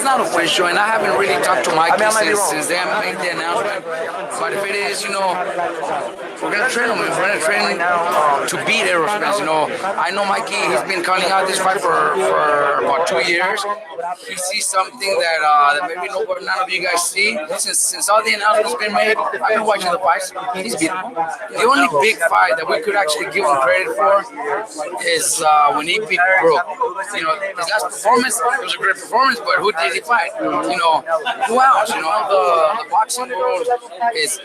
not official, and I haven't really talked to Mikey since they haven't made the announcement. But if it is, we're gonna train him. We're gonna train to beat Errol Spence. I know Mikey. He's been calling out this fight for about 2 years. He sees something that maybe none of you guys see. Since all the announcements been made, I've been watching the fights. He's beatable. The only big fight that we could actually give him credit for is when he beat Brook. His last performance, it was a great performance, but who did he fight? Who else? The boxing world is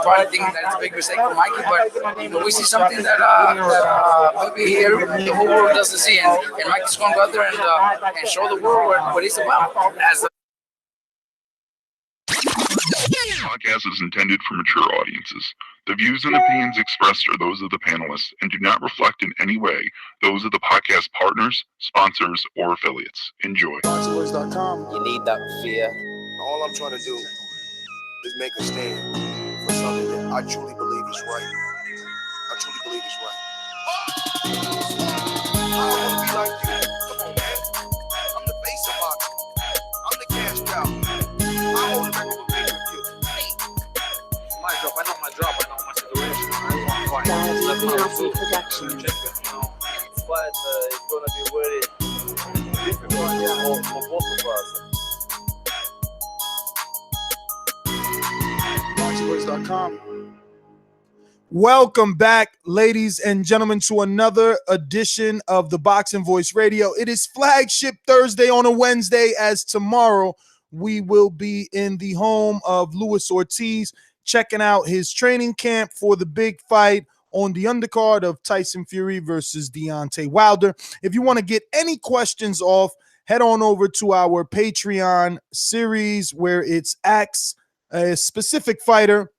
probably thinking that it's a big mistake for Mikey, but we see something that maybe the whole world doesn't see, and Mikey's going to go out there and show the world what he's about. This podcast is intended for mature audiences. The views and opinions expressed are those of the panelists and do not reflect in any way those of the podcast partners, sponsors, or affiliates. Enjoy. You need that fear. All I'm trying to do is make a stand for something that I truly believe is right. I truly believe is right. I don't want to be like you. Come on, man. I'm the face of boxing. I'm the cash cow. I hold a record with pay-per-view. My drop. I know my drop. I know my situation. I want to fight. Dazn production. But it's going to be very difficult for both of us. Welcome back, ladies and gentlemen, to another edition of the Boxing Voice Radio. It is Flagship Thursday on a Wednesday, as tomorrow we will be in the home of Luis Ortiz, checking out his training camp for the big fight on the undercard of Tyson Fury versus Deontay Wilder. If you want to get any questions off, head on over to our Patreon series where it's Ask a Specific Fighter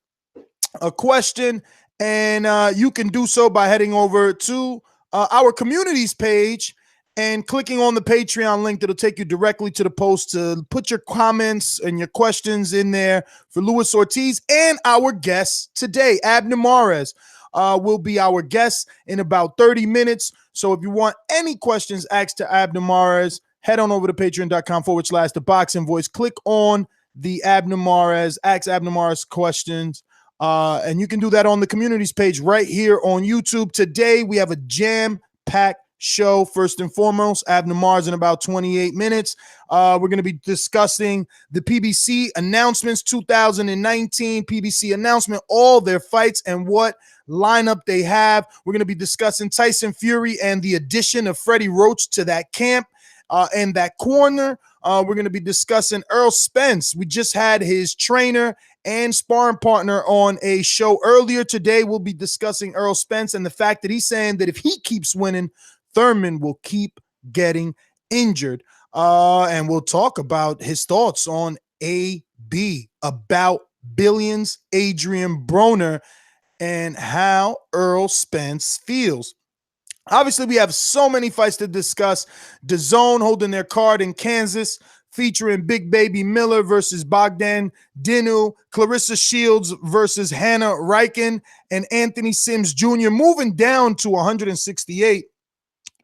a question, and you can do so by heading over to our communities page and clicking on the Patreon link that'll take you directly to the post to put your comments and your questions in there for Luis Ortiz. And our guest today, Abner Mares, will be our guest in about 30 minutes. So if you want any questions asked to Abner Mares, head on over to patreon.com/The Boxing Voice. Click on the Abner Mares, Ask Abner Mares questions. And you can do that on the communities page right here on YouTube. Today, we have a jam-packed show. First and foremost, Abner Mares in about 28 minutes. We're going to be discussing the PBC announcements, 2019 PBC announcement, all their fights and what lineup they have. We're going to be discussing Tyson Fury and the addition of Freddy Roach to that camp and that corner. We're going to be discussing Errol Spence. We just had his trainer and sparring partner on a show earlier today. We'll be discussing Errol Spence and the fact that he's saying that if he keeps winning, Thurman will keep getting injured. And we'll talk about his thoughts on AB, about Billions, Adrian Broner, and how Errol Spence feels. Obviously, we have so many fights to discuss. Dazn holding their card in Kansas, featuring Big Baby Miller versus Bogdan, Dinu, Claressa Shields versus Hannah Rankin, and Anthony Sims Jr. moving down to 168,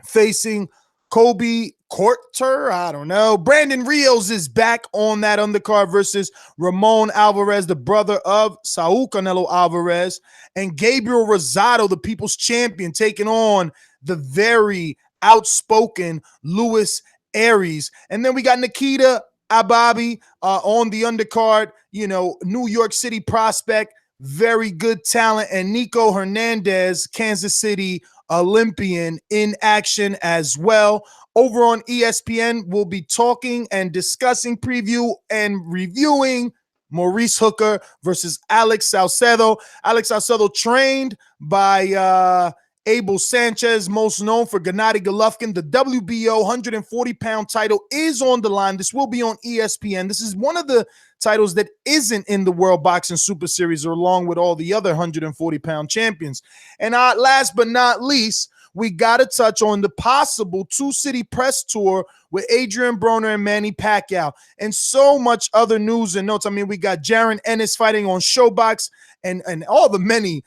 facing Colby Corter. I don't know. Brandon Rios is back on that undercard versus Ramon Alvarez, the brother of Saul Canelo Alvarez, and Gabriel Rosado, the people's champion, taking on the very outspoken Luis Arias. And then we got Nikita Ababiy on the undercard, New York City prospect, very good talent, and Nico Hernandez, Kansas City Olympian, in action as well. Over on ESPN, we'll be talking and discussing, preview and reviewing Maurice Hooker versus Alex Saucedo. Alex Saucedo trained by Abel Sanchez, most known for Gennady Golovkin. The WBO 140-pound title is on the line. This will be on ESPN. This is one of the titles that isn't in the World Boxing Super Series, or along with all the other 140-pound champions. And last but not least, we got to touch on the possible two-city press tour with Adrian Broner and Manny Pacquiao, and so much other news and notes. I mean, we got Jaron Ennis fighting on Showbox, and all the many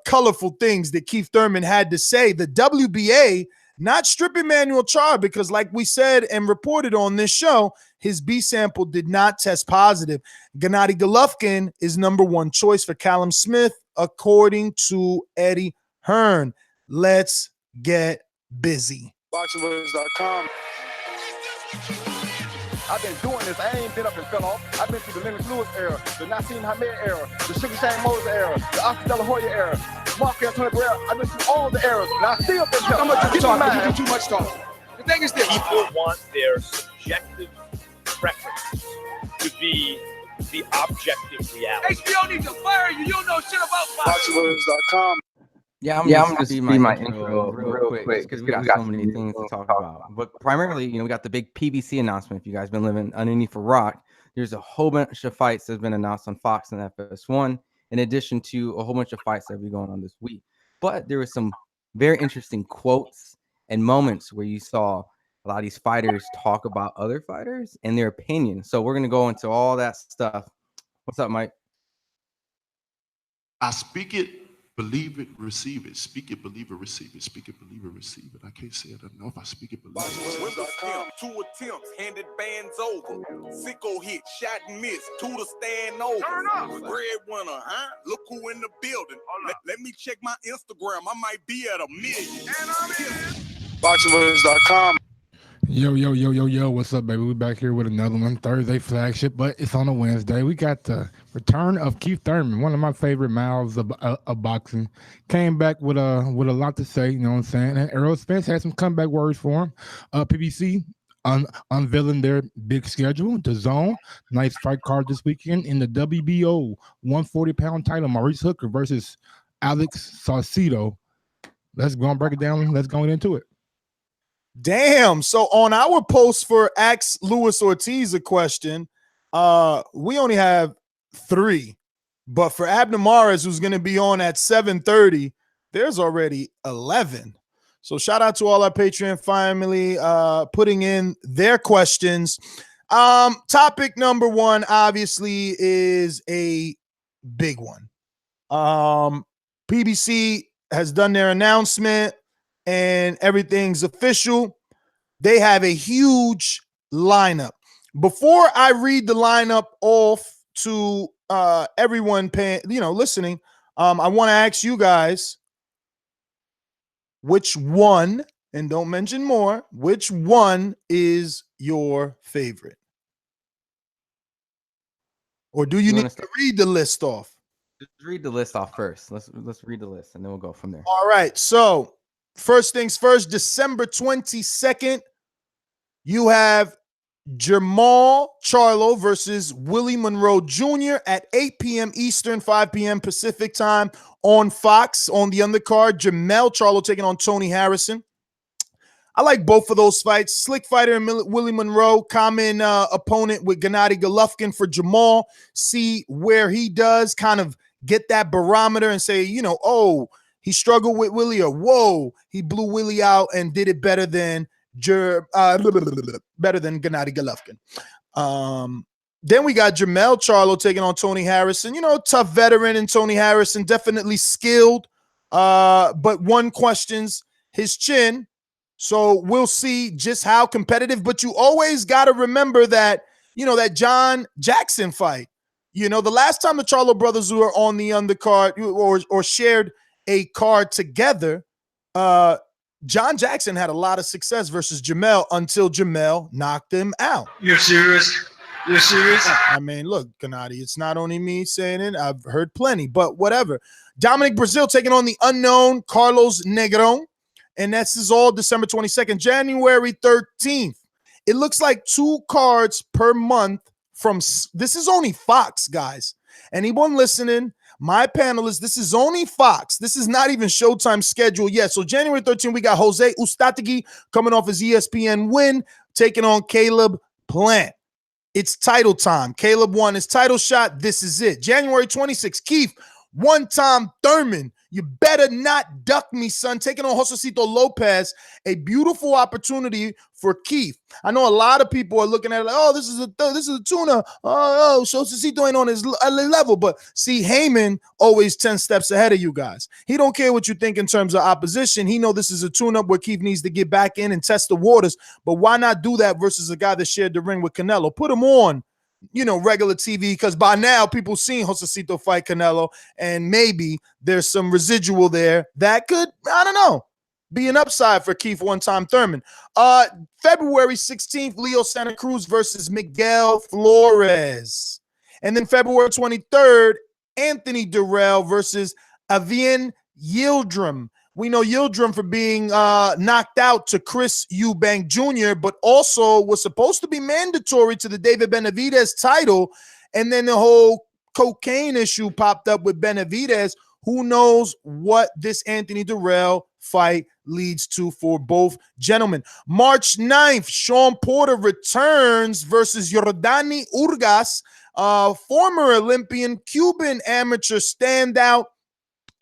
colorful things that Keith Thurman had to say. The WBA not stripping Manuel Charr, because like we said and reported on this show, his B sample did not test positive. Gennady Golovkin is number one choice for Callum Smith, according to Eddie Hearn. Let's get busy. BoxingWords.com. I've been doing this. I ain't been up and fell off. I've been through the Lennox Lewis era, the Nassim Hamed era, the Sugar Shane Moses era, the Oscar De La Hoya era, Mark Antonio Barrera. I've been through all the eras, and I still been How much you talk? You do too much talk. The thing is this. People want their subjective preference to be the objective reality. HBO needs to fire you. You don't know shit about boxing. BoxingWords.com. Yeah, I'm just gonna be my intro real quick because we got so many things to talk about. But primarily, we got the big PBC announcement. If you guys been living underneath a rock, there's a whole bunch of fights that's been announced on Fox and FS1, in addition to a whole bunch of fights that will be going on this week. But there were some very interesting quotes and moments where you saw a lot of these fighters talk about other fighters and their opinion. So we're gonna go into all that stuff. What's up, Mike? I speak it, believe it, receive it. Speak it, believe it, receive it. Speak it, believe it, receive it. I can't say it enough. I speak it, believe it. BoxingWords.com. 2 attempts, handed bands over. Sicko hit, shot and miss. 2 to stand over. Turn up. Breadwinner, huh? Look who in the building. Let me check my Instagram. I might be at 1 million. And I'm in. BoxingWords.com. Yo, what's up, baby? We back here with another one, Thursday flagship, but it's on a Wednesday. We got the return of Keith Thurman, one of my favorite mouths of boxing. Came back with a lot to say, you know what I'm saying? And Errol Spence had some comeback words for him. PBC unveiling their big schedule. Dazn, nice fight card this weekend in the WBO 140-pound title. Maurice Hooker versus Alex Saucedo. Let's go and break it down. Let's go into it. Damn. So on our post for Ask Luis Ortiz a question, we only have 3. But for Abner Mares, who's going to be on at 7:30, there's already 11. So shout out to all our Patreon family putting in their questions. Topic number 1, obviously, is a big one. PBC has done their announcement and everything's official. They have a huge lineup. Before I read the lineup off to everyone listening, I want to ask you guys, which one, and don't mention more, which one is your favorite? Or do you need to read the list off? Just read the list off first. Let's read the list and then we'll go from there. All right. So first things first, December 22nd, you have Jermall Charlo versus Willie Monroe Jr. at 8 p.m. Eastern, 5 p.m. Pacific time on Fox. On the undercard, Jermell Charlo taking on Tony Harrison. I like both of those fights. Slick fighter and Willie Monroe, common opponent with Gennady Golovkin for Jermall. See where he does, kind of get that barometer and say, he struggled with Willie, or whoa, he blew Willie out and did it better than Gennady Golovkin. Then we got Jermell Charlo taking on Tony Harrison. Tough veteran, and Tony Harrison definitely skilled, but one questions his chin. So we'll see just how competitive. But you always got to remember that, that John Jackson fight. The last time the Charlo brothers were on the undercard or shared a card together, John Jackson had a lot of success versus Jermell until Jermell knocked him out. You're serious? You're serious? I mean, look, Gennady, it's not only me saying it. I've heard plenty, but whatever. Dominic Brazil taking on the unknown Carlos Negron. And this is all December 22nd, January 13th. It looks like 2 cards per month this is only Fox, guys. Anyone listening, my panelists, this is only Fox. This is not even Showtime schedule yet. So January 13th, we got Jose Ustategui coming off his ESPN win, taking on Caleb Plant. It's title time. Caleb won his title shot. This is it. January 26th, Keith, one-time Thurman. You better not duck me, son. Taking on Josecito Lopez, a beautiful opportunity for Keith. I know a lot of people are looking at it like, oh, this is a tuna. Oh, Josecito ain't on his level. But see, Heyman always 10 steps ahead of you guys. He don't care what you think in terms of opposition. He know this is a tune-up where Keith needs to get back in and test the waters. But why not do that versus a guy that shared the ring with Canelo? Put him on, regular TV, because by now people seen Josecito fight Canelo, and maybe there's some residual there that could, I don't know, be an upside for Keith one-time Thurman. February 16th, Leo Santa Cruz versus Miguel Flores. And then February 23rd, Anthony Durrell versus Avian Yildirim. We know Yildirim for being knocked out to Chris Eubank Jr., but also was supposed to be mandatory to the David Benavidez title. And then the whole cocaine issue popped up with Benavidez. Who knows what this Anthony Durrell fight leads to for both gentlemen. March 9th, Sean Porter returns versus Yordani Urgas, former Olympian, Cuban amateur standout,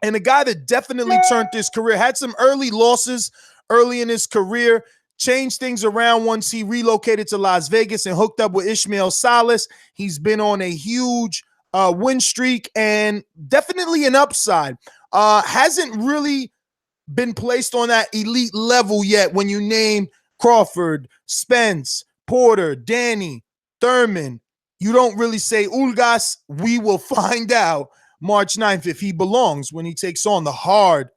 and a guy that definitely turned his career. Had some early losses early in his career, changed things around once he relocated to Las Vegas and hooked up with Ishmael Salas. He's been on a huge win streak and definitely an upside. Hasn't really been placed on that elite level yet when you name Crawford, Spence, Porter, Danny, Thurman. You don't really say Urgas. We will find out March 9th if he belongs when he takes on the hard,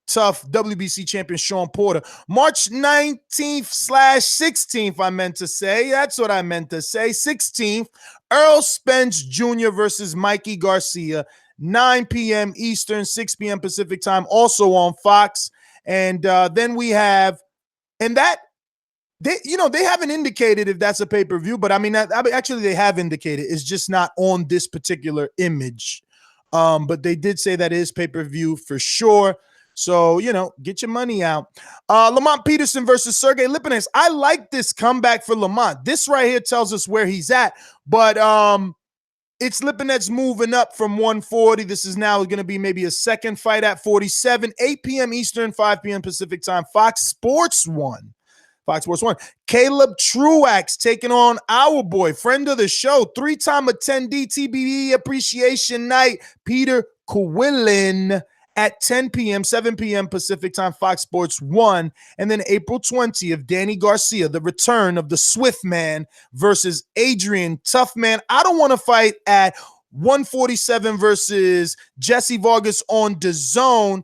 tough WBC champion Sean Porter. March 19th/16th, I meant to say. That's what I meant to say. 16th, Errol Spence Jr. versus Mikey Garcia. 9 p.m. Eastern, 6 p.m. Pacific time, also on Fox. And then we have, and that, they haven't indicated if that's a pay-per-view, but I mean, actually they have indicated. It's just not on this particular image. But they did say that is pay-per-view for sure. So, get your money out. Lamont Peterson versus Sergey Lipinets. I like this comeback for Lamont. This right here tells us where he's at. But it's Lipinets moving up from 140. This is now going to be maybe a second fight at 47. 8 p.m. Eastern, 5 p.m. Pacific time. Fox Sports 1. Caleb Truax taking on our boy, friend of the show, 3-time attendee TBE Appreciation Night, Peter Quillen at 10 p.m., 7 p.m. Pacific time, Fox Sports 1. And then April 20th, Danny Garcia, the return of the Swift Man versus Adrian Tough Man. I don't want to fight at 147 versus Jesse Vargas on DAZN,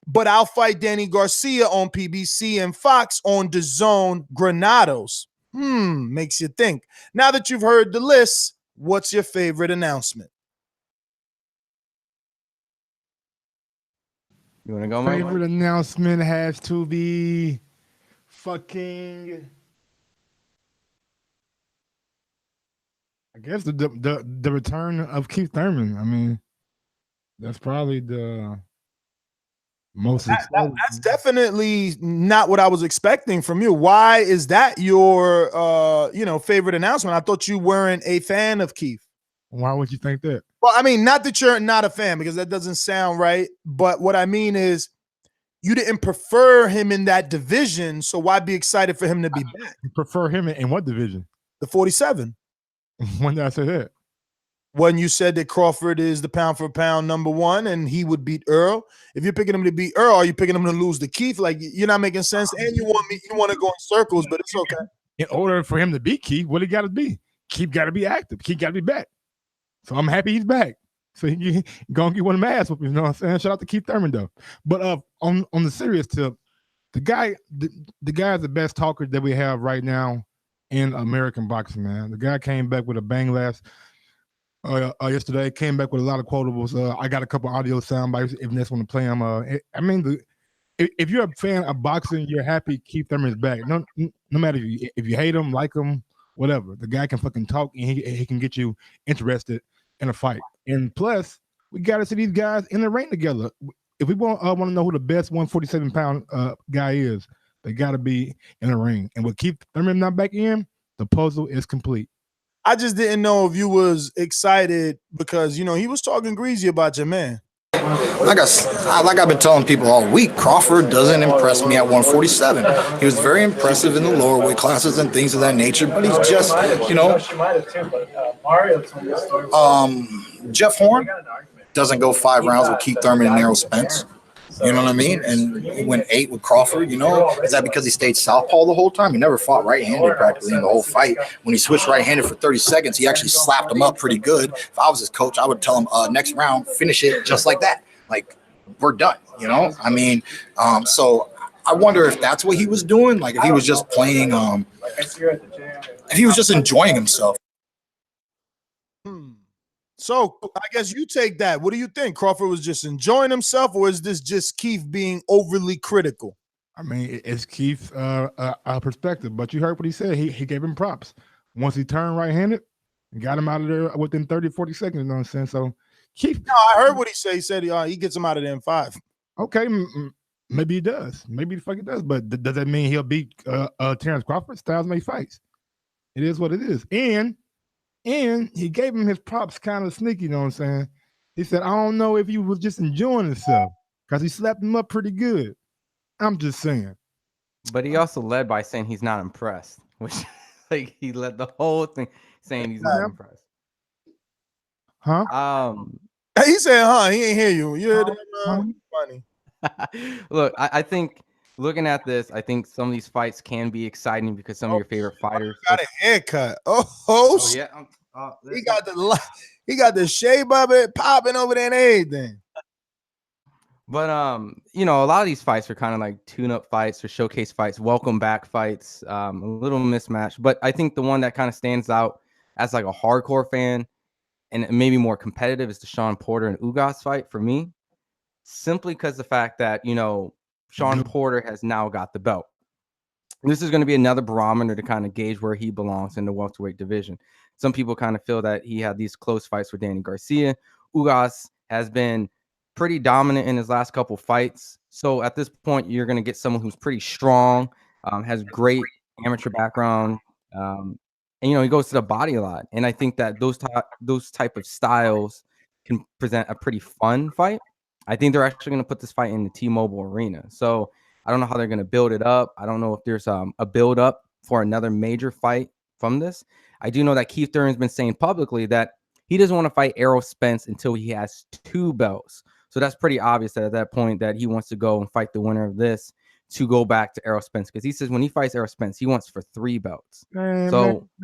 but I'll fight Danny Garcia on PBC and Fox on DAZN Granados. Makes you think. Now that you've heard the list, what's your favorite announcement? You want to go, Mike? Favorite announcement has to be fucking, I guess the return of Keith Thurman. I mean, that's probably the most exciting. That's definitely not what I was expecting from you. Why is that your favorite announcement? I thought you weren't a fan of Keith. Why would you think that? Well, I mean, not that you're not a fan, because that doesn't sound right. But what I mean is, you didn't prefer him in that division, so why be excited for him to be back? You prefer him in what division? The 47. When did I say that? When you said that Crawford is the pound for pound #1 and he would beat Earl. If you're picking him to beat Earl, are you picking him to lose to Keith? Like, you're not making sense. And you want to go in circles, but it's okay. In order for him to beat Keith, what he got to be? Keith got to be active. Keith got to be back. So I'm happy he's back. So he gonna get one of my ass whoopings, you know what I'm saying? Shout out to Keith Thurman though. But on the serious tip, the guy is the best talker that we have right now in American boxing, man. The guy came back with a bang yesterday, came back with a lot of quotables. I got a couple audio sound bites if Ness want to play them. If you're a fan of boxing, you're happy Keith Thurman is back. No matter if you hate him, like him, whatever. The guy can fucking talk and he can get you interested in a fight. And plus, we got to see these guys in the ring together. If we want to know who the best 147-pound guy is, they got to be in the ring. And with Keith Thurman not back in, the puzzle is complete. I just didn't know if you was excited because, he was talking greasy about your man. like I've been telling people all week, Crawford doesn't impress me at 147. He was very impressive in the lower weight classes and things of that nature, but he's just, you know, Jeff Horn doesn't go 5 rounds with Keith Thurman and Errol Spence. You know what I mean? And he went 8 with Crawford, you know? Is that because he stayed southpaw the whole time? He never fought right-handed practically in the whole fight. When he switched right-handed for 30 seconds, he actually slapped him up pretty good. If I was his coach, I would tell him, next round, finish it just like that. Like, we're done, you know? I mean, so I wonder if that's what he was doing. Like, if he was just playing, if he was just enjoying himself. So I guess you take that. What do you think? Crawford was just enjoying himself, or is this just Keith being overly critical? I mean, it's Keith's perspective, but you heard what he said. He gave him props. Once he turned right-handed, got him out of there within 30, 40 seconds, you know what I'm saying? So Keith. No, I heard what he said. He said he gets him out of there in 5. Okay, maybe he does. Maybe the fuck he does. But does that mean he'll beat Terrence Crawford? Styles make fights. It is what it is. And he gave him his props kind of sneaky, you know what I'm saying? He said, I don't know if he was just enjoying himself because he slapped him up pretty good. I'm just saying. But he also led by saying he's not impressed, which like he led the whole thing saying he's not impressed. Huh? He said, huh? He ain't hear you. You heard him? Funny. Look, I think looking at this, I think some of these fights can be exciting because some of your favorite fighters got a haircut. Oh yeah. He got the shape of it popping over there and everything. But you know, a lot of these fights are kind of like tune-up fights or showcase fights, welcome back fights, a little mismatch. But I think the one that kind of stands out as like a hardcore fan and maybe more competitive is the Shawn Porter and Ugas fight for me, simply because the fact that, you know, Shawn Porter has now got the belt. This is going to be another barometer to kind of gauge where he belongs in the welterweight division. Some people kind of feel that he had these close fights with Danny Garcia. Ugas has been pretty dominant in his last couple fights. So at this point, you're going to get someone who's pretty strong, has great amateur background, and, you know, he goes to the body a lot. And I think that those type of styles can present a pretty fun fight. I think they're actually going to put this fight in the T-Mobile Arena. So I don't know how they're going to build it up. I don't know if there's a build up for another major fight from this. I do know that Keith Thurman's been saying publicly that he doesn't want to fight Errol Spence until he has 2 belts. So that's pretty obvious that at that point that he wants to go and fight the winner of this to go back to Errol Spence, because he says when he fights Errol Spence, he wants for 3 belts. Man,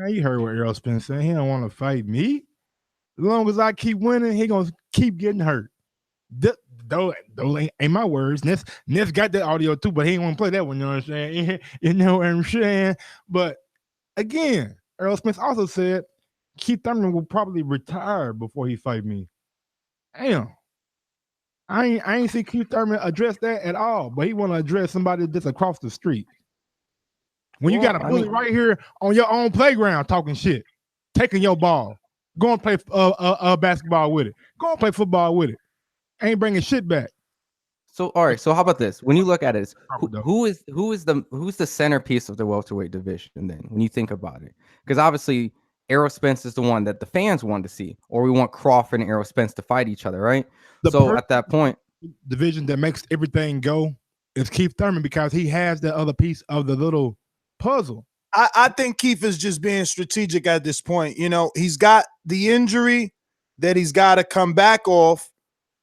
you heard what Errol Spence said. He don't want to fight me. As long as I keep winning, he gonna keep getting hurt. Though ain't my words. Ness got that audio too, but he ain't want to play that one. You know what I'm saying? You know what I'm saying? But again, Errol Spence also said Keith Thurman will probably retire before he fight me. Damn. I ain't see Keith Thurman address that at all, but he want to address somebody that's across the street. When you got a bully right here on your own playground talking shit, taking your ball, go and play basketball with it, go and play football with it, ain't bringing shit back. So all right, so how about this? When you look at it, who's the centerpiece of the welterweight division then? When you think about it, because obviously Errol Spence is the one that the fans want to see, or we want Crawford and Errol Spence to fight each other, right? So at that point, division that makes everything go is Keith Thurman, because he has that other piece of the little puzzle. I think Keith is just being strategic at this point. You know, he's got the injury that he's got to come back off.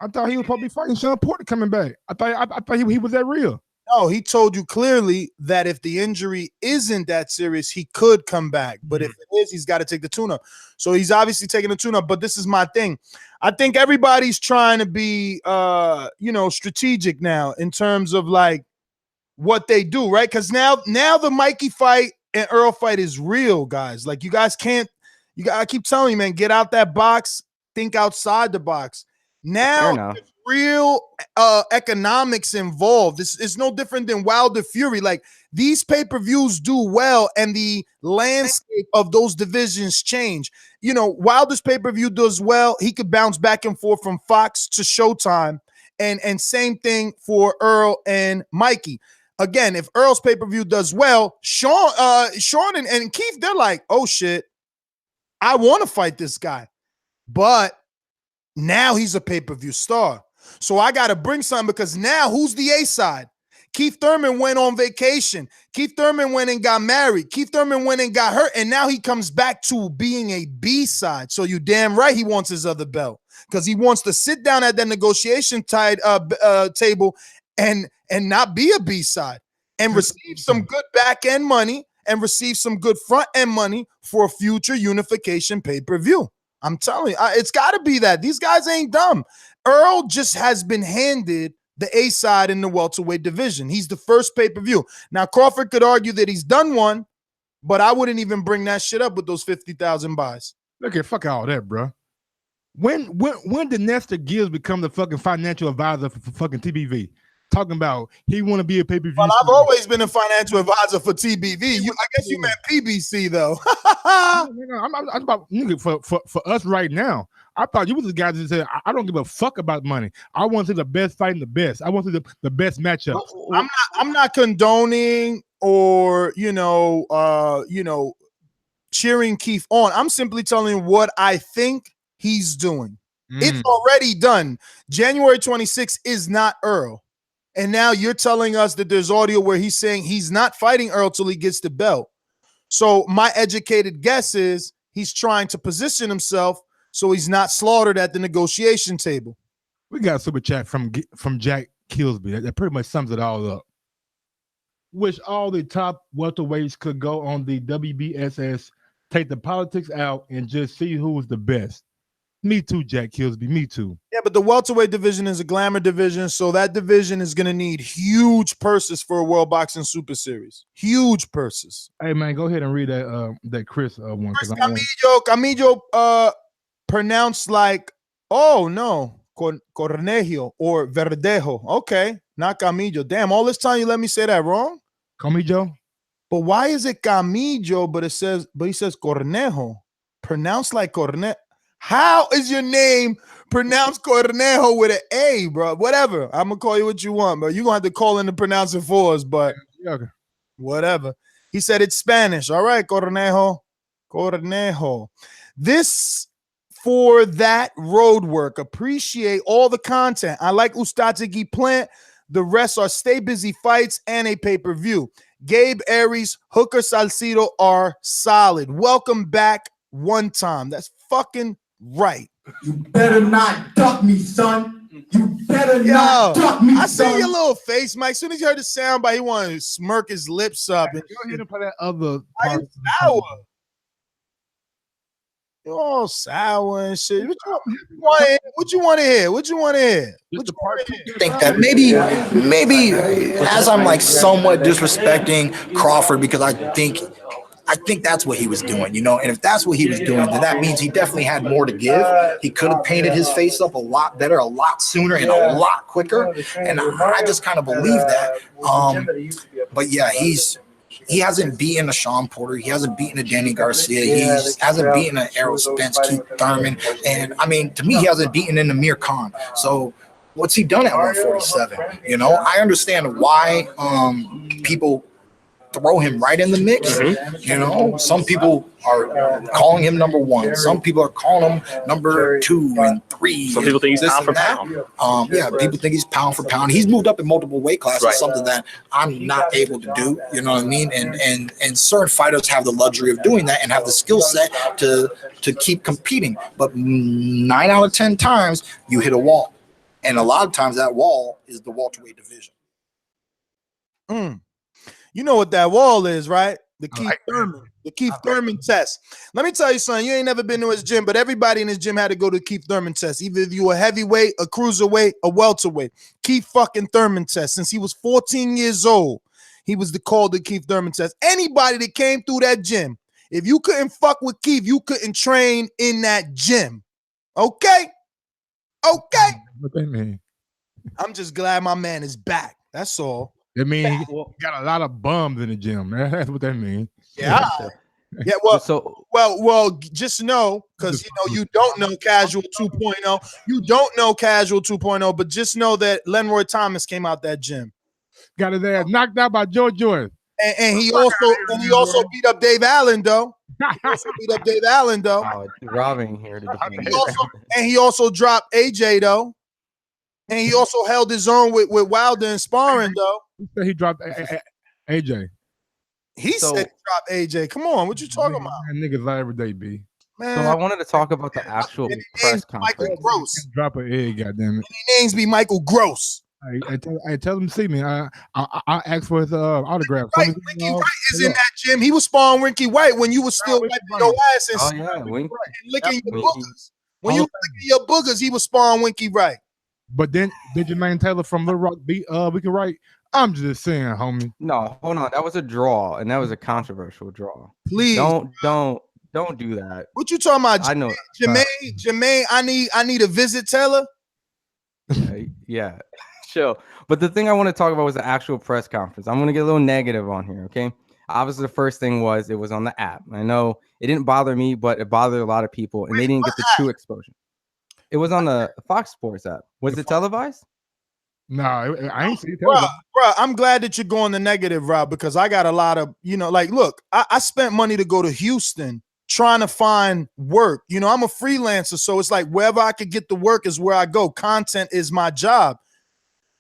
I thought he was probably fighting Shawn Porter coming back. I thought he was that real. No, he told you clearly that if the injury isn't that serious, he could come back. But if it is, he's got to take the tune-up. So he's obviously taking the tune-up. But this is my thing. I think everybody's trying to be, strategic now in terms of like what they do, right? Because now the Mikey fight and Earl fight is real, guys. Like, you guys can't. I keep telling you, man, get out that box. Think outside the box. Now, real economics involved. It's no different than Wilder Fury. Like, these pay-per-views do well, and the landscape of those divisions change. You know, Wilder's pay-per-view does well. He could bounce back and forth from Fox to Showtime, and same thing for Earl and Mikey. Again, if Earl's pay-per-view does well, Sean and Keith, they're like, oh shit, I want to fight this guy, but now he's a pay-per-view star. So I got to bring something because now who's the A side? Keith Thurman went on vacation. Keith Thurman went and got married. Keith Thurman went and got hurt. And now he comes back to being a B side. So you damn right he wants his other belt because he wants to sit down at that negotiation table and not be a B side and receive some good back end money and receive some good front end money for a future unification pay-per-view. I'm telling you, it's got to be that. These guys ain't dumb. Earl just has been handed the A side in the welterweight division. He's the first pay-per-view. Now, Crawford could argue that he's done one, but I wouldn't even bring that shit up with those 50,000 buys. Look at fuck all that, bro. When did Nestor Gibbs become the fucking financial advisor for fucking TBV? Talking about he want to be a pay-per-view. Well, I've always been a financial advisor for TBV. I guess you meant PBC though. I'm about nigga, for us right now. I thought you was the guy that said, I don't give a fuck about money. I want to see the best fighting the best. I want to see the best matchup. I'm not condoning or cheering Keith on. I'm simply telling what I think he's doing. It's already done. January 26th is not Earl. And now you're telling us that there's audio where he's saying he's not fighting Earl till he gets the belt. So my educated guess is he's trying to position himself so he's not slaughtered at the negotiation table. We got a super chat from Jack Killsby. That pretty much sums it all up. Wish all the top welterweights could go on the WBSS, take the politics out, and just see who was the best. Me too, Jack Killsby. Me too. Yeah, but the welterweight division is a glamour division, so that division is going to need huge purses for a World Boxing Super Series. Huge purses. Hey, man, go ahead and read that Chris one. Chris Camillo, pronounced like, oh, no, Cornejo or Verdejo. Okay, not Camillo. Damn, all this time you let me say that wrong? Camillo? But why is it Camillo, but he says Cornejo? Pronounced like Cornejo. How is your name pronounced Cornejo with an A, bro? Whatever. I'm going to call you what you want, bro. You're going to have to call in to pronounce it for us, but whatever. He said it's Spanish. All right, Cornejo. Cornejo. This for that road work. Appreciate all the content. I like Ustadzigi Plant. The rest are stay busy fights and a pay-per-view. Gabe, Aries, Hooker, Saucedo are solid. Welcome back one time. That's fucking right. You better not duck me, son. You better not duck me, I son. see your little face, Mike. As soon as you heard the sound, but he wanted to smirk his lips up. Go ahead and play that other part. Sour. You're all sour and shit. What you want to hear? What you want to hear? I think that maybe as I'm like somewhat disrespecting Crawford because I think that's what he was doing, and if that's what he was doing, then that means he definitely had more to give. He could have painted his face up a lot better, a lot sooner, and a lot quicker. And I just kind of believe that. But yeah, he hasn't beaten a Sean Porter. He hasn't beaten a Danny Garcia. He hasn't beaten an Errol Spence, Keith Thurman. And I mean, to me, he hasn't beaten an Amir Khan. So what's he done at 147? I understand why people throw him right in the mix. Some people are calling him number one. Some people are calling him number 2 and 3. Some people think he's pound for pound. People think he's pound for pound. He's moved up in multiple weight classes, something that I'm not able to do. You know what I mean? And certain fighters have the luxury of doing that and have the skill set to keep competing. But 9 out of 10 times you hit a wall, and a lot of times that wall is the welterweight division. You know what that wall is, right? The Keith Thurman test. Let me tell you something. You ain't never been to his gym, but everybody in his gym had to go to the Keith Thurman test. Either if you a heavyweight, a cruiserweight, a welterweight. Keith fucking Thurman test. Since he was 14 years old, he was called the Keith Thurman test. Anybody that came through that gym, if you couldn't fuck with Keith, you couldn't train in that gym. Okay? What they mean? I'm just glad my man is back. That's all. That means he got a lot of bums in the gym. That's what that means. Yeah. Yeah. Well, just know, because you don't know Casual 2.0. You don't know Casual 2.0, but just know that Lenroy Thomas came out that gym. Got his ass knocked out by Joe Jordan. And he also beat up Dave Allen, though. Oh, it's robbing here. And he also dropped AJ, though. And he also held his own with Wilder in sparring, though. He said he dropped AJ. He said he dropped AJ. Come on, what you talking about? Man, niggas lie every day, B. Man, So I wanted to talk about the actual press conference. Michael Gross. Drop an egg, goddamn it. His names be Michael Gross. I tell him to see me. I asked for his autograph. Right, Winky Wright is in that gym. He was sparring Winky White when you was still wiping your ass and licking your boogers. When you were licking your boogers, he was sparring Winky Wright. But then did Jermaine Taylor from Little Rock beat Winky Wright? I'm just saying, homie. No, hold on. That was a draw, and that was a controversial draw. Please don't do that. What you talking about? I know. Jermaine, I need a visit, Taylor. Yeah. Chill. But the thing I want to talk about was the actual press conference. I'm going to get a little negative on here, okay? Obviously, the first thing was it was on the app. I know it didn't bother me, but it bothered a lot of people, and they didn't get the true exposure. It was on the Fox Sports app. Was it televised? No, I ain't see it. Bro, I'm glad that you're going the negative route because I got a lot of, like, look, I spent money to go to Houston trying to find work. I'm a freelancer, so it's like wherever I could get the work is where I go. Content is my job.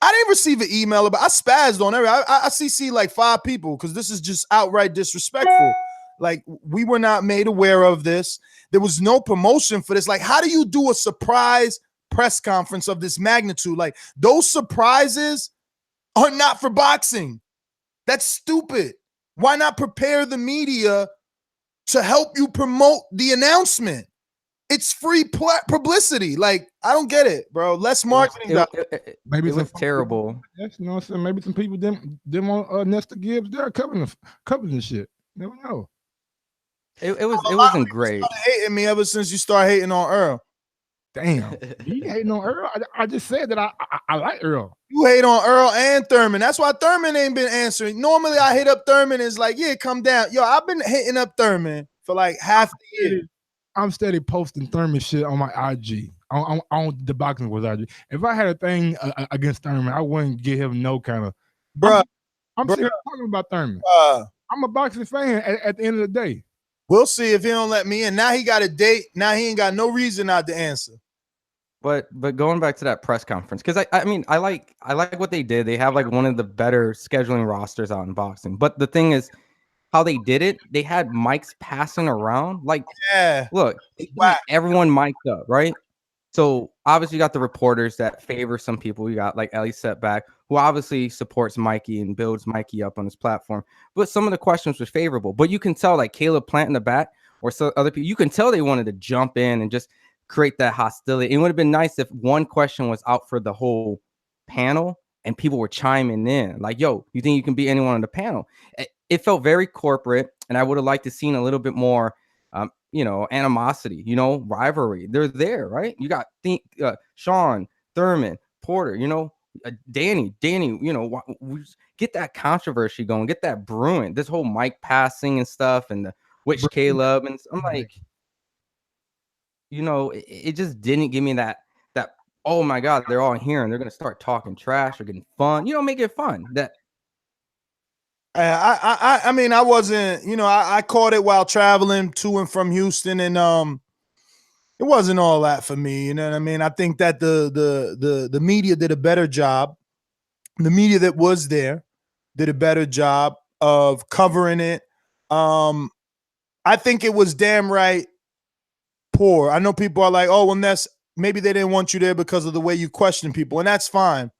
I didn't receive an email about. I spazzed on everything. I CC like 5 people because this is just outright disrespectful. Like, we were not made aware of this. There was no promotion for this. Like, how do you do a surprise press conference of this magnitude? Like, those surprises are not for boxing. That's stupid. Why not prepare the media to help you promote the announcement? It's free publicity. Like, I don't get it, bro. Less marketing. Maybe it was terrible. Yes, maybe some people didn't want Nestor Gibbs there covering the shit. Never know. It wasn't great. Hating me ever since you start hating on Earl. Damn, you hating on Earl? I just said that I like Earl. You hate on Earl and Thurman. That's why Thurman ain't been answering. Normally, I hit up Thurman. It's like, yeah, come down. Yo, I've been hitting up Thurman for like half the year. I'm steady posting Thurman shit on my IG. On the boxing was IG. If I had a thing against Thurman, I wouldn't give him no kind of. Bruh, I'm serious talking about Thurman. I'm a boxing fan at the end of the day. We'll see if he don't let me in. Now he got a date. Now he ain't got no reason not to answer. But going back to that press conference, because I like what they did. They have like one of the better scheduling rosters out in boxing. But the thing is, how they did it, they had mics passing around. Like, yeah, look, everyone mic'd up, right? So obviously you got the reporters that favor some people. You got like Ellie Setback, who obviously supports Mikey and builds Mikey up on his platform. But some of the questions were favorable. But you can tell, like Caleb Plant in the back or some other people, you can tell they wanted to jump in and just create that hostility. It would have been nice if one question was out for the whole panel and people were chiming in. Like, yo, you think you can beat anyone on the panel? It felt very corporate, and I would have liked to seen a little bit more animosity, rivalry. They're there, right? You got Sean, Thurman, Porter, Danny, get that controversy going, get that brewing. This whole mic passing and stuff, and the which Caleb, and I'm like, it just didn't give me that. Oh my God, they're all here and they're gonna start talking trash or getting fun. Make it fun. That. I mean, I wasn't, I caught it while traveling to and from Houston, and it wasn't all that for me. You know what I mean? I think that the media did a better job. The media that was there did a better job of covering it. I think it was damn right poor. I know people are like, oh, well, maybe they didn't want you there because of the way you question people, and that's fine.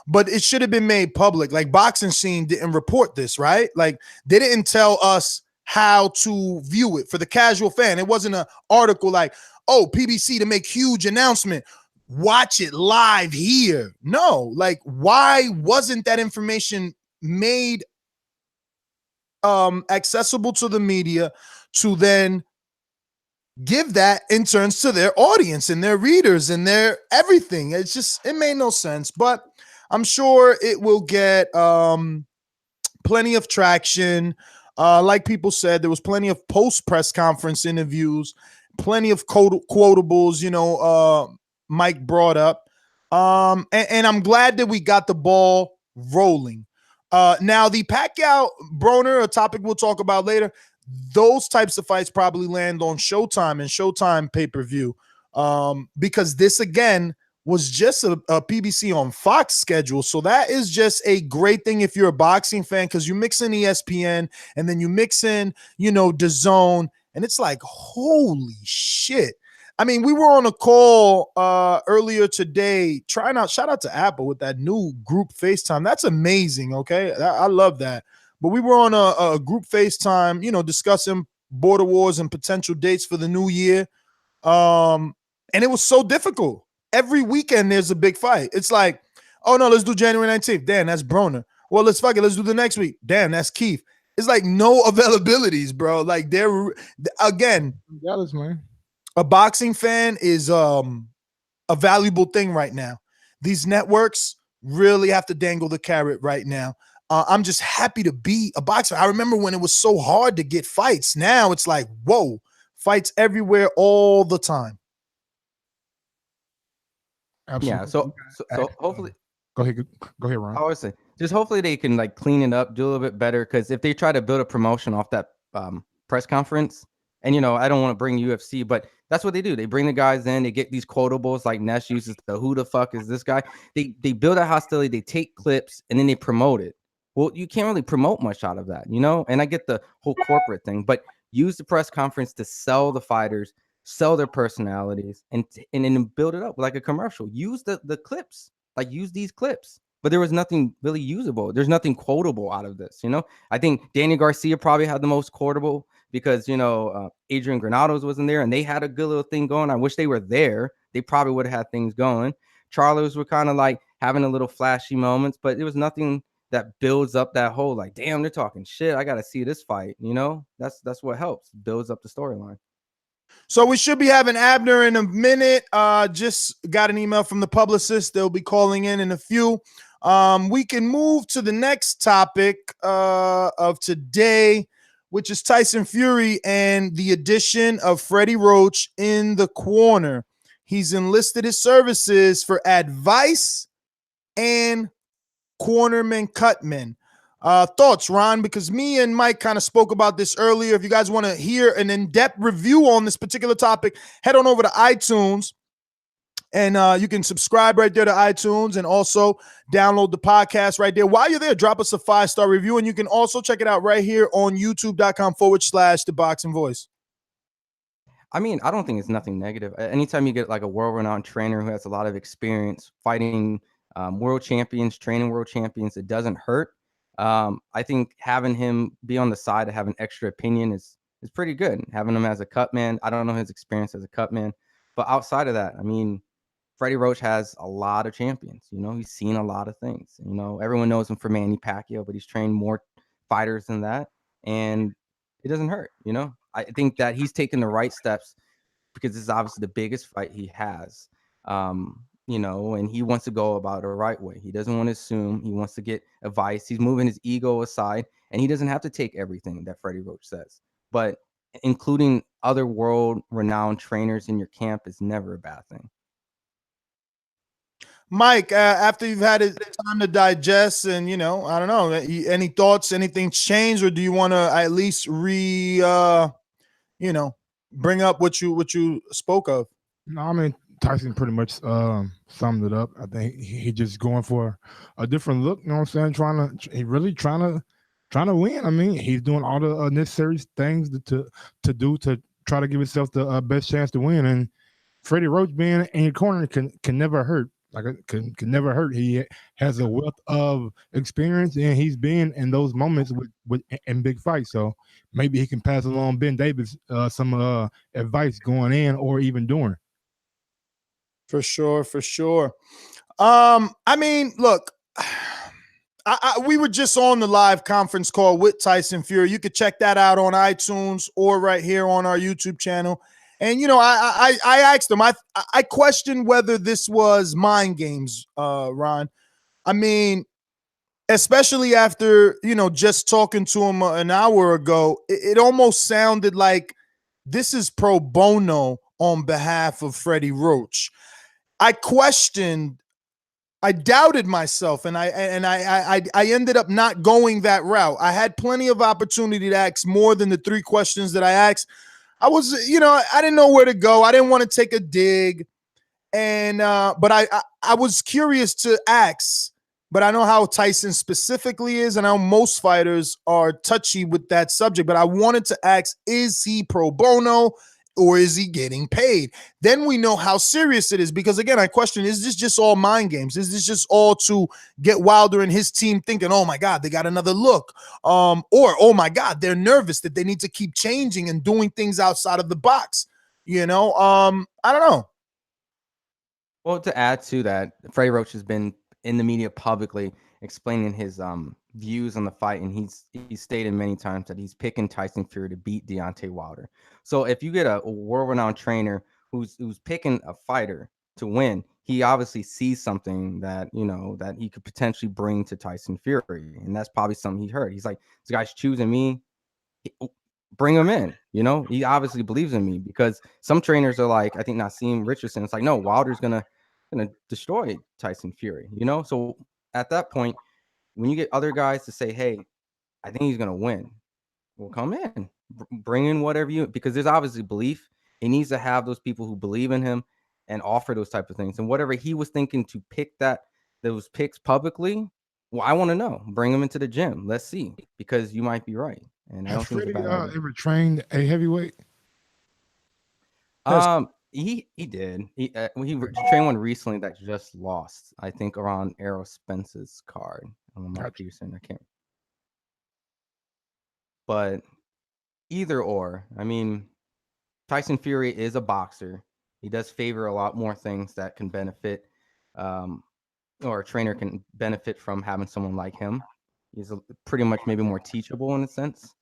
But it should have been made public. Like, Boxing Scene didn't report this, right? Like, they didn't tell us how to view it for the casual fan. It wasn't an article like, oh, PBC to make huge announcement, watch it live here. No, like, why wasn't that information made accessible to the media to then give that in turns to their audience and their readers and their everything? It made no sense. But I'm sure it will get plenty of traction. Like people said, there was plenty of post-press conference interviews, plenty of quotables, Mike brought up. And I'm glad that we got the ball rolling. Now, the Pacquiao-Broner, a topic we'll talk about later, those types of fights probably land on Showtime and Showtime pay-per-view because this, again, was just a PBC on Fox schedule. So that is just a great thing if you're a boxing fan, because you mix in ESPN and then you mix in, DAZN, and it's like, holy shit. I mean, we were on a call earlier today trying out, shout out to Apple with that new group FaceTime. That's amazing, okay? I love that. But we were on a group FaceTime, discussing border wars and potential dates for the new year. And it was so difficult. Every weekend there's a big fight. It's like, oh no, let's do January 19th. Damn, that's Broner. Well, let's do the next week. Damn, that's Keith. It's like no availabilities, bro. Like they're, again, Dallas, man. A boxing fan is a valuable thing right now. These networks really have to dangle the carrot right now. I'm just happy to be a boxer. I remember when it was so hard to get fights. Now it's like, whoa, fights everywhere all the time. Absolutely. Yeah, so hopefully, go ahead, Ron. I would say just hopefully they can like clean it up, do a little bit better. Because if they try to build a promotion off that press conference, and I don't want to bring UFC, but that's what they do. They bring the guys in, they get these quotables like Ness uses the "who the fuck is this guy?" They build a hostility, they take clips, and then they promote it. Well, you can't really promote much out of that, And I get the whole corporate thing, but use the press conference to sell the fighters, sell their personalities, and then build it up like a commercial. Use the clips, like use these clips. But there was nothing really usable. There's nothing quotable out of this, I think Danny Garcia probably had the most quotable because, Adrian Granados wasn't there and they had a good little thing going. I wish they were there. They probably would have had things going. Charlos were kind of like having a little flashy moments, but there was nothing that builds up that whole like, damn, they're talking shit. I got to see this fight, That's what helps. Builds up the storyline. So we should be having Abner in a minute. Just got an email from the publicist. They'll be calling in a few. We can move to the next topic of today, which is Tyson Fury and the addition of Freddy Roach in the corner. He's enlisted his services for advice and cornerman cutman. Thoughts, Ron? Because me and Mike kind of spoke about this earlier. If you guys want to hear an in-depth review on this particular topic, head on over to iTunes. And you can subscribe right there to iTunes and also download the podcast right there. While you're there, drop us a 5-star review. And you can also check it out right here on youtube.com/The Boxing Voice. I mean, I don't think it's nothing negative. Anytime you get like a world-renowned trainer who has a lot of experience fighting world champions, training world champions, it doesn't hurt. I think having him be on the side to have an extra opinion is pretty good. Having him as a cut man, I don't know his experience as a cut man. But outside of that, I mean, Freddy Roach has a lot of champions. He's seen a lot of things. Everyone knows him for Manny Pacquiao, but he's trained more fighters than that. And it doesn't hurt. I think that he's taken the right steps because this is obviously the biggest fight he has. And he wants to go about it the right way. He doesn't want to assume. He wants to get advice. He's moving his ego aside, and he doesn't have to take everything that Freddy Roach says. But including other world-renowned trainers in your camp is never a bad thing. Mike, after you've had time to digest and, I don't know, any thoughts, anything changed, or do you want to at least bring up what you spoke of? No, I mean, Tyson pretty much summed it up. I think he just going for a different look, what I'm saying? Trying to win. I mean, he's doing all the necessary things to do to try to give himself the best chance to win. And Freddy Roach being in your corner can never hurt. Like it can never hurt. He has a wealth of experience, and he's been in those moments with in big fights. So maybe he can pass along Ben Davis some advice going in or even during. For sure. I mean, look, we were just on the live conference call with Tyson Fury. You could check that out on iTunes or right here on our YouTube channel. And, I asked him, I questioned whether this was mind games, Ron. I mean, especially after, just talking to him an hour ago, it almost sounded like this is pro bono on behalf of Freddy Roach. I doubted myself, and I ended up not going that route. I had plenty of opportunity to ask more than the 3 questions that I asked. I was, I didn't know where to go. I didn't want to take a dig. And but I was curious to ask, but I know how Tyson specifically is, and how most fighters are touchy with that subject. But I wanted to ask, is he pro bono or is he getting paid? Then we know how serious it is, because again, I question, is this just all mind games? Is this just all to get Wilder and his team thinking, oh my God, they got another look? Or, oh my God, they're nervous that they need to keep changing and doing things outside of the box. I don't know. Well, to add to that, Freddy Roach has been in the media publicly explaining his views on the fight, and he's stated many times that he's picking Tyson Fury to beat Deontay Wilder. So if you get a world-renowned trainer who's picking a fighter to win, he obviously sees something that that he could potentially bring to Tyson Fury, and that's probably something he heard. He's like, this guy's choosing me, bring him in. He obviously believes in me, because some trainers are like, I think Nassim Richardson, it's like, no, Wilder's gonna destroy Tyson Fury. So at that point, when you get other guys to say, hey, I think he's gonna win, well, come in, bring in whatever because there's obviously belief. He needs to have those people who believe in him and offer those type of things. And whatever he was thinking to pick those picks publicly, well, I want to know. Bring him into the gym. Let's see, because you might be right. And I don't think Freddy ever trained a heavyweight? He did. He trained one recently that just lost, I think, around Errol Spence's card. Peterson, I can't. But either or, I mean, Tyson Fury is a boxer. He does favor a lot more things that can benefit, or a trainer can benefit from having someone like him. He's pretty much maybe more teachable in a sense.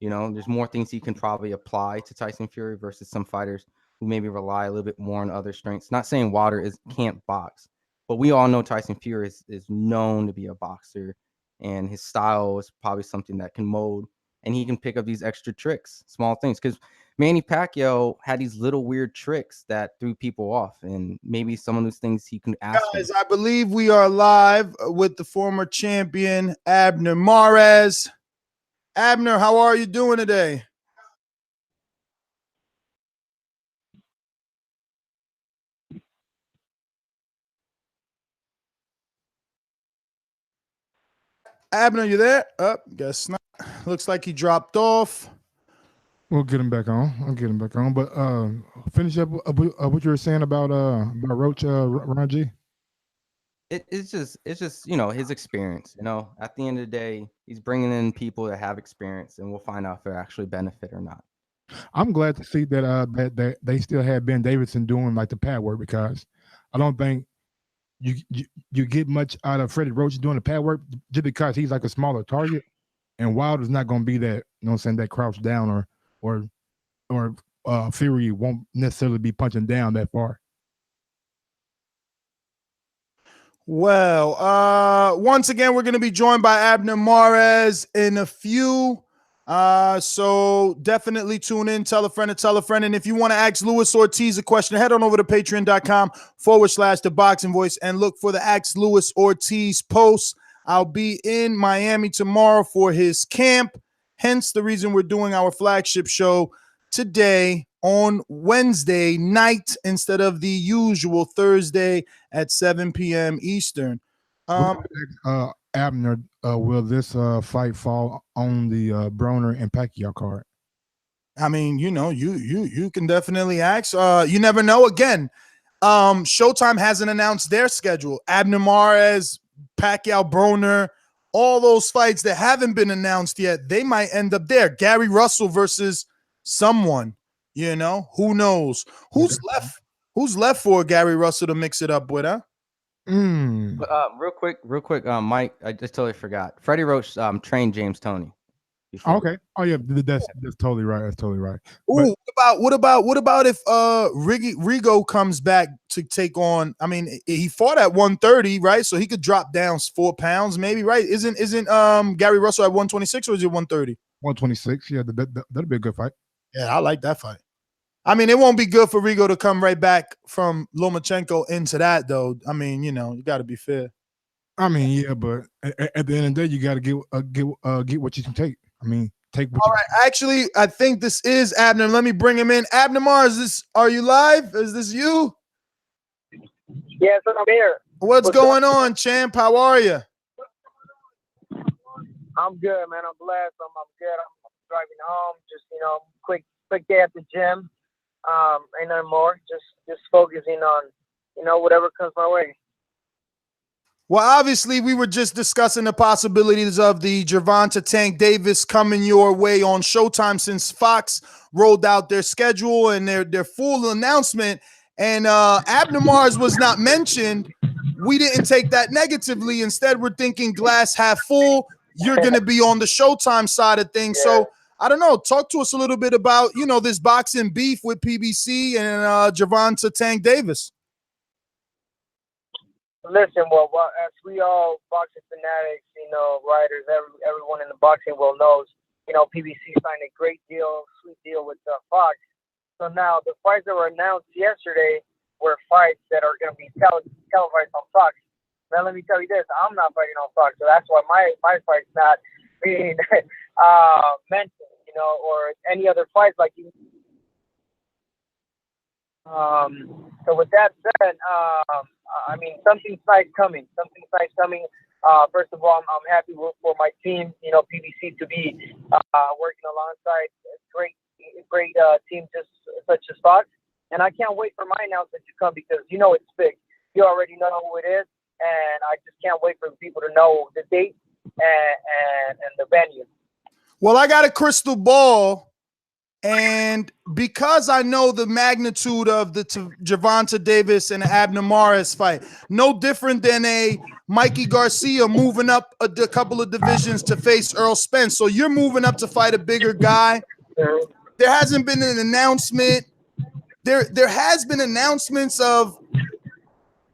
There's more things he can probably apply to Tyson Fury versus some fighters who maybe rely a little bit more on other strengths. Not saying Wilder can't box, but we all know Tyson Fury is known to be a boxer, and his style is probably something that can mold, and he can pick up these extra tricks, small things. Because Manny Pacquiao had these little weird tricks that threw people off, and maybe some of those things he can ask. Guys, I believe we are live with the former champion, Abner Mares. Abner, how are you doing today? Abner, you there? Guess not. Looks like he dropped off. We'll get him back on. But finish up what you were saying about Roach, Ron G. It's just his experience. At the end of the day, he's bringing in people that have experience, and we'll find out if they actually benefit or not. I'm glad to see that they still have Ben Davidson doing like the pad work, because I don't think you get much out of Freddy Roach doing the pad work just because he's like a smaller target, and Wilder's not going to be that, that crouched down or Fury won't necessarily be punching down that far. Well, once again, we're going to be joined by Abner Mares in a few. So definitely tune in, tell a friend to tell a friend. And if you want to ask Luis Ortiz a question, head on over to patreon.com/The Boxing Voice and look for the Ask Luis Ortiz posts. I'll be in Miami tomorrow for his camp. Hence the reason we're doing our flagship show today on Wednesday night instead of the usual Thursday at 7 p.m. Eastern. Abner, will this fight fall on the Broner and Pacquiao card? I mean, you can definitely ask. You never know. Again, Showtime hasn't announced their schedule. Abner Mares, Pacquiao, Broner, all those fights that haven't been announced yet, they might end up there. Gary Russell versus someone, who knows? Who's left for Gary Russell to mix it up with, huh? But, real quick, Mike, I just totally forgot. Freddy Roach trained James Toney. Okay. Oh yeah, that's totally right. That's totally right. Ooh, what about if Rigo comes back to take on? I mean, he fought at 130, right? So he could drop down 4 pounds, maybe, right? Isn't Gary Russell at 126 or is it 130? 126. Yeah, that'd be a good fight. Yeah, I like that fight. I mean, it won't be good for Rigo to come right back from Lomachenko into that, though. I mean, you got to be fair. I mean, yeah, but at the end of the day, you got to get what you can take. I mean, take what. All right, actually, I think this is Abner. Let me bring him in. Abner Mares, are you live? Is this you? Yes, I'm here. What's going on, champ? How are you? I'm good, man. I'm blessed. I'm good. I'm driving home. Just, quick day at the gym. Ain't nothing more. Just focusing on, whatever comes my way. Well, obviously, we were just discussing the possibilities of the Gervonta Tank Davis coming your way on Showtime since Fox rolled out their schedule and their full announcement. And Abner Mares was not mentioned. We didn't take that negatively. Instead, we're thinking glass half full. You're going to be on the Showtime side of things. Yeah. So, I don't know. Talk to us a little bit about, this boxing beef with PBC and Gervonta Tank Davis. Listen, well, as we all boxing fanatics, writers, everyone in the boxing world knows, PBC signed a great deal, sweet deal with Fox. So now the fights that were announced yesterday were fights that are going to be televised on Fox. Now, let me tell you this, I'm not fighting on Fox, so that's why my fight's not being mentioned, or any other fights like you. So with that said, something's nice coming. First of all, I'm happy for my team, PBC, to be working alongside a great team just such as Fox. And I can't wait for my announcement to come because it's big. You already know who it is, and I just can't wait for people to know the date and the venue. Well, I got a crystal ball. And because I know the magnitude of the Gervonta Davis and Abner Mares fight, no different than a Mikey Garcia moving up a couple of divisions to face Errol Spence. So you're moving up to fight a bigger guy. There hasn't been an announcement. There has been announcements of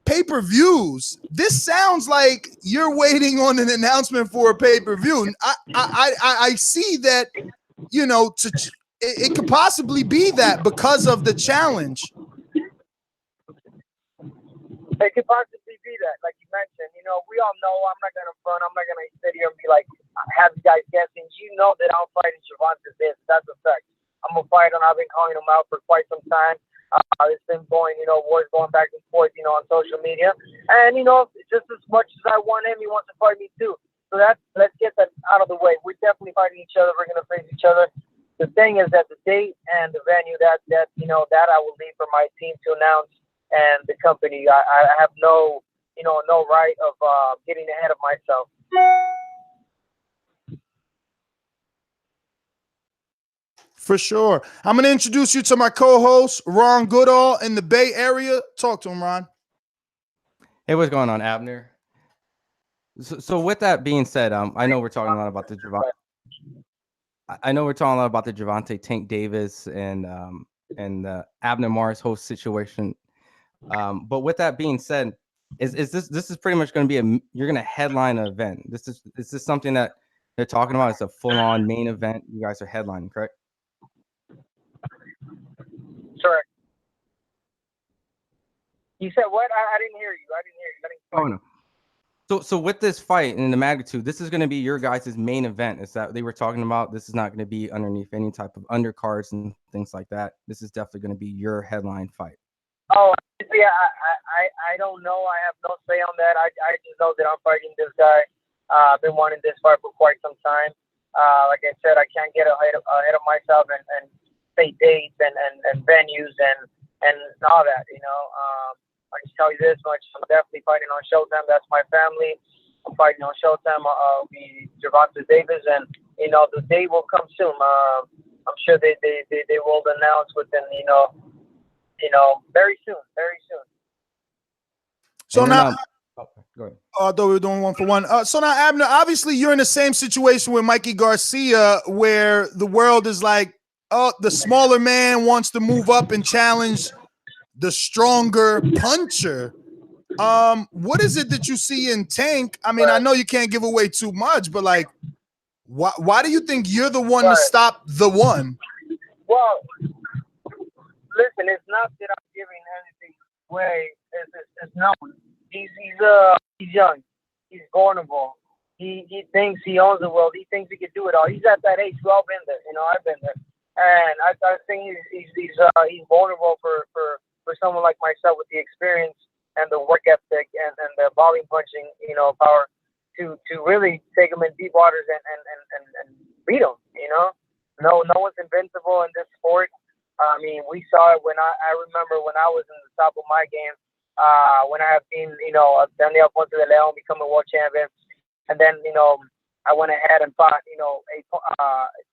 pay-per-views. This sounds like you're waiting on an announcement for a pay-per-view. I see that, it could possibly be that because of the challenge. It could possibly be that, like you mentioned. We all know I'm not going to front. I'm not going to sit here and be like, have you guys guessing. You know that I'm fighting Gervonta Davis. That's a fact. I'm a fighter, and I've been calling him out for quite some time. It's been going, wars going back and forth, on social media. And, just as much as I want him, he wants to fight me too. So let's get that out of the way. We're definitely fighting each other. We're going to face each other. The thing is that the date and the venue that I will leave for my team to announce, and the company, I have no right of getting ahead of myself. For sure. I'm going to introduce you to my co-host, Ron Goodall in the Bay Area. Talk to him, Ron. Hey, what's going on, Abner? So with that being said, I know we're talking a lot about the Gervonta. I know we're talking a lot about the Gervonta Tank Davis and the Abner Mares host situation. But with that being said, is this is pretty much going to be you're going to headline an event? Is this something that they're talking about? It's a full-on main event. You guys are headlining, correct? Correct. You said what? I didn't hear you. Oh no. So with this fight and the magnitude, this is going to be your guys' main event. Is that they were talking about? This is not going to be underneath any type of undercards and things like that. This is definitely going to be your headline fight. Oh, yeah, I don't know. I have no say on that. I just know that I'm fighting this guy. I've been wanting this fight for quite some time. Like I said, I can't get ahead of myself and say dates and venues and all that, I can tell you this much. I'm definitely fighting on Showtime. That's my family. I'm fighting on Showtime. I'll be Gervonta Davis, and the day will come soon. I'm sure they will announce within very soon. So now, go ahead. Although we're doing one for one. So now, Abner, obviously you're in the same situation with Mikey Garcia, where the world is like, oh, the smaller man wants to move up and challenge the stronger puncher. What is it that you see in Tank? I mean, I know you can't give away too much, but like, why do you think you're the one to stop the one? Well, listen, it's not that I'm giving anything away. It's known. He's young. He's vulnerable. He thinks he owns the world. He thinks he can do it all. He's at that age. We've all been there. I've been there, and I think he's vulnerable for someone like myself with the experience the work ethic and the volume punching, you know, power to really take them in deep waters and beat them. You know, no one's invincible in this sport. I mean, we saw it when I remember when I was in the top of my game, when I have seen, you know, Daniel Ponce de Leon become a world champion, and then, you know, I went ahead and fought, you know,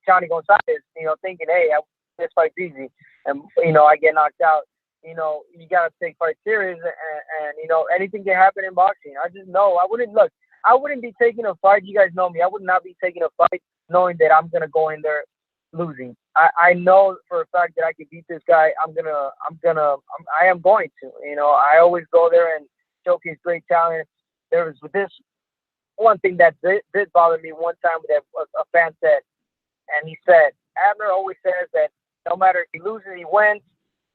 Johnny Gonzalez, you know, thinking, hey, this fight's easy, and, you know, I get knocked out. You know, you gotta take fight serious, and you know, anything can happen in boxing. I just know I wouldn't be taking a fight. You guys know me. I would not be taking a fight knowing that I'm gonna go in there losing. I know for a fact that I can beat this guy. I am going to. You know, I always go there and showcase great talent. There was this one thing that did bother me one time that a fan said, and he said, Abner always says that no matter if he loses, he wins,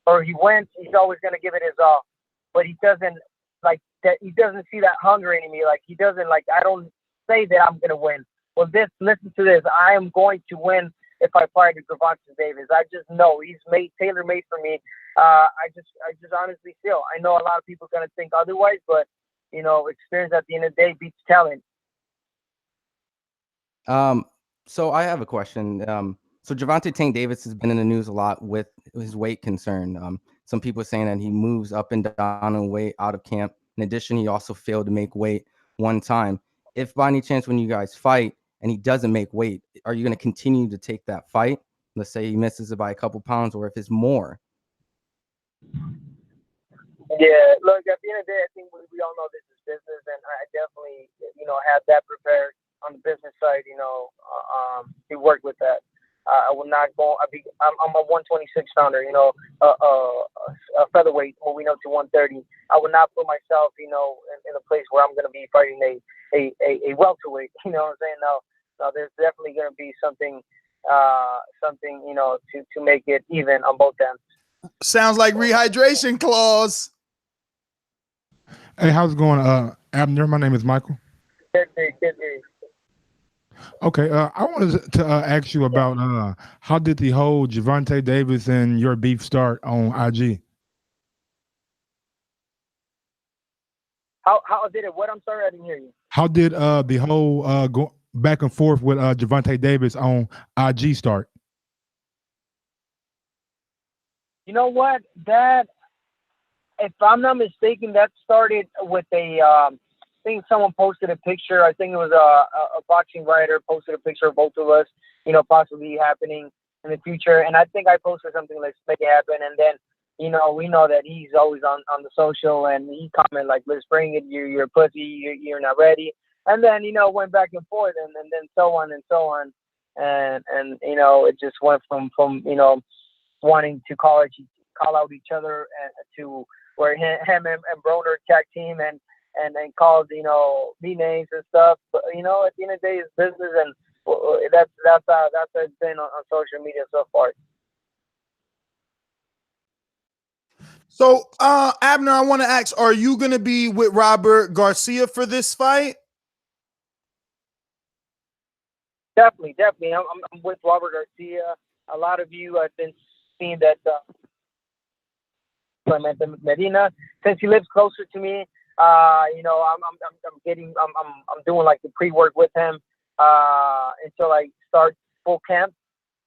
or he wins, he's always going to give it his all. But he doesn't like that. He doesn't see that hunger in me. Like, he doesn't, like, I don't say that I'm going to win. Well, listen to this. I am going to win if I fight Gervonta Davis. I just know he's tailor-made for me. I just honestly feel. I know a lot of people are going to think otherwise, but, you know, experience at the end of the day beats talent. So I have a question. So Gervonta Tank Davis has been in the news a lot with his weight concern. Some people are saying that he moves up and down in weight out of camp. In addition, he also failed to make weight one time. If by any chance when you guys fight and he doesn't make weight, are you going to continue to take that fight? Let's say he misses it by a couple pounds, or if it's more. Yeah, look, at the end of the day, I think we all know this is business, and I definitely, you know, have that prepared on the business side, you know, to work with that. I will not go. I'm a 126 pounder, you know, a featherweight moving up to 130. I will not put myself, you know, in a place where I'm going to be fighting a welterweight. You know what I'm saying? No, there's definitely going to be something, you know, to make it even on both ends. Sounds like rehydration clause. Hey, how's it going, Abner? My name is Michael. Good. Okay, I wanted to ask you about how did the whole Gervonta Davis and your beef start on IG? How did it? What? I'm sorry, I didn't hear you. How did the whole go back and forth with Gervonta Davis on IG start? You know what? That, if I'm not mistaken, that started with I think someone posted a picture. I think it was a boxing writer posted a picture of both of us, you know, possibly happening in the future. And I think I posted something like, make it happen. And then, you know, we know that he's always on the social, and he commented like, let's bring it. You're a pussy. You're not ready. And then, you know, went back and forth, and then so on and so on. And you know, it just went from you know, wanting to call out each other to where him and Broner tag team and called, you know, me names and stuff. But, you know, at the end of the day, it's business, and that's how it's been on social media so far. So, Abner, I want to ask, are you going to be with Robert Garcia for this fight? Definitely. I'm with Robert Garcia. A lot of you have been seeing that Medina, since he lives closer to me. You know, I'm doing like the pre-work with him until I start full camp,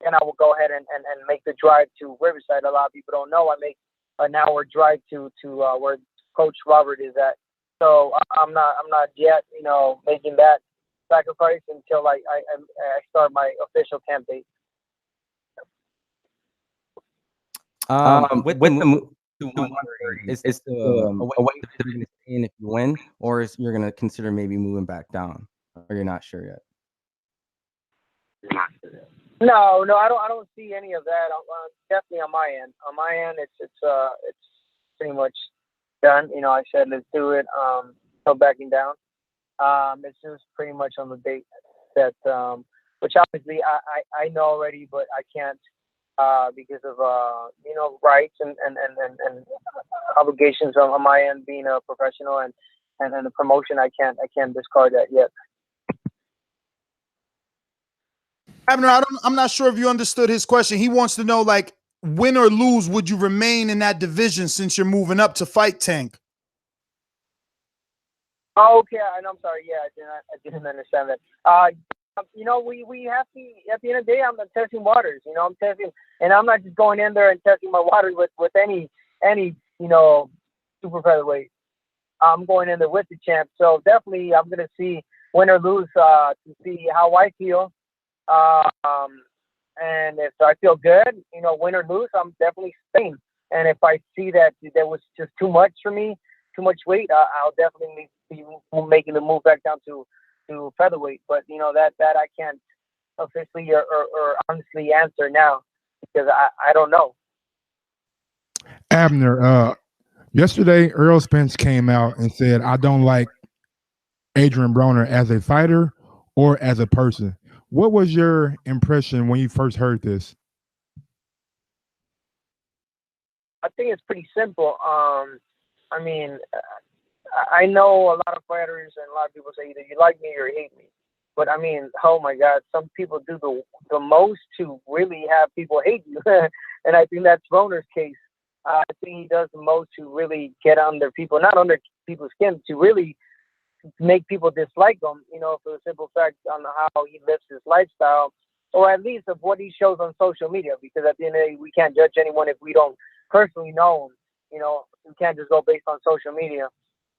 and I will go ahead and make the drive to Riverside. A lot of people don't know I make an hour drive to where Coach Robert is at. So I'm not yet, you know, making that sacrifice until I start my official camp date. With the move to 130, is a way that you're going to stay in if you win, or is you're going to consider maybe moving back down, or you're not sure yet? No, I don't see any of that. Definitely on my end. On my end, it's pretty much done. You know, I said let's do it. No backing down. It's just pretty much on the date that, which obviously I know already, but I can't because of you know, rights and obligations on my end, being a professional and the promotion. I can't discard that yet. Abner, I'm not sure if you understood his question. He wants to know, like, win or lose, would you remain in that division since you're moving up to fight Tank? Oh, okay, and I'm sorry. Yeah, I didn't understand that. You know, we have to, at the end of the day, I'm testing waters. You know, I'm testing, and I'm not just going in there and testing my water with any you know, super featherweight. I'm going in there with the champ. So definitely, I'm gonna see, win or lose, to see how I feel. And if I feel good, you know, win or lose, I'm definitely staying. And if I see that there was just too much for me, too much weight, I'll definitely be making the move back down to featherweight. But you know, that I can't officially or honestly answer now, because I don't know. Abner, yesterday Errol Spence came out and said, "I don't like Adrian Broner as a fighter or as a person." What was your impression when you first heard this? I think it's pretty simple. I mean, I know a lot of fighters and a lot of people say either you like me or you hate me. But I mean, oh my God, some people do the most to really have people hate you. And I think that's Broner's case. I think he does the most to really get under people, not under people's skin, to really make people dislike him, you know, for the simple fact on how he lives his lifestyle, or at least of what he shows on social media. Because at the end of the day, we can't judge anyone if we don't personally know him. You know, we can't just go based on social media.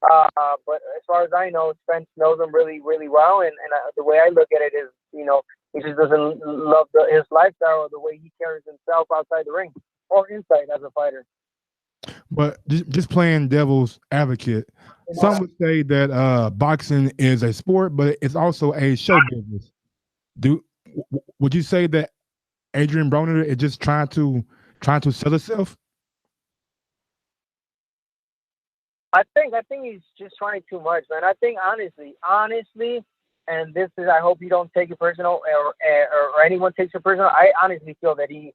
But as far as I know, Spence knows him really, really well. And the way I look at it is, you know, he just doesn't love his lifestyle or the way he carries himself outside the ring or inside as a fighter. But just playing devil's advocate, some would say that boxing is a sport, but it's also a show business. Would you say that Adrian Broner is just trying to sell himself? I think he's just trying too much, man. I think honestly, and this is, I hope you don't take it personal, or anyone takes it personal. I honestly feel that he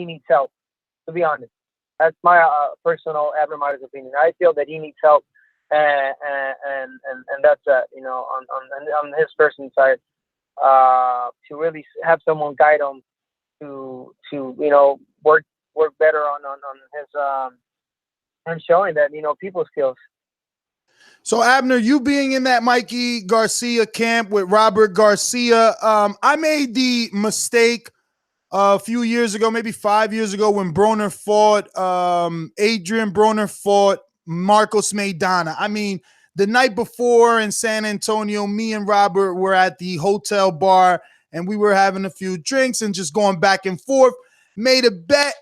needs help. To be honest, that's my personal Abner Mares opinion. I feel that he needs help, and that's you know, on his person's side, to really have someone guide him to you know, work better on his and showing that, you know, people skills. So Abner, you being in that Mikey Garcia camp with Robert Garcia, I made the mistake a few years ago, maybe 5 years ago, when Broner fought, Adrian Broner fought Marcos Maidana. I mean, the night before in San Antonio, me and Robert were at the hotel bar and we were having a few drinks and just going back and forth, made a bet.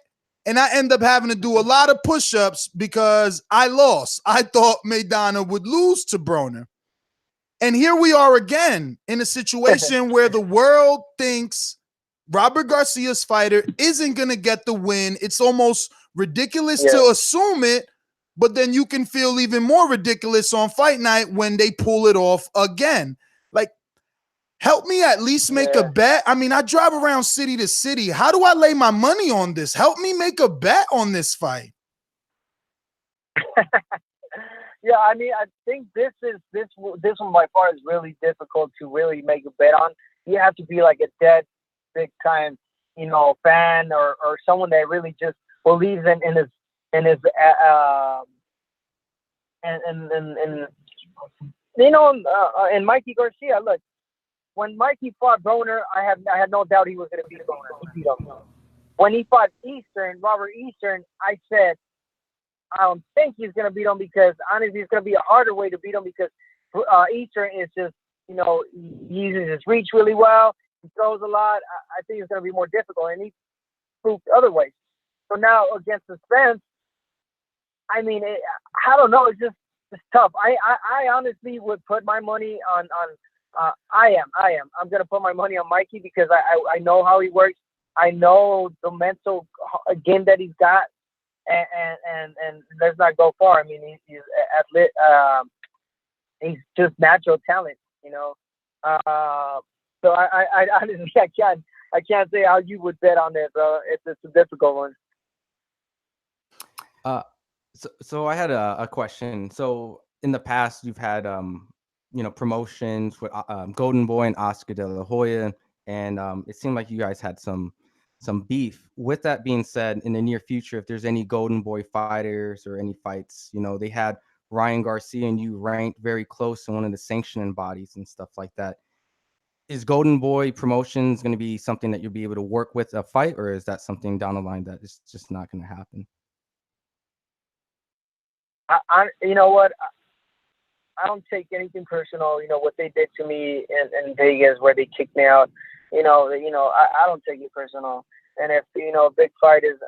And I end up having to do a lot of push-ups because I lost. I thought Maidana would lose to Broner. And here we are again in a situation where the world thinks Robert Garcia's fighter isn't going to get the win. It's almost ridiculous to assume it, but then you can feel even more ridiculous on fight night when they pull it off again. Like, help me at least make a bet. I mean, I drive around city to city. How do I lay my money on this? Help me make a bet on this fight. Yeah, I mean, I think this one by far is really difficult to really make a bet on. You have to be like a dead big time, you know, fan or someone that really just believes in his and you know, and Mikey Garcia. Look, when Mikey fought Broner, I had no doubt he was going to beat Broner. He beat him. When he fought Robert Eastern, I said, I don't think he's going to beat him, because honestly, it's going to be a harder way to beat him, because Eastern is just, you know, he uses his reach really well. He throws a lot. I think it's going to be more difficult, and he proved otherwise. So now against the Spence, I mean, I don't know. It's tough. I honestly would put my money on I am. I'm going to put my money on Mikey, because I know how he works. I know the mental game that he's got, and let's not go far. I mean, he's athlete. He's just natural talent, you know. So I honestly, I can't say how you would bet on it, bro. It's a difficult one. So I had a question. So in the past, you've had you know, promotions with Golden Boy and Oscar De La Hoya, and it seemed like you guys had some beef. With that being said, in the near future, if there's any Golden Boy fighters or any fights, you know, they had Ryan Garcia and you ranked very close in one of the sanctioning bodies and stuff like that. Is Golden Boy Promotions going to be something that you'll be able to work with a fight, or is that something down the line that is just not going to happen? You know what? I don't take anything personal. You know what they did to me in Vegas, where they kicked me out. I don't take it personal. And if a big fight is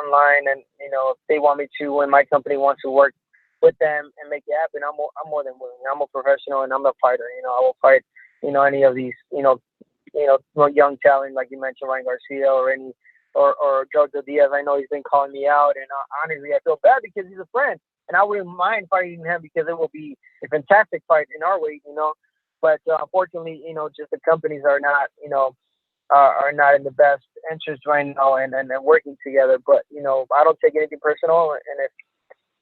online, and if they want me to, and my company wants to work with them and make it happen, I'm more than willing. I'm a professional and I'm a fighter. I will fight. Any of these, young talent like you mentioned, Ryan Garcia or Jojo Diaz. I know he's been calling me out, and honestly, I feel bad because he's a friend, and I wouldn't mind fighting him because it will be a fantastic fight in our weight, But unfortunately, just the companies are not, are not in the best interest right now, and working together. But I don't take anything personal, and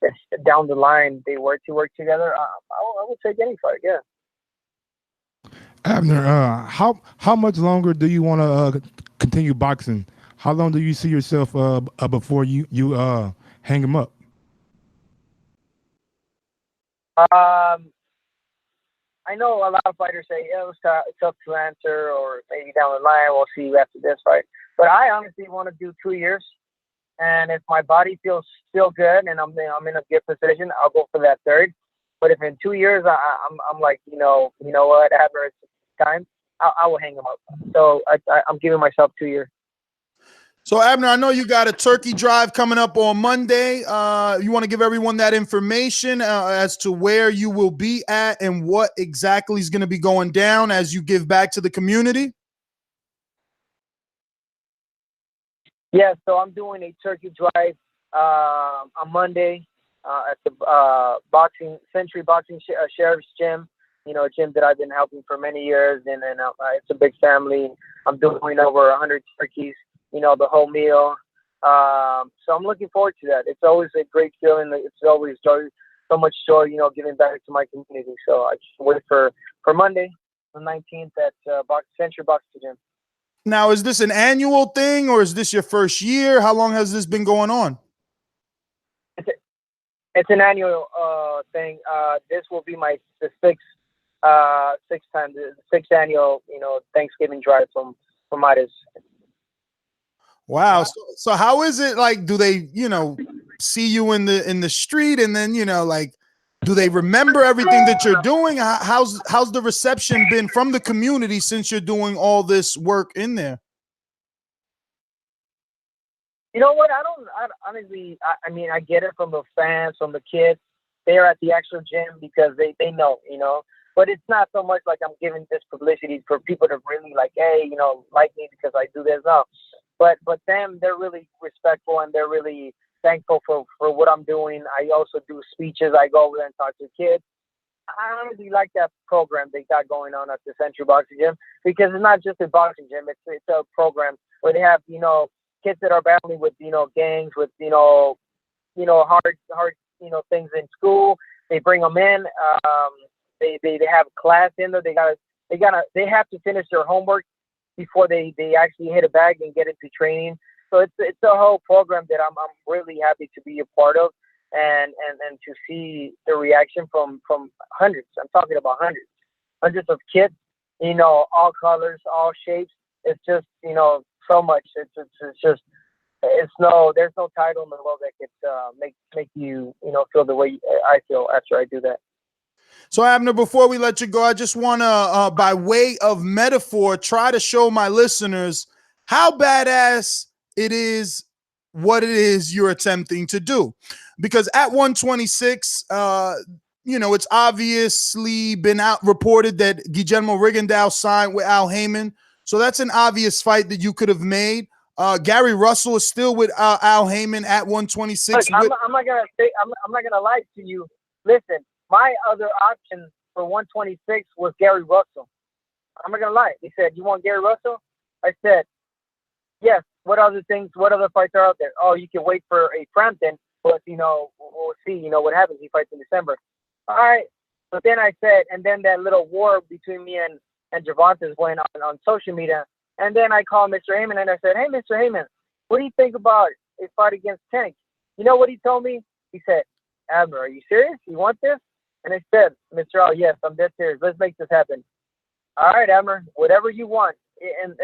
if down the line they were to work together, I would take any fight. Yeah. Abner, how much longer do you want to continue boxing? How long do you see yourself before you hang him up? I know a lot of fighters say it was tough to answer, or maybe down the line we'll see you after this fight. But I honestly want to do 2 years, and if my body feels still good and I'm in a good position, I'll go for that third. But if in 2 years I'm like, you know what, Abner, it's time, I will hang him up. So I'm giving myself 2 years. So, Abner, I know you got a turkey drive coming up on Monday. You want to give everyone that information as to where you will be at and what exactly is going to be going down as you give back to the community? Yeah, so I'm doing a turkey drive on Monday at the Century Boxing Sheriff's Gym. A gym that I've been helping for many years, and it's a big family. I'm doing over 100 turkeys, the whole meal. So I'm looking forward to that. It's always a great feeling. It's always so much joy, giving back to my community. So I just wait for Monday, the 19th at Century Boxing Gym. Now, is this an annual thing, or is this your first year? How long has this been going on? It's an annual thing. This will be the sixth annual, Thanksgiving drive from Midas. Wow. So how is it like? Do they, see you in the street, and then do they remember everything that you're doing? How's the reception been from the community since you're doing all this work in there? You know what? Honestly, I get it from the fans, from the kids. They're at the actual gym because they know, But it's not so much like I'm giving this publicity for people to really like, hey, like me because I do this. No. But them, they're really respectful, and they're really thankful for what I'm doing. I also do speeches. I go over there and talk to kids. I honestly like that program they got going on at the Century Boxing Gym, because it's not just a boxing gym. It's a program where they have, kids that are battling with, gangs, with, hard, things in school. They bring them in. They have class in there. They have to finish their homework before they actually hit a bag and get into training. So it's a whole program that I'm really happy to be a part of, and to see the reaction from hundreds. I'm talking about hundreds of kids, all colors, all shapes. It's just, so much. There's no title in the world that could make you, feel the way I feel after I do that. So, Abner, before we let you go, I just want to, by way of metaphor, try to show my listeners how badass it is, what it is you're attempting to do. Because at 126, it's obviously been reported that Guillermo Rigondeaux signed with Al Heyman. So that's an obvious fight that you could have made. Gary Russell is still with Al Heyman at 126. Look, I'm not gonna lie to you. Listen, my other option for 126 was Gary Russell. I'm not gonna lie. He said, "You want Gary Russell?" I said, "Yes." What other fights are out there? Oh, you can wait for a Frampton, but we'll see. What happens? He fights in December. All right. But then I said, and then that little war between me and Gervonta went on social media. And then I called Mr. Heyman and I said, "Hey, Mr. Heyman, what do you think about a fight against Tank?" You know what he told me? He said, Abner, are you serious? You want this? And I said, Mr. Al, yes, I'm dead serious. Let's make this happen. All right, Abner, whatever you want. And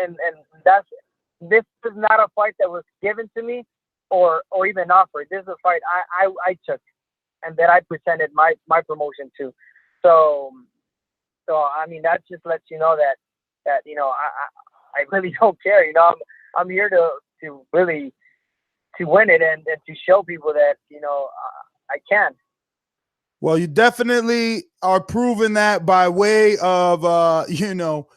this is not a fight that was given to me or even offered. This is a fight I took and that I presented my promotion to. So I mean, that just lets you know that you know, I really don't care. You know, I'm here to really to win it and to show people that, you know, I can. Well, you definitely are proving that by way of, you know,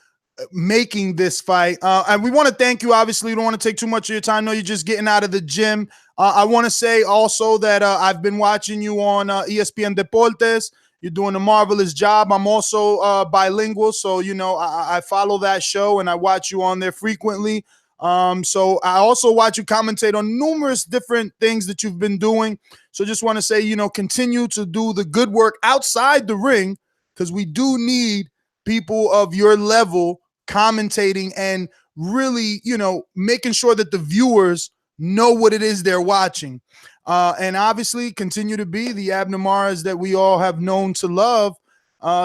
making this fight. And we want to thank you. Obviously, we don't want to take too much of your time. I know you're just getting out of the gym. I want to say also that I've been watching you on ESPN Deportes. You're doing a marvelous job. I'm also bilingual, so, you know, I follow that show and I watch you on there frequently. So I also watch you commentate on numerous different things that you've been doing. So just want to say, you know, continue to do the good work outside the ring, because we do need people of your level commentating and really, you know, making sure that the viewers know what it is they're watching. And obviously continue to be the Abner Mares that we all have known to love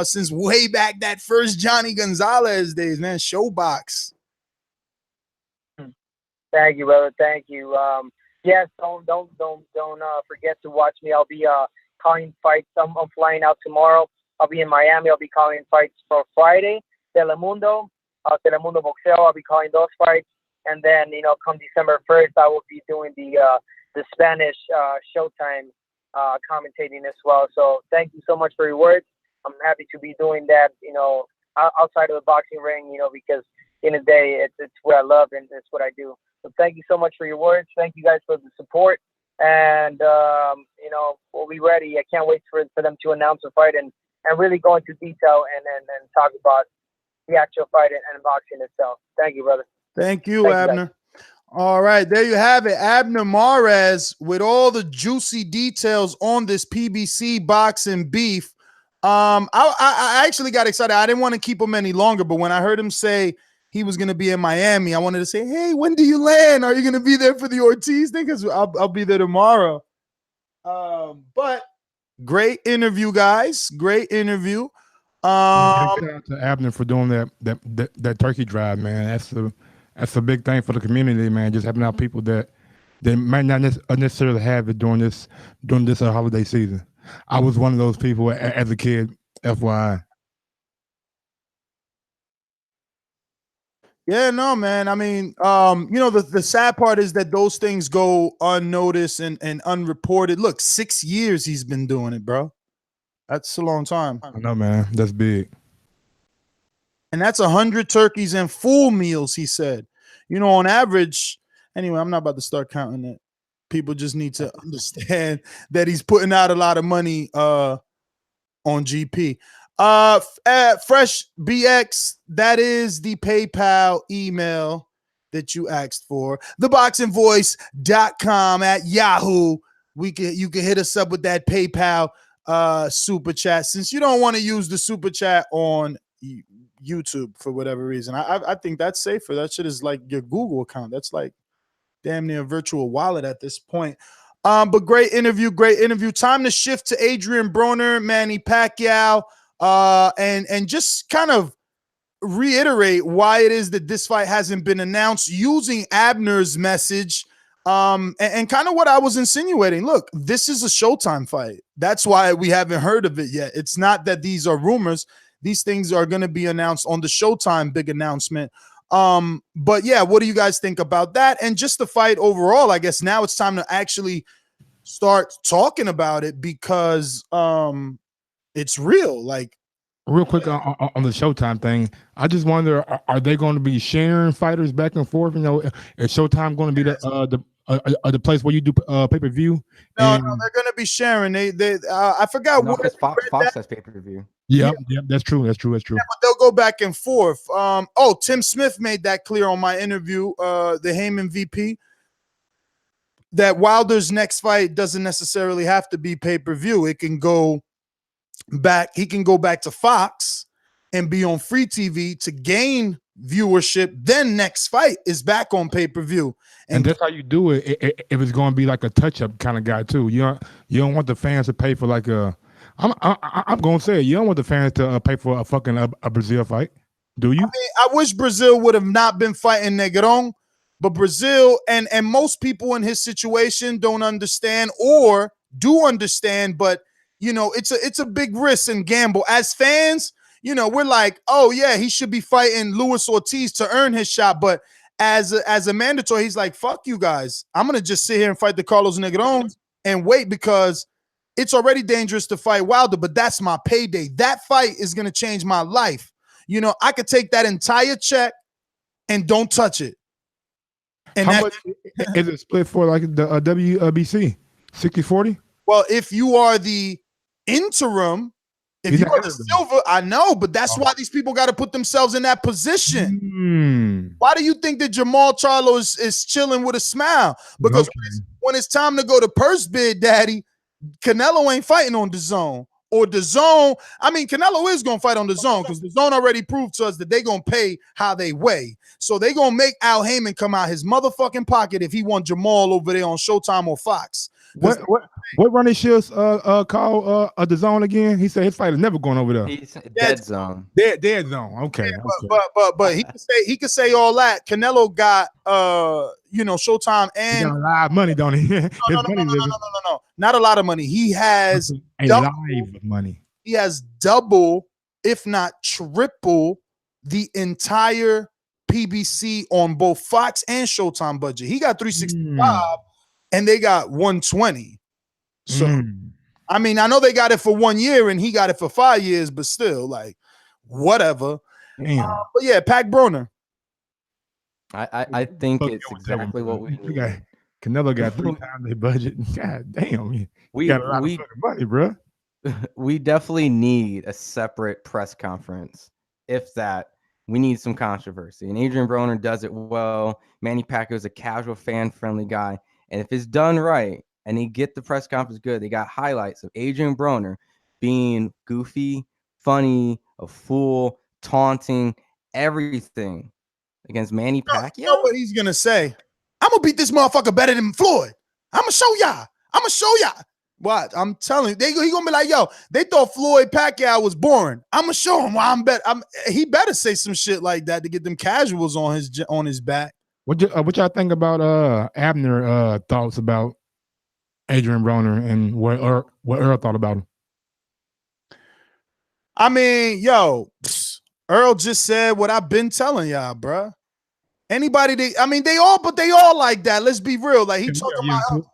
since way back that first Johnny Gonzalez days, man. Showbox. Thank you, brother. Thank you. Yes, don't forget to watch me. I'll be calling fights. I'm flying out tomorrow. I'll be in Miami. I'll be calling fights for Friday. Telemundo Boxeo. I'll be calling those fights. And then, you know, come December 1st, I will be doing the Spanish Showtime commentating as well. So thank you so much for your words. I'm happy to be doing that, you know, outside of the boxing ring, you know, because in the day, it's what I love and it's what I do. So thank you so much for your words. Thank you guys for the support. And, you know, we'll be ready. I can't wait for them to announce the fight and really go into detail and talk about the actual fight and boxing itself. Thank you, brother. Thank you, Abner. All right, there you have it. Abner Mares with all the juicy details on this PBC boxing beef. I actually got excited. I didn't want to keep him any longer, but when I heard him say he was going to be in Miami, I wanted to say, hey, when do you land? Are you going to be there for the Ortiz thing? Because I'll be there tomorrow. But great interview, guys. Great interview. Shout out to Abner for doing that turkey drive, man. That's a big thing for the community, man. Just having out people that they might not necessarily have it during this holiday season. I was one of those people as a kid, FYI. Yeah, no, man. I mean, you know, the sad part is that those things go unnoticed and unreported. Look, 6 years he's been doing it, bro. That's a long time. I know, man. That's big. And that's 100 turkeys and full meals, he said. You know, on average, anyway, I'm not about to start counting it. People just need to understand that he's putting out a lot of money on GP. Fresh BX, that is the PayPal email that you asked for. Theboxingvoice.com at Yahoo. You can hit us up with that PayPal super chat. Since you don't want to use the super chat on YouTube for whatever reason, I think that's safer. That shit is like your Google account. That's like damn near a virtual wallet at this point. But great interview. Time to shift to Adrian Broner, Manny Pacquiao, and just kind of reiterate why it is that this fight hasn't been announced, using Abner's message, and kind of what I was insinuating. Look, this is a Showtime fight. That's why we haven't heard of it yet. It's not that these are rumors. These things are going to be announced on the Showtime big announcement. But yeah, what do you guys think about that? And just the fight overall, I guess now it's time to actually start talking about it because it's real. Like, real quick on the Showtime thing, I just wonder, are they going to be sharing fighters back and forth? You know, is Showtime going to be the place where you do pay-per-view? No, they're going to be sharing. I forgot what Fox has pay-per-view. Yeah, that's true. Yeah, but they'll go back and forth. Tim Smith made that clear on my interview, the Heyman VP, that Wilder's next fight doesn't necessarily have to be pay-per-view. It can go back. He can go back to Fox and be on free TV to gain viewership, then next fight is back on pay-per-view. And that's how you do it if it's going to be like a touch-up kind of guy too. You don't want the fans to pay for like a. I'm going to say it. You don't want the fans to pay for a fucking a Brazil fight, do you? I mean, I wish Brazil would have not been fighting Negron, but Brazil and most people in his situation don't understand or do understand. But you know, it's a big risk and gamble. As fans, you know, we're like, oh yeah, he should be fighting Luis Ortiz to earn his shot. But as a mandatory, he's like, fuck you guys. I'm gonna just sit here and fight the Carlos Negron and wait because it's already dangerous to fight Wilder, but that's my payday. That fight is gonna change my life. You know, I could take that entire check and don't touch it. And how much is it split for like the WBC? 60-40? Well, if you are the interim, if you are the silver, I know, but that's why these people got to put themselves in that position. Why do you think that Jamal Charlo is chilling with a smile? Because when it's time to go to purse bid, daddy, Canelo ain't fighting on DAZN. Or DAZN, I mean, Canelo is going to fight on DAZN because DAZN already proved to us that they going to pay how they weigh. So they going to make Al Heyman come out his motherfucking pocket if he want Jamal over there on Showtime or Fox. What Ronnie Shields called a DAZN again? He said his fight is never going over there. He's dead zone. Dead zone. Okay. Yeah, but he could say all that. Canelo got you know, Showtime and he got a lot of money, don't he? No. Not a lot of money. He has live money. He has double, if not triple, the entire PBC on both Fox and Showtime budget. He got 365 and they got 120. So I mean, I know they got it for 1 year and he got it for 5 years, but still, like, whatever. But yeah, Pac Broner. I think it's exactly what we need. Canelo got 3 times their budget. God damn, we got a lot of money, bro. We definitely need a separate press conference. If that, we need some controversy. And Adrian Broner does it well. Manny Pacquiao is a casual, fan-friendly guy. And if it's done right and they get the press conference good, they got highlights of Adrian Broner being goofy, funny, a fool, taunting, everything against Manny Pacquiao. You know what he's going to say? I'm going to beat this motherfucker better than Floyd. I'm going to show y'all. What? I'm telling you, he going to be like, yo, they thought Floyd Pacquiao was boring. I'm going to show him why I'm better. He better say some shit like that to get them casuals on his back. What y'all think about Abner thoughts about Adrian Broner and what Earl thought about him? I mean, yo, Earl just said what I've been telling y'all, bro. Anybody, they all like that. Let's be real. Like he talking about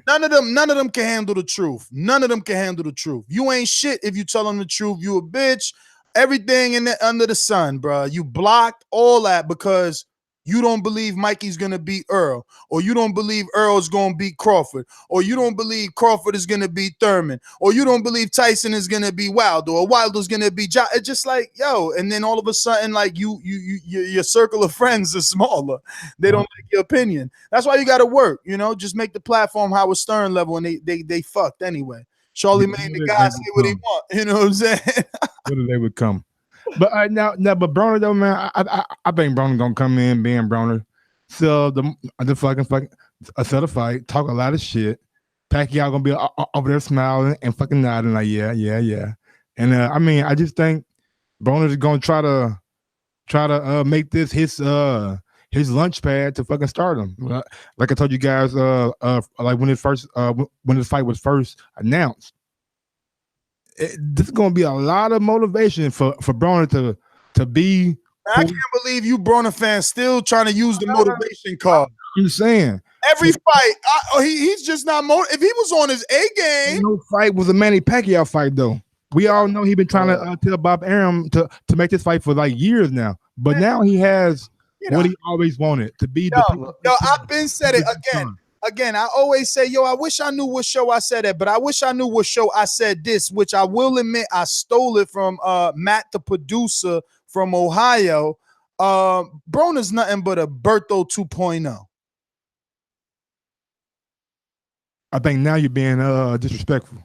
none of them can handle the truth. None of them can handle the truth. You ain't shit if you tell them the truth. You a bitch. Everything under the sun, bro. You blocked all that because you don't believe Mikey's gonna beat Earl, or you don't believe Earl's gonna beat Crawford, or you don't believe Crawford is gonna beat Thurman, or you don't believe Tyson is gonna be Wilder, or Wilder's gonna be It's just like, yo, and then all of a sudden, like your circle of friends is smaller. They don't like your opinion. That's why you gotta work, you know, just make the platform Howard Stern level, and they fucked anyway. Charlie made the guy say what he want, you know what I'm saying? Whether they would come. But but Broner though, man, I think Broner gonna come in being Broner, sell the fucking sell the fight, talk a lot of shit. Pacquiao gonna be over there smiling and fucking nodding like yeah. And I mean, I just think Broner's gonna try to make this his lunch pad to fucking stardom. Like I told you guys, like when his fight was first announced. This is going to be a lot of motivation for Broner to be. I can't believe you Broner fans still trying to use the motivation card. I'm saying every fight, he's just not if he was on his A game. No fight was a Manny Pacquiao fight though. We all know he's been trying to tell Bob Arum to make this fight for like years now, but now he has what he always wanted to be. I've been said it again. Again, I always say, yo, I wish I knew what show I said it, but I wish I knew what show I said this, which I will admit I stole it from Matt, the producer from Ohio. Broner's nothing but a Berto 2.0. I think now you're being disrespectful.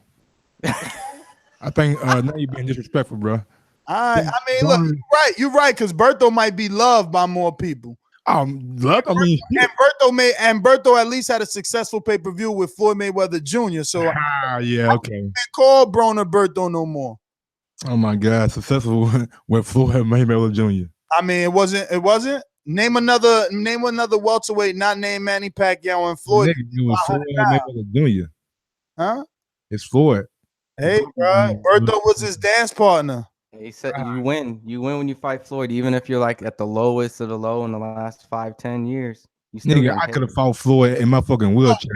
I think now you're being disrespectful, bro. I mean, look, you're right, because Berto might be loved by more people. Look, I mean, and Berto at least had a successful pay-per-view with Floyd Mayweather Jr. So yeah, okay. I can't call Broner Berto no more. Oh my God, successful with Floyd Mayweather Jr. I mean, it wasn't. Name another welterweight not named Manny Pacquiao and Floyd. It was Floyd Mayweather Jr. Huh? It's Floyd. Hey, bro, Berto was his dance partner. He said you win. You win when you fight Floyd, even if you're like at the lowest of the low in the last 5-10 years. You still Nigga, I could have fought Floyd in my fucking wheelchair.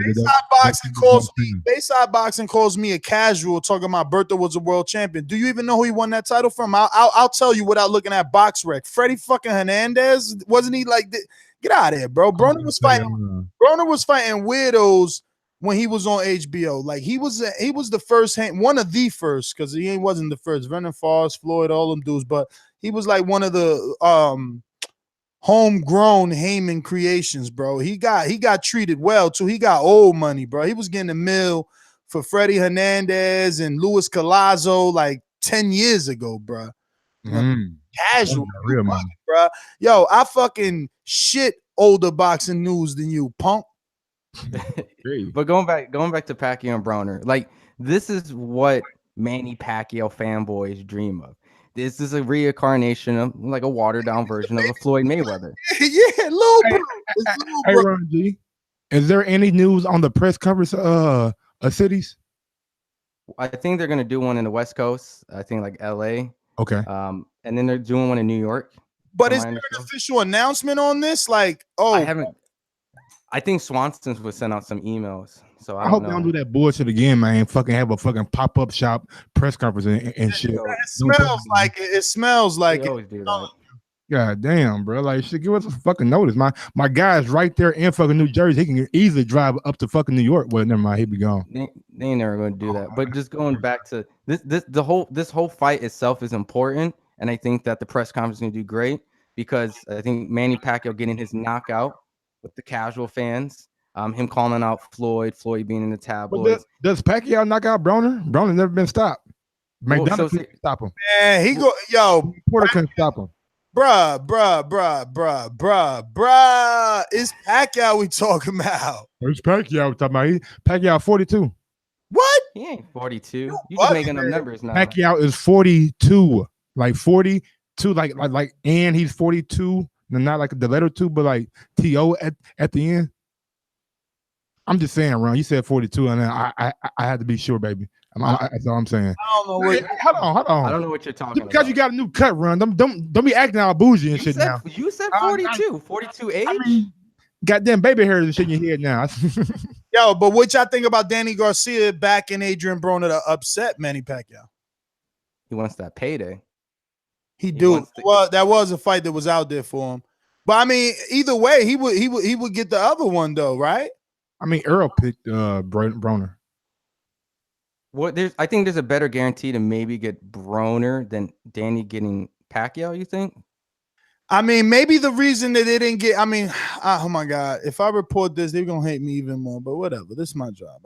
Bayside boxing calls me a casual talking about Berto was a world champion. Do you even know who he won that title from? I'll tell you without looking at BoxRec. Freddy fucking Hernandez, wasn't he like? Get out of here, bro. Broner was fighting weirdos when he was on HBO. Like he was the first, one of the first, because he wasn't the first. Vernon Forrest, Floyd, all them dudes, but he was like one of the homegrown Heyman creations, bro. He got treated well too. He got old money, bro. He was getting a mill for Freddy Hernandez and Luis Collazo like 10 years ago, bro. Casual, real money, bro. Yo, I fucking shit older boxing news than you, punk. But going back to Pacquiao and Broner, like this is what Manny Pacquiao fanboys dream of. This is a reincarnation of like a watered down version of a Floyd Mayweather. Yeah, little bro. Hey, Ron G, is there any news on the press coverage of cities? I think they're gonna do one in the West Coast. I think like LA. Okay. And then they're doing one in New York. But is there an official announcement on this? Like, I haven't. I think Swanson's would send out some emails. So I hope they don't do that bullshit again, man. Fucking have a fucking pop-up shop press conference and shit. It smells like it. It smells like they always do that. God damn, bro. Like, shit, give us a fucking notice. My guy's right there in fucking New Jersey. He can easily drive up to fucking New York. Well, never mind. He'd be gone. They ain't never going to do that. But just going back to this whole fight itself is important. And I think that the press conference is going to do great because I think Manny Pacquiao getting his knockout with the casual fans, him calling out Floyd being in the tabloids. Does Pacquiao knock out Broner? Broner never been stopped. McDonald couldn't stop him. Man, Porter couldn't stop him. Bruh. It's Pacquiao we talking about. It's Pacquiao we talking about. Pacquiao 42. What? He ain't 42. You just making up numbers now. Pacquiao is 42. Like 42, like, and he's 42. Not like the letter 2, but like TO at the end. I'm just saying, Ron. You said 42, and I had to be sure, baby. That's all I'm saying. I don't know what. Hold on. I don't know what you're talking about. Because you got a new cut, Ron. Don't be acting all bougie and shit now. You said 42. 42 age? I mean, goddamn baby hair and shit in your head now. Yo, but what y'all think about Danny Garcia backing Adrian Broner to upset Manny Pacquiao? He wants that payday. He do. Well, that was a fight that was out there for him. But I mean, either way, he would get the other one though, right? I mean, Errol picked Broner. I think there's a better guarantee to maybe get Broner than Danny getting Pacquiao, you think? I mean, maybe the reason that they didn't get, oh my God, if I report this, they're going to hate me even more, but whatever. This is my job.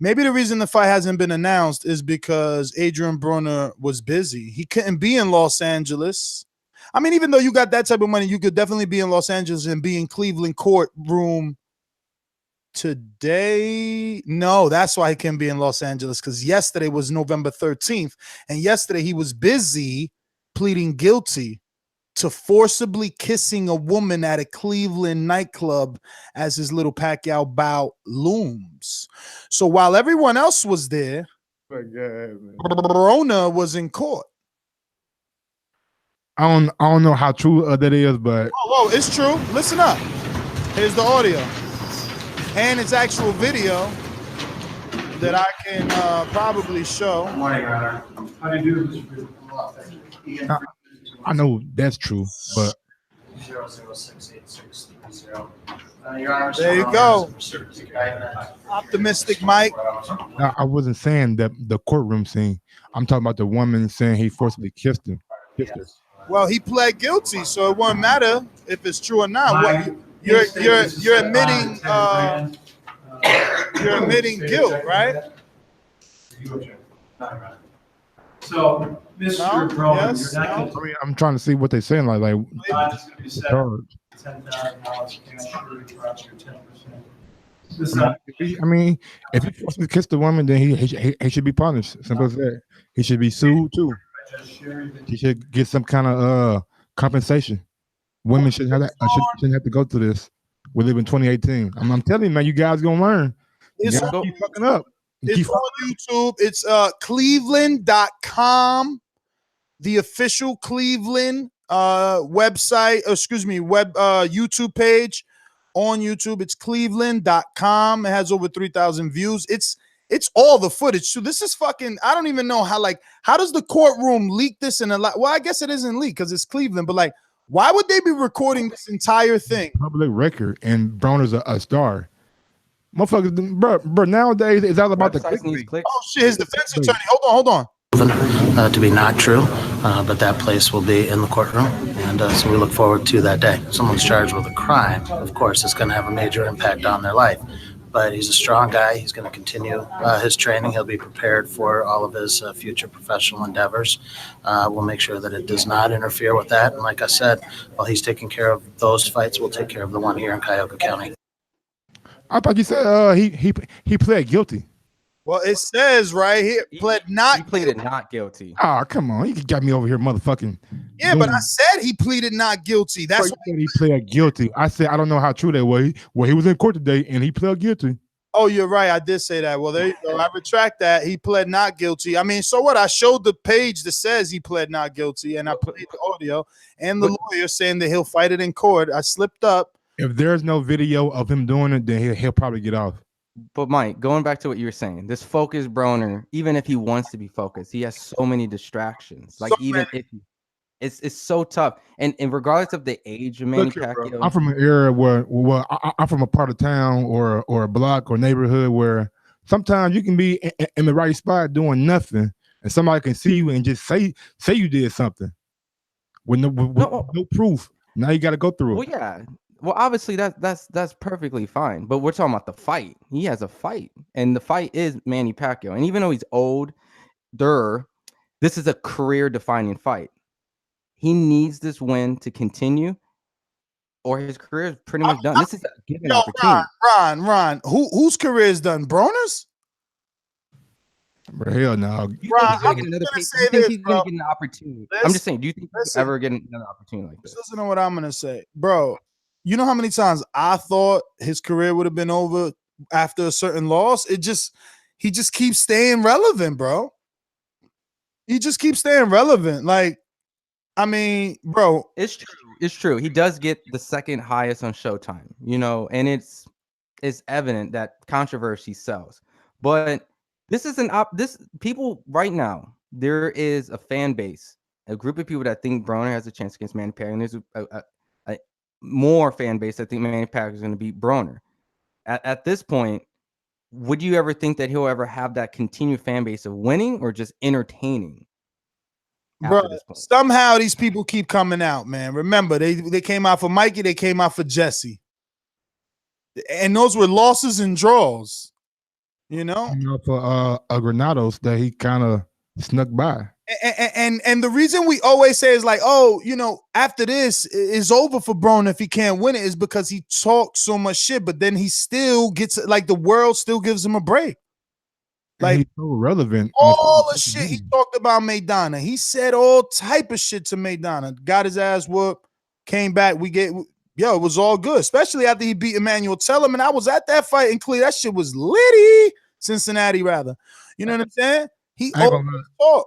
Maybe the reason the fight hasn't been announced is because Adrian Broner was busy. He couldn't be in Los Angeles. I mean, even though you got that type of money, you could definitely be in Los Angeles and be in Cleveland courtroom today. No, that's why he can be in Los Angeles, because yesterday was November 13th, and yesterday he was busy pleading guilty to forcibly kissing a woman at a Cleveland nightclub as his little Pacquiao bout looms. So while everyone else was there, Broner was in court. I don't know how true that is, but whoa, it's true. Listen up. Here's the audio and its actual video that I can probably show. Good morning, Your Honor. How do you do? I know that's true, but 0068630. Your Honor, there you go. Optimistic Mike. No, I wasn't saying that the courtroom scene. I'm talking about the woman saying he forcibly kissed her. Well, he pled guilty, so it won't matter if it's true or not. You're admitting you're admitting guilt, right? So, Mr. Broman, Yes, you're not I going mean, I'm trying to see what they're saying. Like to be set charge. $10,000 cash for your 10%. I mean, if he forces to kiss the woman, then he should be punished. Simple as that. He should be sued too. He should get some kind of compensation. Women shouldn't have that. Shouldn't have to go through this. We live in 2018. I'm telling you, man, you guys gonna learn. You It's guys on, keep fucking up. it's on YouTube. It's cleveland.com, the official Cleveland website, YouTube page on YouTube. It's cleveland.com. It has over 3,000 views. It's all the footage. So this is fucking, I don't even know how does the courtroom leak this in a lot? Well, I guess it isn't leaked because it's Cleveland, but like, why would they be recording this entire thing? Public record, and Broner's a star. Motherfuckers, bro, nowadays it's all about the clicks. Oh shit, his defense attorney. Hold on. To be not true, but that place will be in the courtroom, and so we look forward to that day. If someone's charged with a crime, of course, it's going to have a major impact on their life. But he's a strong guy. He's going to continue his training. He'll be prepared for all of his future professional endeavors. We'll make sure that it does not interfere with that. And like I said, while he's taking care of those fights, we'll take care of the one here in Cuyahoga County. I thought you said he pled guilty. Well, it says right here, He pleaded not guilty. Oh, come on. You got me over here, motherfucking. Yeah, but I said he pleaded not guilty. That's what he pled guilty. I said I don't know how true that was. Well, he was in court today and he pled guilty. Oh, you're right. I did say that. Well, there you go. I retract that. He pled not guilty. I mean, so what? I showed the page that says he pled not guilty, and I played the audio and the lawyer saying that he'll fight it in court. I slipped up. If there's no video of him doing it, then he'll probably get off. But Mike, going back to what you were saying, this focused Broner, even if he wants to be focused, he has so many distractions. Like it's so tough. And regardless of the age of Manny Pacquiao, I'm from an area where I'm from a part of town or a block or neighborhood where sometimes you can be in the right spot doing nothing, and somebody can see you and just say you did something with no proof. Now you got to go through it. Well, yeah. Well, obviously that's perfectly fine, but we're talking about the fight. He has a fight, and the fight is Manny Pacquiao. And even though he's older, this is a career-defining fight. He needs this win to continue, or his career is pretty much done. This is a given opportunity. Ron, whose career is done? Broner's? Bro, hell no. He's gonna get another he's gonna get an opportunity. I'm just saying, do you think he's ever get another opportunity like this? Listen to what I'm gonna say, bro. You know how many times I thought his career would have been over after a certain loss? He just keeps staying relevant, bro. He just keeps staying relevant. Like, I mean, bro. It's true. It's true. He does get the second highest on Showtime, and it's evident that controversy sells. But this is this people right now, there is a fan base, a group of people that think Broner has a chance against Manny Pacquiao, and there's a more fan base that think Manny Pacquiao is going to beat Broner. At this point, would you ever think that he'll ever have that continued fan base of winning or just entertaining? Bro, somehow these people keep coming out, man. Remember, they came out for Mikey, they came out for Jesse. And those were losses and draws, For Granados that he kind of snuck by. And the reason we always say is like, after this is over for Broner if he can't win it is because he talks so much shit, but then he still gets like the world still gives him a break. Like he's so relevant. All the shit he talked about Maidana. He said all type of shit to Maidana. Got his ass whooped, came back. It was all good, especially after he beat Emmanuel Tellum. And I was at that fight in Cleveland. That shit was litty. Cincinnati, rather. You know what I'm saying? He talk.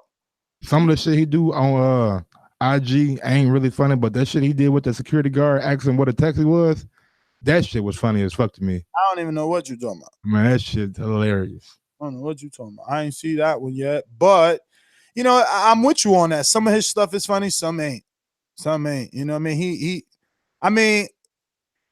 Some of the shit he do on IG ain't really funny, but that shit he did with the security guard asking what a taxi was, that shit was funny as fuck to me. I don't even know what you're talking about. Man, that shit's hilarious. I don't know what you're talking about. I ain't see that one yet, but I'm with you on that. Some of his stuff is funny, some ain't. Some ain't. You know what I mean?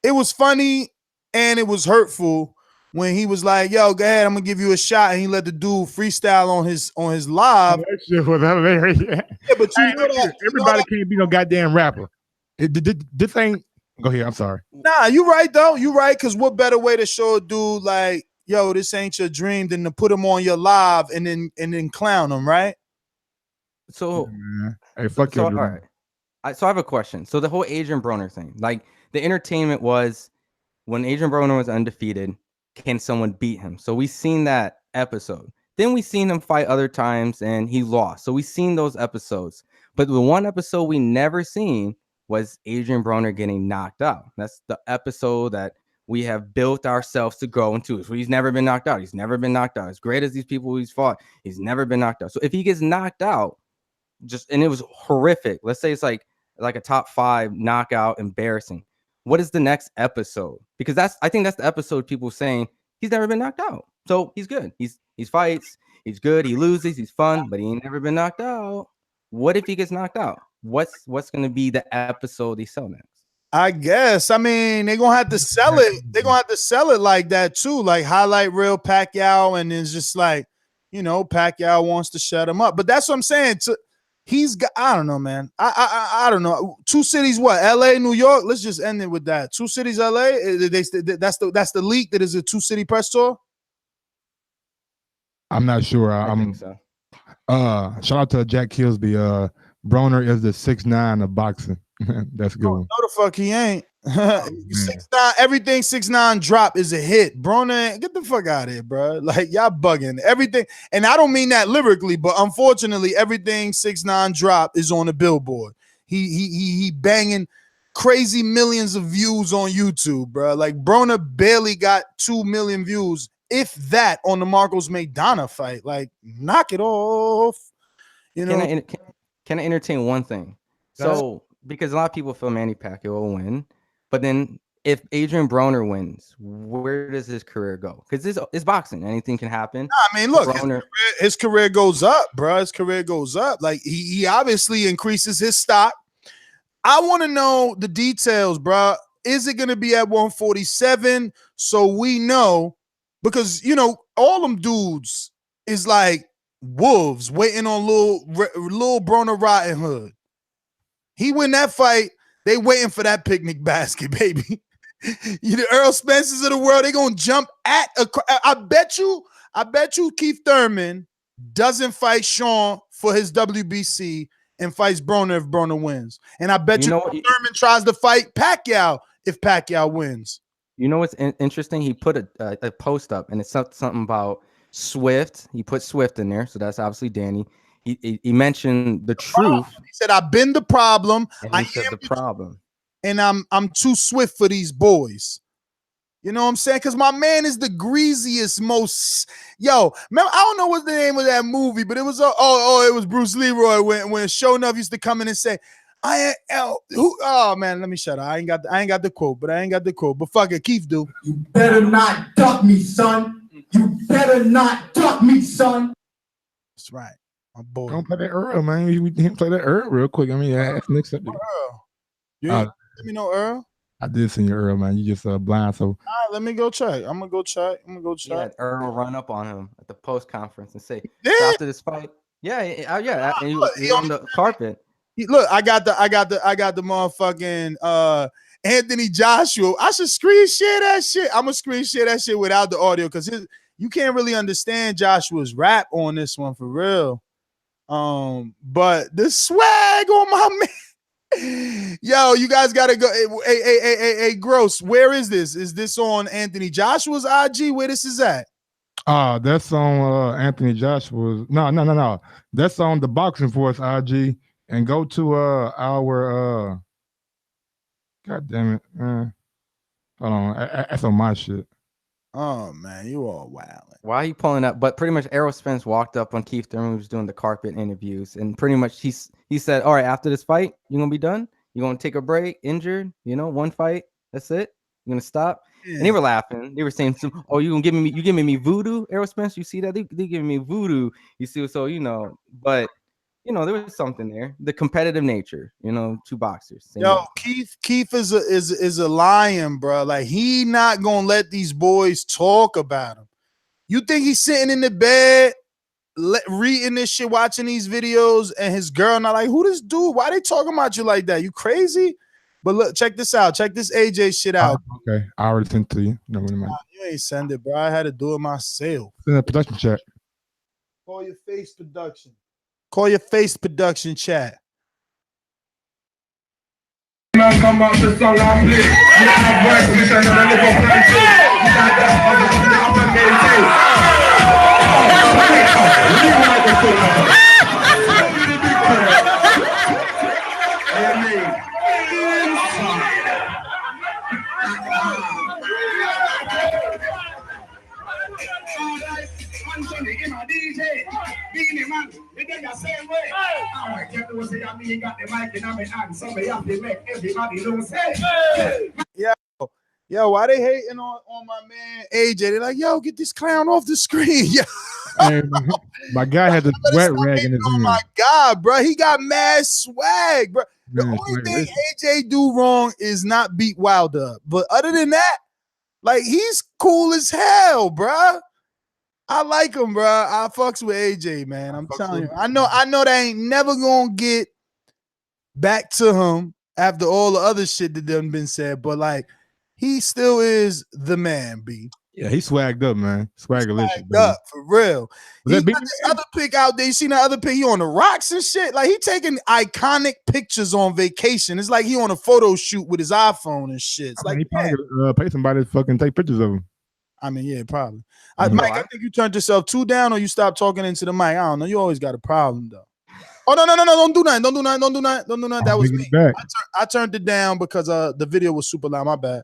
It was funny and it was hurtful when he was like, "Yo, go ahead, I'm gonna give you a shot," and he let the dude freestyle on his live. That shit was hilarious. Yeah, but everybody can't be no goddamn rapper. This ain't. Go ahead. I'm sorry. Nah, you right though. You right, because what better way to show a dude like, "Yo, this ain't your dream," than to put him on your live and then clown him, right? So, Hey, fuck so your all right. So I have a question. So the whole Adrian Broner thing, like the entertainment was when Adrian Broner was undefeated, can someone beat him? So we seen that episode. Then we seen him fight other times and he lost. So we seen those episodes. But the one episode we never seen was Adrian Broner getting knocked out. That's the episode that we have built ourselves to go into. So he's never been knocked out. He's never been knocked out. As great as these people he's fought, he's never been knocked out. So if he gets knocked out, and it was horrific. Let's say it's like a top 5 knockout, embarrassing. What is the next episode? Because I think that's the episode people saying he's never been knocked out. So he's good. He's fights, he's good, he loses, he's fun, but he ain't never been knocked out. What if he gets knocked out? What's gonna be the episode they sell next? I guess. I mean, they're gonna have to sell it. They're gonna have to sell it like that too, like highlight real Pacquiao, and it's just like, Pacquiao wants to shut him up. But that's what I'm saying. He's got, I don't know, man. I don't know. 2 cities, what? LA, New York. Let's just end it with that. 2 cities, LA. That's the leak that is a 2-city press tour. I'm not sure. I think so. Shout out to Jack Kilsby. Broner is the 6'9" of boxing. That's good. No, the fuck he ain't. 6'9", everything 6'9" drop is a hit. Broner, get the fuck out of here, bro. Like, y'all bugging. Everything, and I don't mean that lyrically, but unfortunately, everything 6'9" drop is on the billboard. He banging crazy millions of views on YouTube, bro. Like, Broner barely got 2 million views, if that, on the Marcos Maidana fight. Like, knock it off. Can I entertain one thing? So, because a lot of people feel Manny Pacquiao will win, but then if Adrian Broner wins, where does his career go? Because it's boxing, anything can happen. I mean, look, his career goes up, bro. His career goes up. Like, he obviously increases his stock. I want to know the details, bro. Is it going to be at 147? So we know, because all them dudes is like wolves waiting on little Broner Rotten Hood. He win that fight, they waiting for that picnic basket, baby. The Errol Spences of the world, they gonna jump at I bet you Keith Thurman doesn't fight Sean for his WBC and fights Broner if Broner wins. And I bet Thurman tries to fight Pacquiao if Pacquiao wins. You know what's interesting? He put a post up, and it's something about Swift. He put Swift in there, so that's obviously Danny. He mentioned the truth. He said, "I've been the problem. And he said the problem, and I'm too swift for these boys." You know what I'm saying? Because my man is the greasiest, most remember, I don't know what the name of that movie, but it was it was Bruce Leroy when Shonuff used to come in and say, oh man, let me shut up. I ain't got the quote, but fuck it, Keith do. You better not duck me, son. You better not duck me, son. That's right. My boy. Don't play that Earl, man. We didn't play that Earl real quick. I mean, that's next up. Earl. You let me know Earl. I did send you Earl, man. You just blind. So all right, let me go check. I'm gonna go check. Yeah, Earl run up on him at the post conference and say, after this fight, yeah. And he was on the carpet. Look, I got the motherfucking Anthony Joshua. I should screen share that shit. I'm gonna screen share that shit without the audio because you can't really understand Joshua's rap on this one for real. But the swag on my man. Yo, you guys gotta go. Hey, Gross, where is this? Is this on Anthony Joshua's IG? Where this is at? That's on Anthony Joshua's. No. That's on the Boxing Force IG. And go to our God damn it, man. Hold on, that's on my shit. Oh man, you all wild. Why are you pulling up? But pretty much Errol Spence walked up on Keith Thurman, who was doing the carpet interviews, and pretty much he said, "All right, after this fight, you're gonna be done. You're gonna take a break, injured. One fight. That's it. You're gonna stop." Yeah. And they were laughing. They were saying, "Oh, you giving me voodoo, Errol Spence? You see that? They giving me voodoo. You see, so but." There was something there. The competitive nature, two boxers. Yo, Keith is a lion, bro. Like, he not gonna let these boys talk about him. You think he's sitting in the bed, reading this shit, watching these videos, and his girl not like, who this dude? Why they talking about you like that? You crazy? But look, check this out. Check this AJ shit out. Okay, I already sent it to you. No, you ain't send it, bro. I had to do it myself. Send a production check. Call your face production. Call your face production chat. Come up the song I play. You have work, we shall never live on plantation. You got that other than the upper maintain. You like the football. Yo, why they hating on my man AJ? They're like, yo, get this clown off the screen. Yo. Hey, my guy had the sweat rag in his hand. Oh my God, bro. He got mad swag, bro. The only thing AJ do wrong is not beat Wilder up. But other than that, like, he's cool as hell, bro. I like him, bro. I fucks with AJ, man. I'm telling you. I know they ain't never gonna get back to him after all the other shit that done been said, but like, he still is the man, B. Yeah, he swagged up, man. Swaggerlicious, up for real. He got this other pic out there. You seen that other pic? He on the rocks and shit. Like, he taking iconic pictures on vacation. It's like he on a photo shoot with his iPhone and shit. It's like, he probably pay somebody to fucking take pictures of him. I mean, yeah, probably. Mike, I think you turned yourself too down or you stopped talking into the mic. I don't know. You always got a problem, though. Oh, no. Don't do that. Don't do that. That was me. I turned it down because the video was super loud. My bad.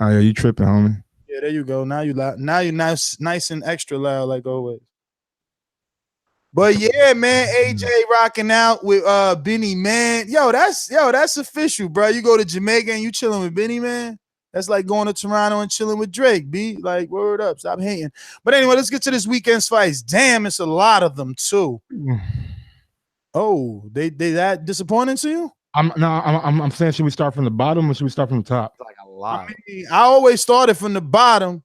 Oh, yeah, you tripping, homie. Yeah, there you go. Now you loud. Now you're nice and extra loud like always. But yeah, man, AJ rocking out with Benny, man. Yo, that's official, bro. You go to Jamaica and you chilling with Benny, man. That's like going to Toronto and chilling with Drake, B. Like, word up. Stop hating. But anyway, let's get to this weekend's fights. Damn, it's a lot of them, too. Oh, they that disappointing to you? I'm saying, should we start from the bottom or should we start from the top? Like a lot. I always started from the bottom.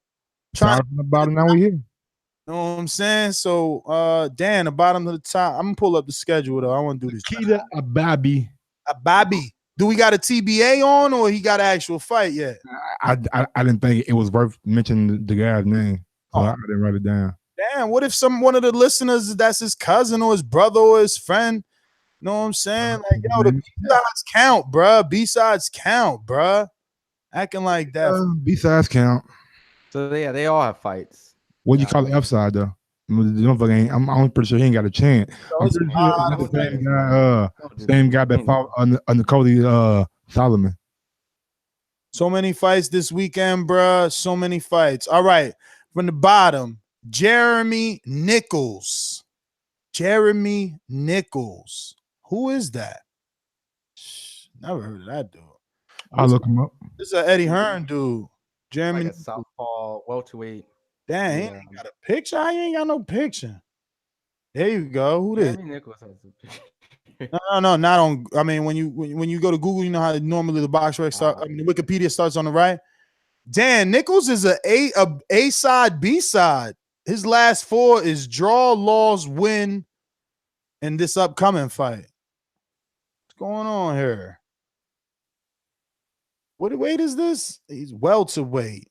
Start from the bottom, now we're here. You know what I'm saying? So, Dan, the bottom to the top. I'm gonna pull up the schedule though. I want to do this. Nikita Ababiy. Do we got a TBA on or he got an actual fight yet? I didn't think it was worth mentioning the guy's name, so I didn't write it down. Damn, what if one of the listeners, that's his cousin or his brother or his friend? You know what I'm saying? Like, yo, the B-sides count, bruh. B-sides count, bruh. Acting like that. B-sides count. So yeah, they all have fights. What do you call the upside though? I'm pretty sure he ain't got a chance. I'm pretty sure it's the same guy that fought under Cody Solomon. So many fights this weekend, bruh. So many fights. All right, from the bottom, Jeremy Nichols. Who is that? Never heard of that dude. I'll look him up. This is an Eddie Hearn dude. Jeremy, like a southpaw welterweight. Damn, he ain't got a picture. I ain't got no picture. There you go. Who this? Jeremy Nichols has a picture. No, not on. I mean, when you go to Google, you know how normally the box rec start. I mean, the Wikipedia starts on the right. Dan Nichols is a side, B side. His last four is draw, loss, win, in this upcoming fight. What's going on here? What weight is this? He's welterweight.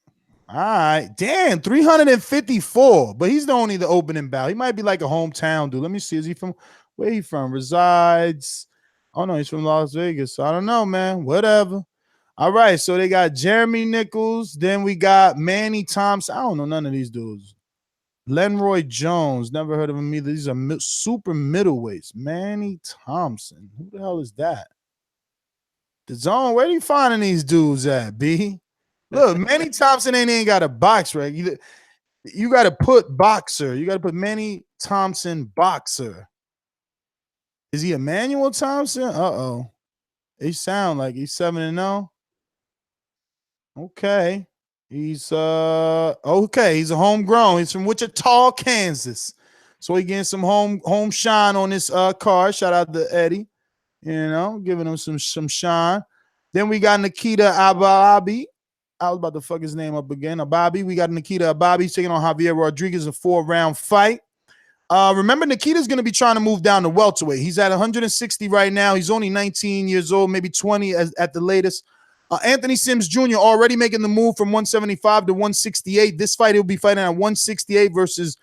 All right. Damn, 354. But he's only the opening bout. He might be like a hometown dude. Let me see. Is he from where he from? Resides. Oh no, he's from Las Vegas. So I don't know, man. Whatever. All right. So they got Jeremy Nichols. Then we got Manny Thompson. I don't know none of these dudes. Lenroy Jones. Never heard of him either. These are super middleweights. Manny Thompson. Who the hell is that? Dazn, where are you finding these dudes at, B? Look, Manny Thompson ain't got a box, right? You got to put boxer. You got to put Manny Thompson boxer. Is he Emmanuel Thompson? Uh-oh. He sound like he's 7-0. Okay. He's okay. He's a homegrown. He's from Wichita, Kansas. So he getting some home shine on this card. Shout out to Eddie. You know, giving him some shine. Then we got Nikita Ababiy. I was about to fuck his name up again. Ababiy. We got Nikita Ababiy taking on Javier Rodriguez, a 4-round fight. Remember, Nikita's going to be trying to move down to welterweight. He's at 160 right now. He's only 19 years old, maybe 20 at the latest. Anthony Sims Jr. already making the move from 175 to 168. This fight, he'll be fighting at 168 versus,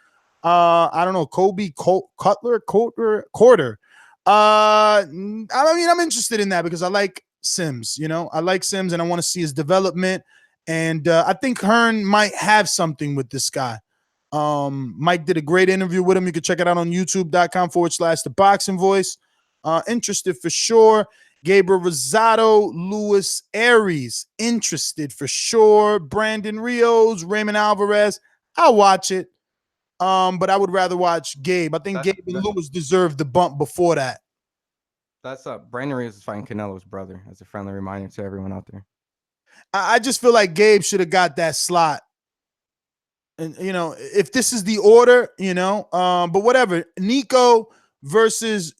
I don't know, Colby Quarter. I mean, I'm interested in that because I like Sims. You know, I like Sims, and I want to see his development. And I think Hearn might have something with this guy. Mike did a great interview with him. You can check it out on youtube.com/The Boxing Voice. Interested for sure. Gabriel Rosado, Luis Arias, interested for sure. Brandon Rios, Raymond Alvarez. I'll watch it. But I would rather watch Gabe. I think Gabe and Lewis deserved the bump before that. That's Brandon Rios is fighting Canelo's brother. As a friendly reminder to everyone out there. I just feel like Gabe should have got that slot. And, you know, if this is the order, you know, but whatever. Nico versus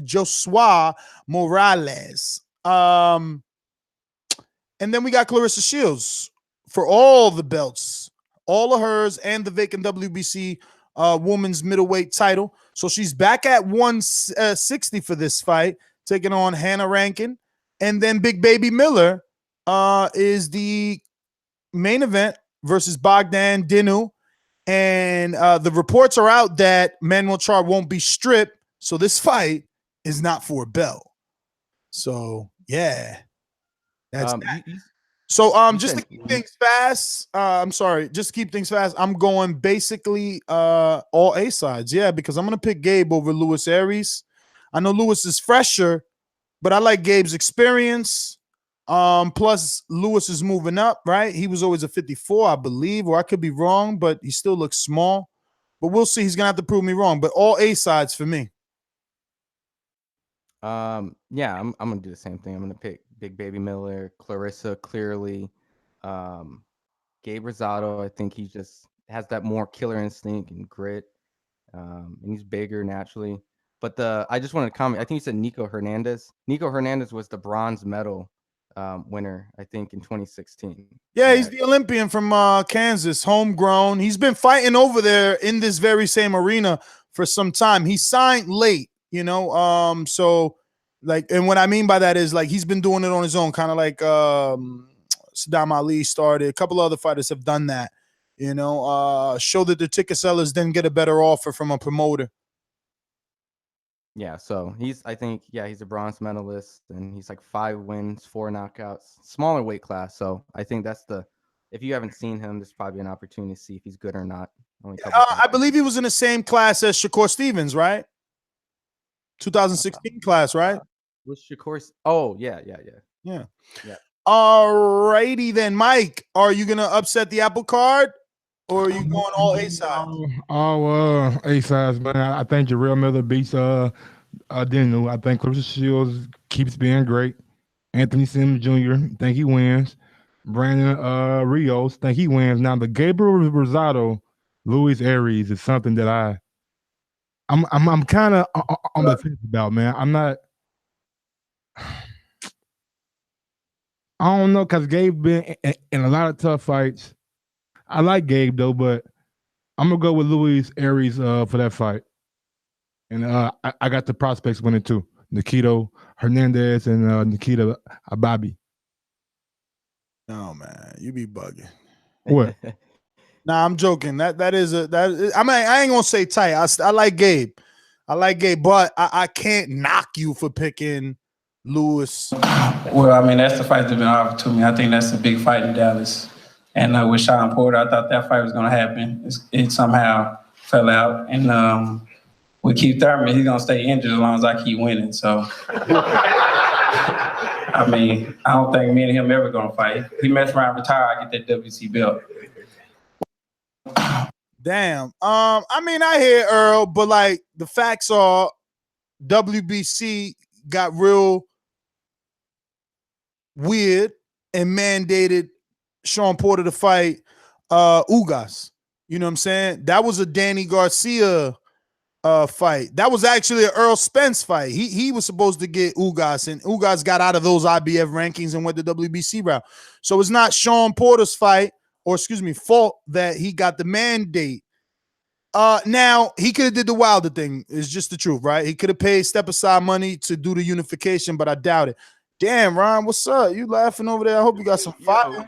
Joshua Morales. And then we got Claressa Shields for all the belts, all of hers and the vacant WBC women's middleweight title. So she's back at 160 for this fight, taking on Hannah Rankin. And then Big Baby Miller is the main event versus Bogdan Dinu. And the reports are out that Manuel Charr won't be stripped. So this fight is not for a belt. So, yeah. That's that. So, just to keep things fast, just to keep things fast, I'm going basically all A sides. Yeah, because I'm going to pick Gabe over Luis Arias. I know Luis is fresher, but I like Gabe's experience. Plus Lewis is moving up, right? He was always a 54, I believe, or I could be wrong, but he still looks small. But we'll see. He's gonna have to prove me wrong. But all A sides for me. Yeah, I'm gonna do the same thing. I'm gonna pick Big Baby Miller, Claressa clearly, Gabe Rosado. I think he just has that more killer instinct and grit, and he's bigger naturally. But I just wanted to comment. I think you said Nico Hernandez. Nico Hernandez was the bronze medal winner, I think, in 2016. Yeah, he's the Olympian from Kansas, homegrown. He's been fighting over there in this very same arena for some time. He signed late, you know. So like, and what I mean by that is like he's been doing it on his own, kind of like Saddam Ali started. A couple other fighters have done that, you know. Show that the ticket sellers didn't get a better offer from a promoter. Yeah, so he's a bronze medalist, and he's like 5 wins, 4 knockouts, smaller weight class. So I think if you haven't seen him, there's probably an opportunity to see if he's good or not. I believe he was in the same class as Shakur Stevens, right? 2016 class, right? Was Shakur? Oh, yeah. All righty then, Mike. Are you gonna upset the apple card, or are you going all A sides? A sides, man. I think Jarell Miller beats Dinu. I think Claressa Shields keeps being great. Anthony Sims Jr. think he wins. Brandon Rios think he wins. Now the Gabriel Rosado, Luis Arias is something that I'm kind of on the fence about, man. I'm not. I don't know, because Gabe been in a lot of tough fights. I like Gabe though, but I'm gonna go with Luis Arias for that fight. And I got the prospects winning too. Nikita Hernandez and Nikita Ababiy. No, man, you be bugging. What? Nah, I'm joking. I mean, I ain't gonna say tight. I like Gabe. But I can't knock you for picking Lewis. Well, I mean, that's the fight that's been offered to me. I think that's a big fight in Dallas. And with Sean Porter, I thought that fight was going to happen. It somehow fell out. And with Keith Thurman, he's going to stay injured as long as I keep winning. So, I mean, I don't think me and him ever going to fight. If he mess around, retire, I get that WC belt. Damn. I mean, I hear Earl, but like the facts are WBC got real weird and mandated Sean Porter to fight Ugas. You know what I'm saying? That was a Danny Garcia fight. That was actually an Errol Spence fight. He was supposed to get Ugas, and Ugas got out of those IBF rankings and went the WBC route. So it's not Sean Porter's fault that he got the mandate. Now he could have did the Wilder thing. It's just the truth, right? He could have paid step aside money to do the unification, but I doubt it. Damn, Ron, what's up? You laughing over there? I hope you got some fire.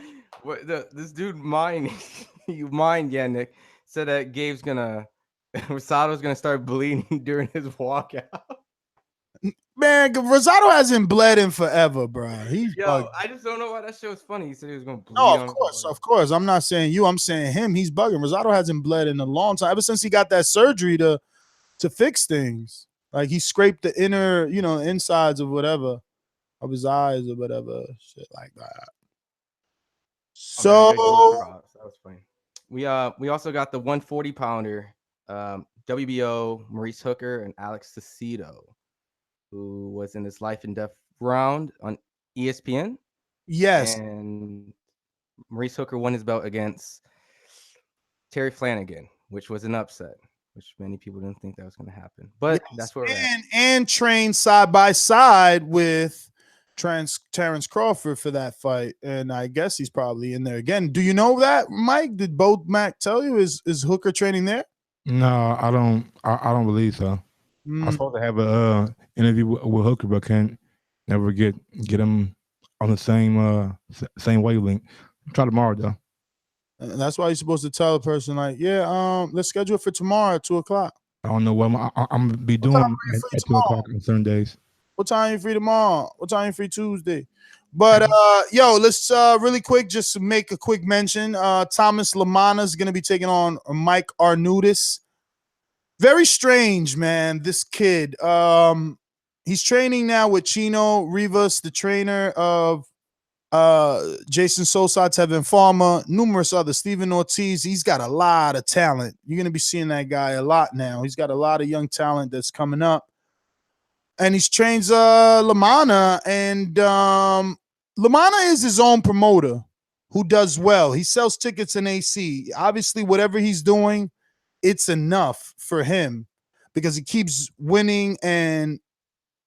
This dude Yannick said that Gabe's Rosado's gonna start bleeding during his walkout. Man, Rosado hasn't bled in forever, bro. He's bugging. I just don't know why that show is funny. He said he was going to bleed. No, of course. I'm not saying you. I'm saying him. He's bugging. Rosado hasn't bled in a long time. Ever since he got that surgery to fix things. Like he scraped the inner, insides of whatever of his eyes or whatever, shit like that. So that was funny. We also got the 140 pounder, WBO Maurice Hooker and Alex Saucedo, who was in this life and death round on ESPN. Yes. And Maurice Hooker won his belt against Terry Flanagan, which was an upset, which many people didn't think that was going to happen. But that's where we're at. And trained side by side with Terrence Crawford for that fight. And I guess he's probably in there again. Do you know that, Mike? Did both Mac tell you? Is Hooker training there? No, I don't believe so. I was supposed to have a interview with Hooker, but can't never get him on the same wavelength. Try tomorrow though. And that's why you're supposed to tell a person like, let's schedule it for tomorrow at 2:00. I don't know what I'm gonna be doing at 2:00 on certain days. What time are you free tomorrow? What time are you free Tuesday? But let's really quick just make a quick mention. Thomas Lamana is gonna be taking on Mike Arnudis. Very strange, man. This kid. He's training now with Chino Rivas, the trainer of Jason Sosa, Tevin Farmer, numerous others, Steven Ortiz. He's got a lot of talent. You're going to be seeing that guy a lot now. He's got a lot of young talent that's coming up. And he's trains Lamana, and Lamana is his own promoter who does well. He sells tickets in AC. Obviously, whatever he's doing, it's enough for him because he keeps winning and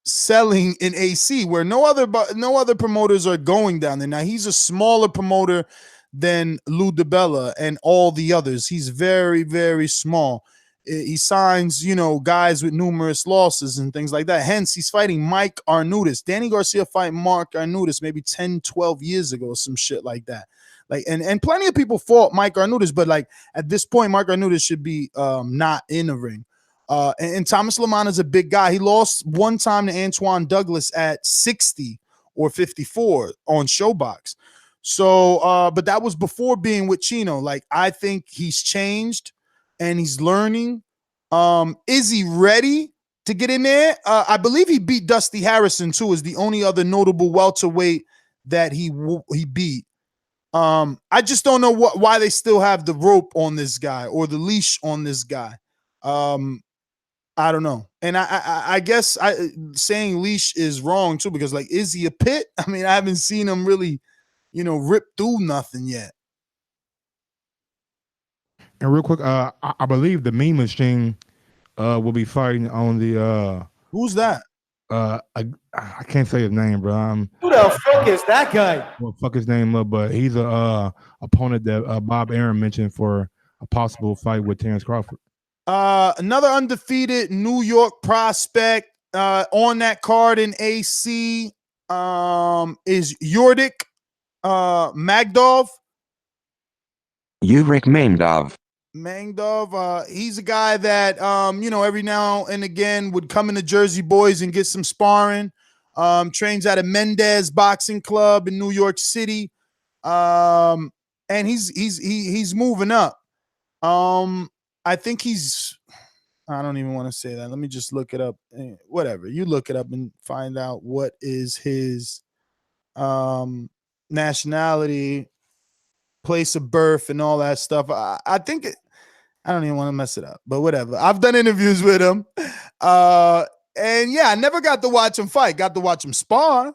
selling in AC where no other promoters are going down there. Now he's a smaller promoter than Lou DiBella and all the others. He's very, very small. He signs, guys with numerous losses and things like that. Hence, he's fighting Mike Arnudis. Danny Garcia fight Mark Arnudis maybe 10, 12 years ago, some shit like that. Like, and plenty of people fought Mike Arnudis, but like at this point, Mark Arnudis should be not in the ring. And Thomas Lamana is a big guy. He lost one time to Antoine Douglas at 60 or 54 on Showbox. So, but that was before being with Chino. Like, I think he's changed and he's learning. Is he ready to get in there? I believe he beat Dusty Harrison too, is the only other notable welterweight that he beat. I just don't know why they still have the rope on this guy or the leash on this guy. I don't know. And I guess saying leash is wrong too, because like, is he a pit? I mean, I haven't seen him really, rip through nothing yet. And real quick, I believe the Meme Machine will be fighting on the who's that? I can't say his name, bro. Who the fuck is that guy? Well, fuck his name up, but he's a opponent that Bob Aaron mentioned for a possible fight with Terrence Crawford. Another undefeated New York prospect on that card in AC is Yuridik Magdov. Yurik Mamdov. Mangdov, he's a guy that every now and again would come into Jersey Boys and get some sparring. Trains at a Mendez Boxing Club in New York City, and he's moving up. I think I don't even want to say that. Let me just look it up. Whatever, you look it up and find out what is his nationality, place of birth, and all that stuff. I think I don't even want to mess it up, but whatever. I've done interviews with him. And yeah, I never got to watch him fight. Got to watch him spar.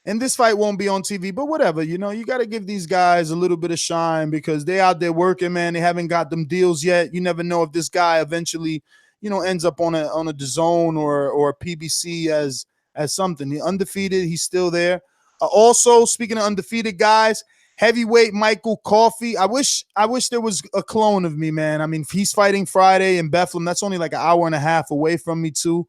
And this fight won't be on TV, but whatever. You got to give these guys a little bit of shine because they out there working, man. They haven't got them deals yet. You never know if this guy eventually, ends up on a DAZN or a PBC as something. The undefeated, he's still there. Also, speaking of undefeated guys, heavyweight Michael Coffey. I wish there was a clone of me, man. I mean, he's fighting Friday in Bethlehem. That's only like an hour and a half away from me too.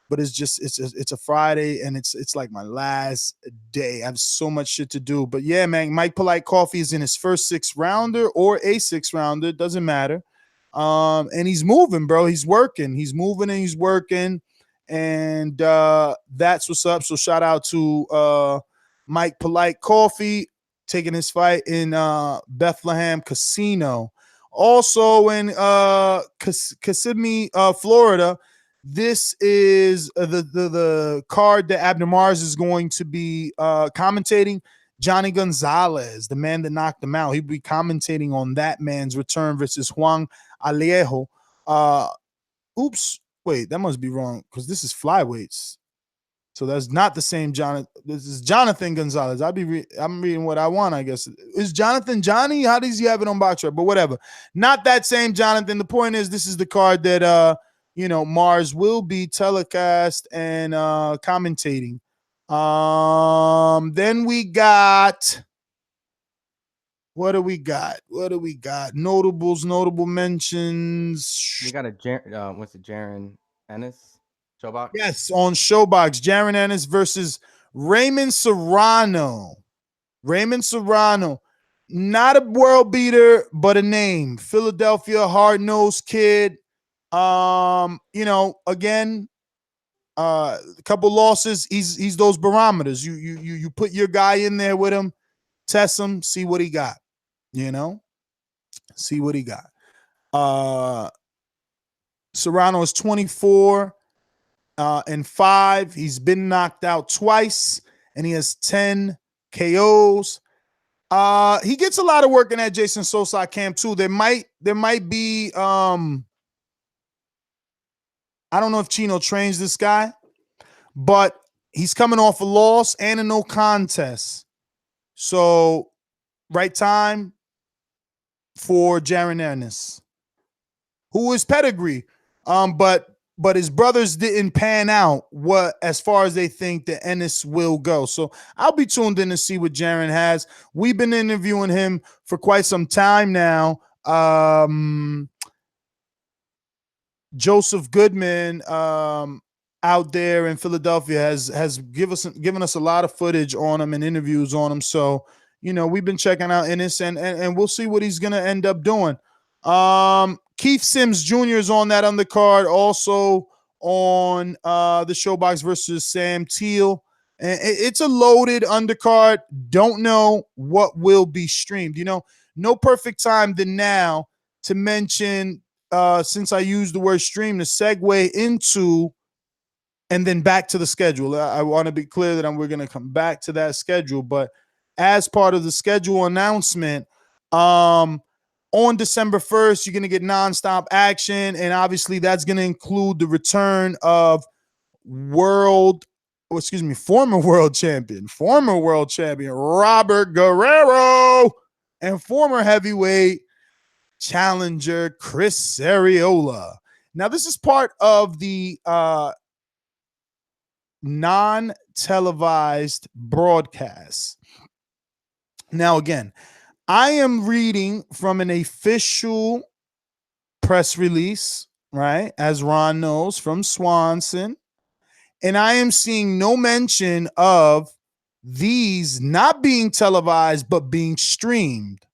But it's a Friday and it's like my last day. I have so much shit to do. But yeah, man, Mike Polite Coffey is in his first 6-rounder or a 6-rounder. It doesn't matter. And he's moving, bro. He's working. He's moving and he's working. And that's what's up. So shout out to Mike Polite Coffee taking his fight in Bethlehem Casino. Also in Kissimmee, Florida, this is the card that Abner Mares is going to be commentating. Johnny Gonzalez, the man that knocked him out, he'll be commentating on that man's return versus Juan Alejo. Oops, wait, that must be wrong because this is flyweights. So that's not the same Jonathan. This is Jonathan Gonzalez. I'm reading what I want, I guess. Is Jonathan Johnny? How does he have it on BoxRec? But whatever. Not that same Jonathan. The point is, this is the card that Mars will be telecast and commentating. Then we got, what do we got? Notables, notable mentions. We got Jaron Ennis Showbox? Yes, on Showbox. Jaron Ennis versus Raymond Serrano. Not a world beater, but a name. Philadelphia hard-nosed kid. Again, a couple losses. He's those barometers. You put your guy in there with him, test him, see what he got. See what he got. Serrano is 24 and 5. He's been knocked out twice, and he has 10 KOs. He gets a lot of work in that Jason Sosa camp too. There might be I don't know if Chino trains this guy, but he's coming off a loss and a no contest. So right time for Jaron Ennis, who is pedigree. But his brothers didn't pan out as far as they think that Ennis will go. So I'll be tuned in to see what Jaron has. We've been interviewing him for quite some time now. Joseph Goodman out there in Philadelphia has given us a lot of footage on him and interviews on him. So, we've been checking out Ennis and we'll see what he's going to end up doing. Keith Sims Jr. is on that undercard, also on the Showbox versus Sam Teal. And it's a loaded undercard. Don't know what will be streamed. No perfect time than now to mention, since I used the word stream, to segue into and then back to the schedule. I want to be clear that we're going to come back to that schedule. But as part of the schedule announcement, on December 1st, you're going to get nonstop action. And obviously that's going to include the return of former world champion Robert Guerrero and former heavyweight challenger Chris Arreola. Now, this is part of the non-televised broadcast. Now, again, I am reading from an official press release, right? As Ron knows, from Swanson. And I am seeing no mention of these not being televised, but being streamed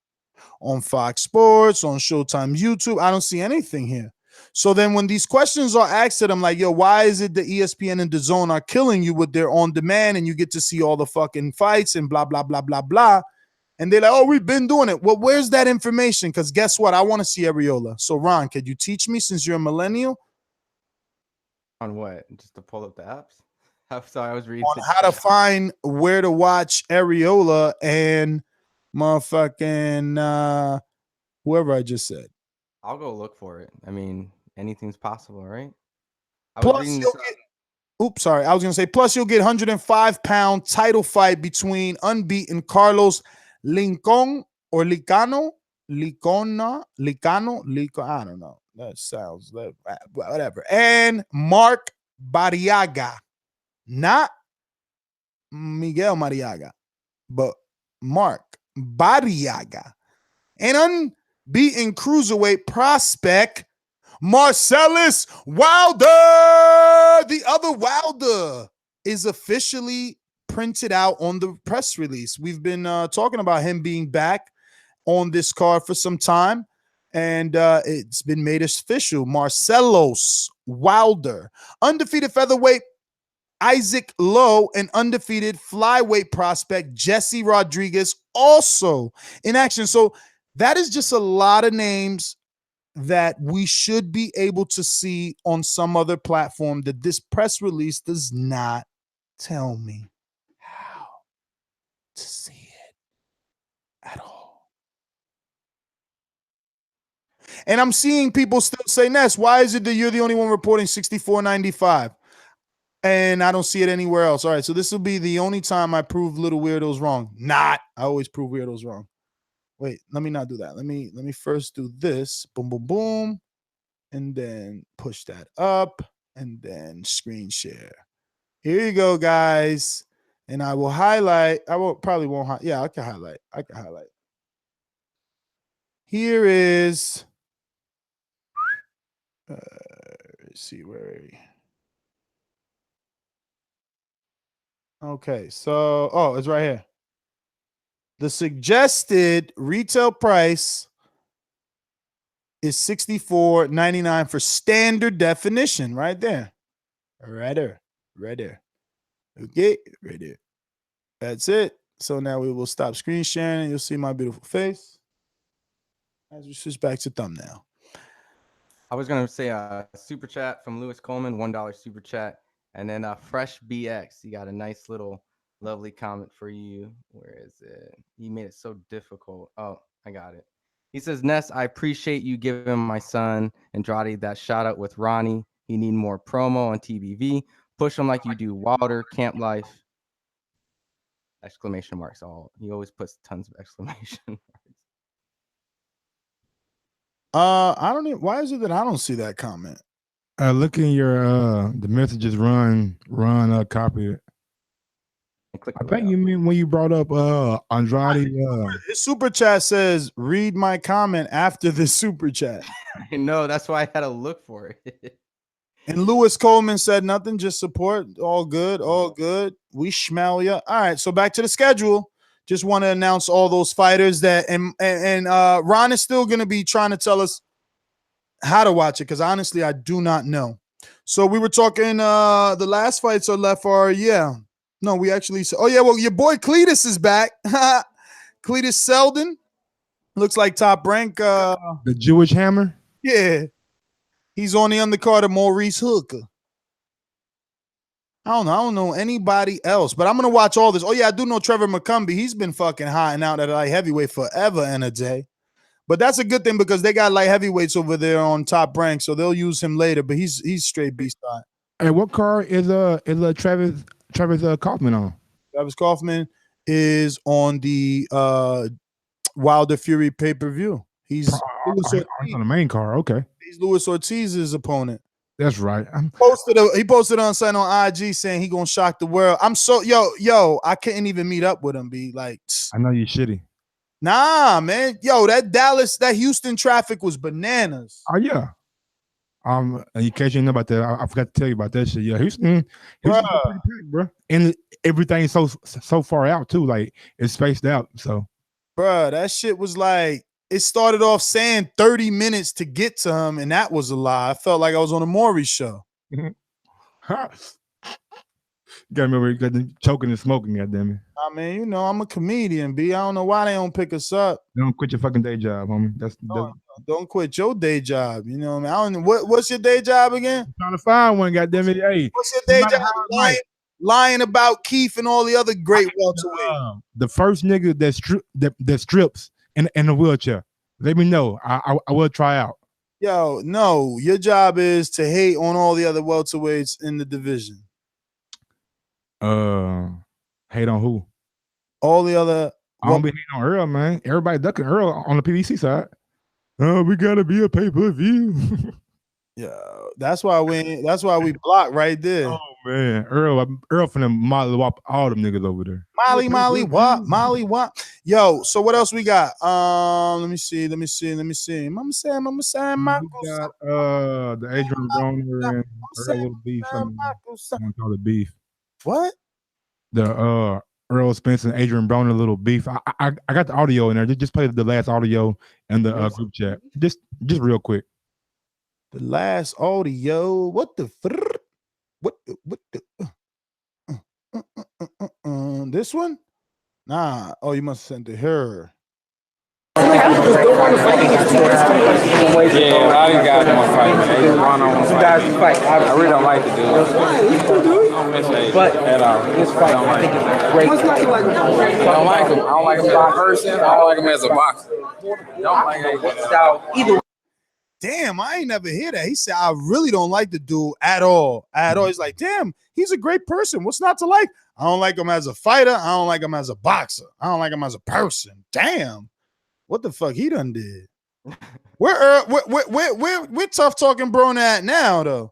on Fox Sports, on Showtime, YouTube. I don't see anything here. So then when these questions are asked at them, like, yo, why is it the ESPN and DAZN are killing you with their on demand and you get to see all the fucking fights and blah, blah, blah, blah, blah. And they're like, oh, we've been doing it. Well, where's that information? Because guess what? I want to see Arreola. So, Ron, could you teach me since you're a millennial? On what? Just to pull up the apps? I was reading. On how to find where to watch Arreola and motherfucking whoever I just said. I'll go look for it. I mean, anything's possible, right? Plus, you'll get 105-pound title fight between unbeaten Carlos Licano, I don't know. That sounds whatever. And Mark Barriaga. Not Miguel Mariaga, but Mark Barriaga. And unbeaten cruiserweight prospect Marcellus Wilder. The other Wilder is officially printed out on the press release. We've been talking about him being back on this card for some time. And it's been made official. Marcelos Wilder, undefeated featherweight Isaac Lowe, and undefeated flyweight prospect Jesse Rodriguez also in action. So that is just a lot of names that we should be able to see on some other platform that this press release does not tell me how to see it at all. And I'm seeing people still say, Ness, why is it that you're the only one reporting 64.95? And I don't see it anywhere else. All right, so this will be the only time I prove little weirdos wrong. I always prove weirdos wrong. Wait, let me not do that. Let me first do this. Boom, boom, boom. And then push that up. And then screen share. Here you go, guys. And I will highlight. Probably won't. Yeah, I can highlight. Here is. Let's see where. Okay, so it's right here. The suggested retail price is $64.99 for standard definition, right there. Right there. Okay, right there. That's it. So now we will stop screen sharing and you'll see my beautiful face. As we switch back to thumbnail. I was going to say a super chat from Lewis Coleman, $1 super chat. And then Fresh BX, you got a nice little lovely comment for you. Where is it? He made it so difficult. Oh, I got it. He says, Ness, I appreciate you giving my son Andrade that shout out with Ronnie. He need more promo on TBV. Push him like you do Wilder, Camp Life. Exclamation marks all. He always puts tons of exclamation marks. I don't even, why is it that I don't see that comment? Look in your the messages run copy it. I think you mean when you brought up Andrade. His super chat says read my comment after the super chat. I know, that's why I had to look for it. And Lewis Coleman said nothing, just support. All good. We smell ya. All right, so back to the schedule. Just want to announce all those fighters that and Ron is still going to be trying to tell us how to watch it because honestly, I do not know. So we were talking the last fights are left are no, we actually said, well, your boy Cletus is back. Cletus Selden looks like Top Rank. The Jewish Hammer. Yeah, he's on the undercard of Maurice Hooker. I don't know anybody else, but I'm gonna watch all this. Oh yeah, I do know Trevor McCumbee. He's been fucking hiding out at light heavyweight forever and a day. But that's a good thing because they got light heavyweights over there on Top Rank, so they'll use him later. But he's straight beast side. And what card is Travis Kaufman on? Travis Kaufman is on the Wilder Fury pay-per-view. He's on the main card. Okay, he's Luis Ortiz's opponent. That's right. He posted on something on IG saying he gonna shock the world. I'm so I couldn't even meet up with him. Be like, I know you're shitty. Nah, man. That Houston traffic was bananas. Oh yeah. In case you know about that, I forgot to tell you about that shit. Yeah, Houston pretty packed, bro. And everything's so far out too. Like it's spaced out. So, bro, that shit was like it started off saying 30 minutes to get to him, and that was a lie. I felt like I was on a Maury show. Got me choking and smoking, goddammit. I mean, I'm a comedian, B. I don't know why they don't pick us up. Don't quit your fucking day job, homie. Don't quit your day job. You know what I mean? I don't know what's your day job again? I'm trying to find one, goddammit. Hey, what's your day job? Lying about Keith and all the other great welterweights. The first nigga that strips in a wheelchair. Let me know. I will try out. Yo, no, your job is to hate on all the other welterweights in the division. Hate on who? All the other. I don't be hating on Errol, man. Everybody ducking Errol on the PBC side. Oh, we gotta be a pay-per-view. Yeah, that's why we block right there. Oh man, Errol finna molly wop all them niggas over there. Molly wop. Yo, so what else we got? Let me see. Mama Sam. We got the Adrian Broner and Errol Beef. I'm gonna call it beef. What? The Errol Spence and Adrian Broner, a little beef. I got the audio in there. Just play the last audio in the group chat. Just real quick. The last audio. What the? What the? This one? Nah. Oh, you must send to her. Yeah, I didn't got one fight, man. They just one-on-one fight. I really don't like to do it. I don't miss it at all. This fight, I think it's great. I don't like him. I don't like him as a person. I don't like him as a boxer. Don't like him style either. Damn, I ain't never hear that. He said, I really don't like the dude at all. At all. He's like, damn, he's a great person. What's not to like? I don't like him as a fighter. I don't like him as a boxer. I don't like him as a person. Damn. What the fuck he done did? We're tough talking bro at now, though.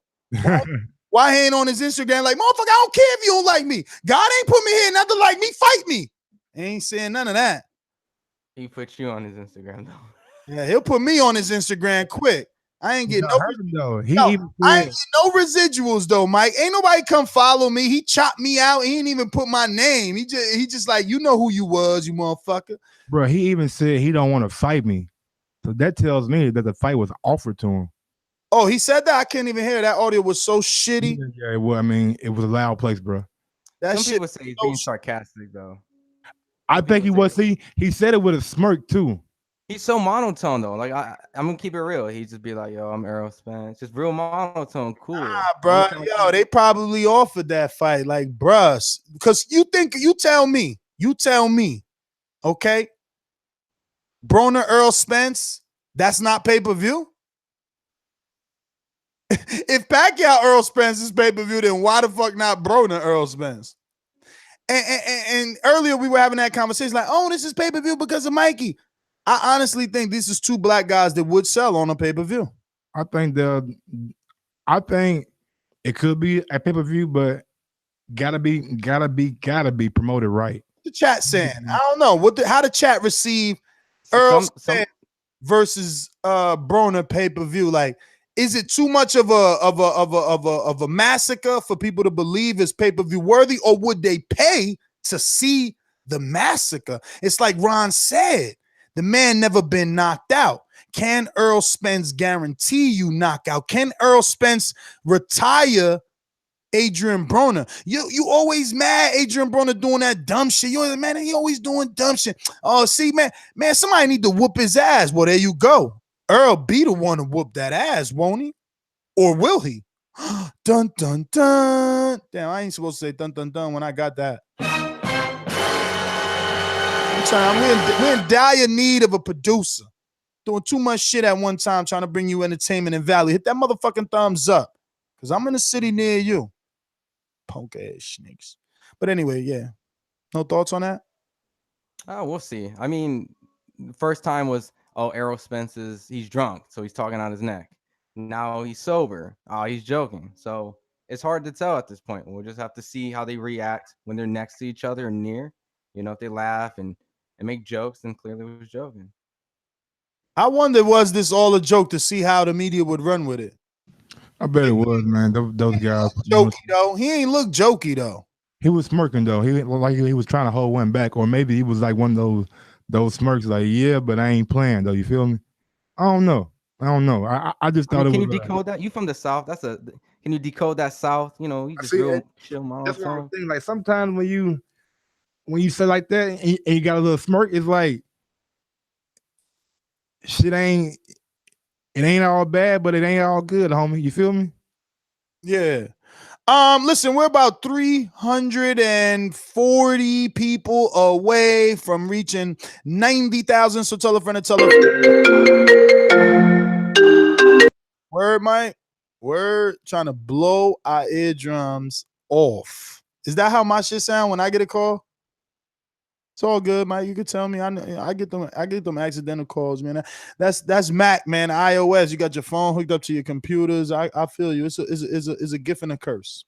Why he ain't on his Instagram like, motherfucker, I don't care if you don't like me. God ain't put me here not to like me. Fight me. He ain't saying none of that. He put you on his Instagram, though. Yeah, he'll put me on his Instagram quick. I ain't getting no residuals though, Mike. Ain't nobody come follow me. He chopped me out. He ain't even put my name. He just like, you know who you was, you motherfucker. Bro, he even said he don't want to fight me. So that tells me that the fight was offered to him. Oh, he said that? I couldn't even hear. That audio was so shitty. Yeah, well, I mean, it was a loud place, bro. Some people say he's being sarcastic, though. I think he was. See, he said it with a smirk, too. He's so monotone, though. Like, I'm going to keep it real. He just be like, yo, I'm Errol Spence. Just real monotone, cool. Nah, bro. Yo, they probably offered that fight. Like, bruh. Because you tell me, okay? Broner, Errol Spence, that's not pay-per-view? If Pacquiao, Errol Spence is pay-per-view, then why the fuck not Broner, Errol Spence? And earlier we were having that conversation like, oh, this is pay-per-view because of Mikey. I honestly think this is two black guys that would sell on a pay-per-view. I think it could be a pay-per-view, but gotta be promoted right. The chat saying, I don't know how the chat receive Errol Spence versus Broner pay-per-view. Like, is it too much of a massacre for people to believe is pay-per-view worthy, or would they pay to see the massacre? It's like Ron said. The man never been knocked out. Can Errol Spence guarantee you knockout? Can Errol Spence retire Adrian Broner? You always mad Adrian Broner doing that dumb shit. You always, man, he always doing dumb shit. Oh, see, man, somebody need to whoop his ass. Well, there you go. Earl be the one to whoop that ass, won't he? Or will he? Dun, dun, dun. Damn, I ain't supposed to say dun, dun, dun when I got that. We're in dire need of a producer. Doing too much shit at one time, trying to bring you entertainment and value. Hit that motherfucking thumbs up, because I'm in a city near you. Punk ass snakes. But anyway, yeah. No thoughts on that? Oh, we'll see. I mean, the first time was, oh, Errol Spence he's drunk, so he's talking on his neck. Now he's sober. Oh, he's joking. So it's hard to tell at this point. We'll just have to see how they react when they're next to each other and near. You know, if they laugh and make jokes, then clearly it was joking. I wonder, was this all a joke to see how the media would run with it? I bet it was, man. Those guys. Jokey, though. He ain't look jokey, though. He was smirking, though. He looked like he was trying to hold one back, or maybe he was like one of those smirks, like, yeah, but I ain't playing, though. You feel me? I don't know. I just thought it was. Can you decode that? You from the South? Can you decode that South? You know, you just real chill monotone. That's what I'm saying. Like, sometimes when you say like that and you got a little smirk, it's like it ain't all bad, but it ain't all good, homie. You feel me? Yeah. Listen, we're about 340 people away from reaching 90,000. So tell a friend to tell a friend. Word, Mike. We're trying to blow our eardrums off. Is that how my shit sound when I get a call? It's all good, Mike. You can tell me. I get them accidental calls, man. That's Mac, man. iOS. You got your phone hooked up to your computers. I feel you. It's a gift and a curse.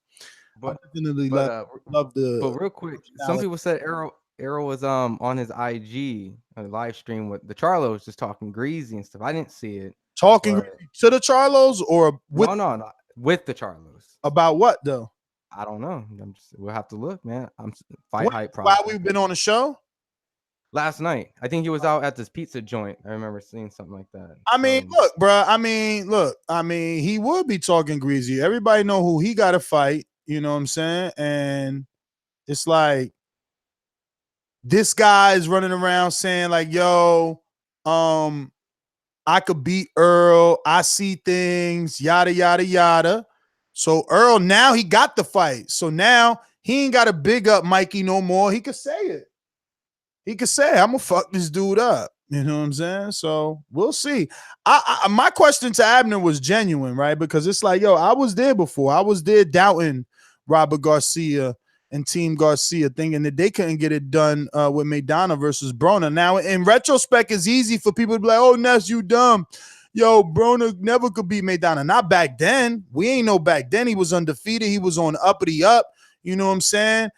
But I definitely love the. But real quick, some people said Errol was on his IG live stream with the Charlos just talking greasy and stuff. I didn't see it. Talking to the Charlos or with? No, with the Charlos. About what though? I don't know. We'll have to look, man. I'm fight hype. Why Probably we've been on the show? last night. I think he was out at this pizza joint. I remember seeing something like that. I mean, look, bro. I mean, he would be talking greasy. Everybody know who he got to fight. You know what I'm saying? And it's like this guy is running around saying like, "Yo, I could beat Earl. I see things. Yada yada yada." So Earl now he got the fight. So now he ain't got to big up Mikey no more. He could say it. He could say, "I'm gonna fuck this dude up." You know what I'm saying? So we'll see. My question to Abner was genuine, right? Because it's like, yo, I was there before. I was there doubting Robert Garcia and Team Garcia, thinking that they couldn't get it done with Maidana versus Broner. Now, in retrospect, it's easy for people to be like, "Oh, Ness, you dumb." Yo, Broner never could beat Maidana. Not back then. We ain't know back then. He was undefeated. He was on uppity up. You know what I'm saying?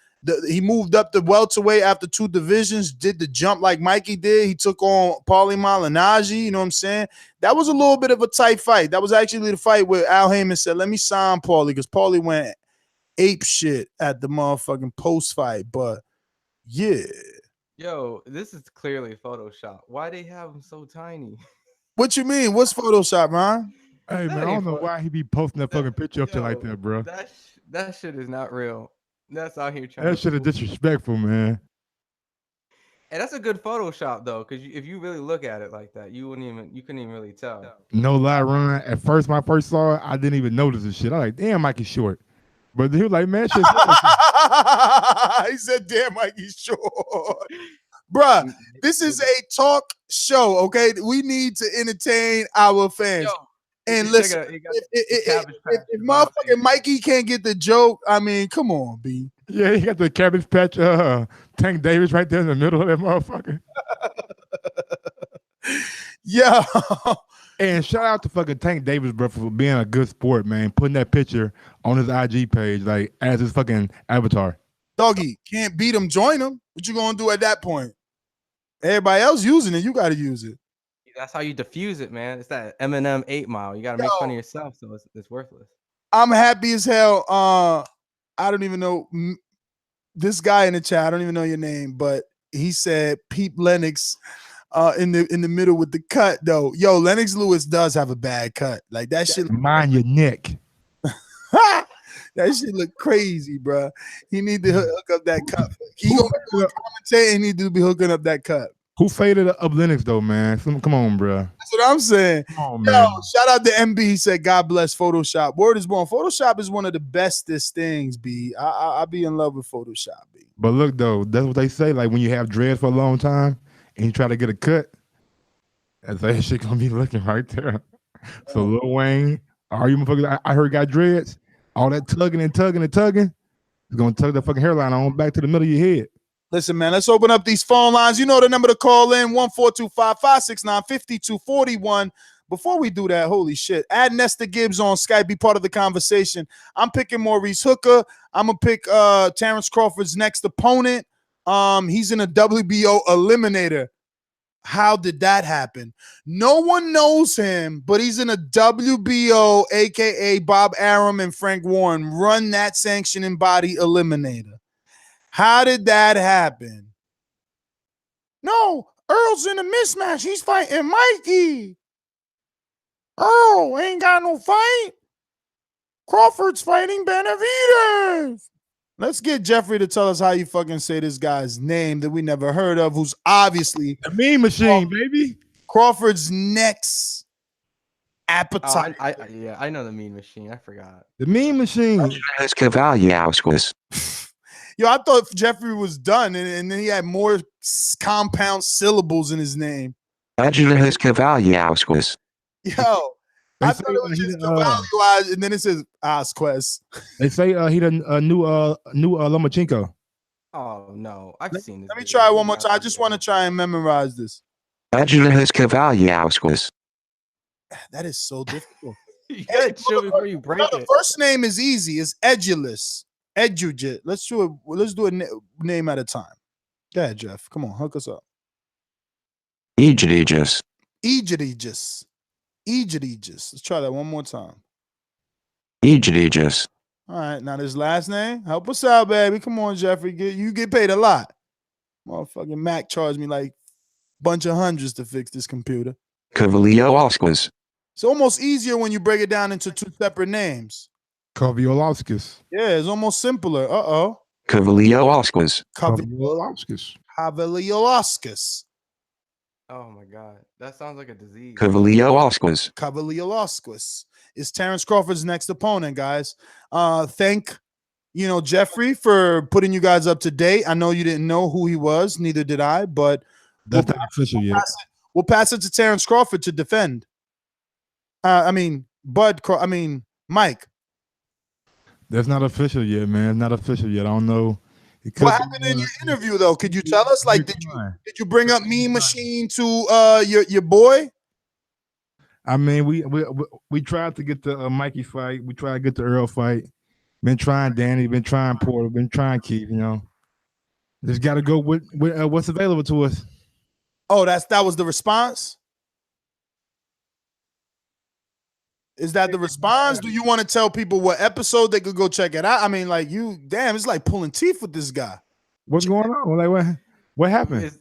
He moved up the welterweight after 2 divisions, did the jump like Mikey did. He took on Paulie Malignaggi. You know what I'm saying? That was a little bit of a tight fight. That was actually the fight where Al Heyman said, "Let me sign Paulie," because Paulie went ape shit at the motherfucking post fight. But yeah. Yo, this is clearly Photoshop. Why they have him so tiny? What you mean? What's Photoshop, man? Hey, man, I don't know why he be posting that fucking picture up there like that, bro. That shit is not real. That's out here trying. That shit is disrespectful, man. And that's a good Photoshop though, because if you really look at it like that, you couldn't even really tell. No lie, Ron. At first, when I first saw it, I didn't even notice this shit. I was like, damn, Mikey's short. But he was like, man, shit. He said, damn, Mikey's short. Bruh, this is a talk show, okay? We need to entertain our fans. And listen, if motherfucking Mikey can't get the joke, I mean, come on, B. Yeah, he got the Cabbage Patch Tank Davis right there in the middle of that motherfucker. Yeah. And shout out to fucking Tank Davis, bro, for being a good sport, man. Putting that picture on his IG page, like, as his fucking avatar. Doggy, can't beat him, join him. What you gonna do at that point? Everybody else using it, you got to use it. That's how you diffuse it, man. It's that Eminem 8 Mile. You got to make fun of yourself, so it's worthless. I'm happy as hell. I don't even know this guy in the chat. I don't even know your name, but he said Peep Lennox in the middle with the cut though. Yo, Lennox Lewis does have a bad cut. Like that shit. Mind your neck. That shit look crazy, bro. He need to hook up that cut. He gonna commentate and need to be hooking up that cut. Who faded up Lennox though, man? Come on, bro. That's what I'm saying. Come on, Yo, man. shout out to MB. He said, "God bless Photoshop." Word is born. Photoshop is one of the bestest things, B. I be in love with Photoshop, B. But look though, that's what they say. Like when you have dreads for a long time and you try to get a cut, that's that shit gonna be looking right there. So Lil Wayne, all you motherfuckers, I heard got dreads. All that tugging and tugging and tugging is gonna tug the fucking hairline on back to the middle of your head. Listen, man, let's open up these phone lines. You know the number to call in, 1-425-569-5241. Before we do that, holy shit, add Nesta Gibbs on Skype, be part of the conversation. I'm picking Maurice Hooker. I'm going to pick Terrence Crawford's next opponent. He's in a WBO eliminator. How did that happen? No one knows him, but he's in a WBO, a.k.a. Bob Arum and Frank Warren run that sanctioning body eliminator. How did that happen? No, Earl's in a mismatch. He's fighting Mikey. Earl ain't got no fight. Crawford's fighting Benavidez. Let's get Jeffrey to tell us how you fucking say this guy's name that we never heard of, who's obviously the Mean Machine, baby. Crawford's next appetite. I know the Mean Machine. I forgot. The Mean Machine. Yo, I thought Jeffrey was done, and then he had more compound syllables in his name. Yo, I thought it was just Cavalli, and then it says Asquez. They say he the new Lomachenko. Oh no, I've seen this. Let me try it one more time. I just want to try and memorize this. That is so difficult. You gotta chill before you break it. The first name is easy. It's Edulus. Edujit. Let's do a name at a time. Go ahead, Jeff. Come on, hook us up. Egidijus. Let's try that one more time. Egidijus. All right, now this last name. Help us out, baby. Come on, Jeffrey. You get paid a lot. Motherfucking Mac charged me like a bunch of hundreds to fix this computer. Kavaliauskas. It's almost easier when you break it down into two separate names. Kavaliauskas. Yeah, it's almost simpler. Kavaliauskas. Kavaliauskas. Kavaliauskas. Oh my God, that sounds like a disease. Kavaliauskas. Kavaliauskas is Terrence Crawford's next opponent, guys. Thank Jeffrey for putting you guys up to date. I know you didn't know who he was, neither did I, but that's not official yet. We'll pass it to Terrence Crawford to defend. Mike. That's not official yet, man. Not official yet. I don't know. What happened in your interview, though? Could you tell us? Like, did you bring up Mean Machine to your boy? I mean, we tried to get the Mikey fight. We tried to get the Errol fight. Been trying Danny. Been trying Porter. Been trying Keith. Just got to go with what's available to us. Oh, that was the response. Is that the response? Do you want to tell people what episode they could go check it out? I mean, like it's like pulling teeth with this guy. What's going on? Like what happened?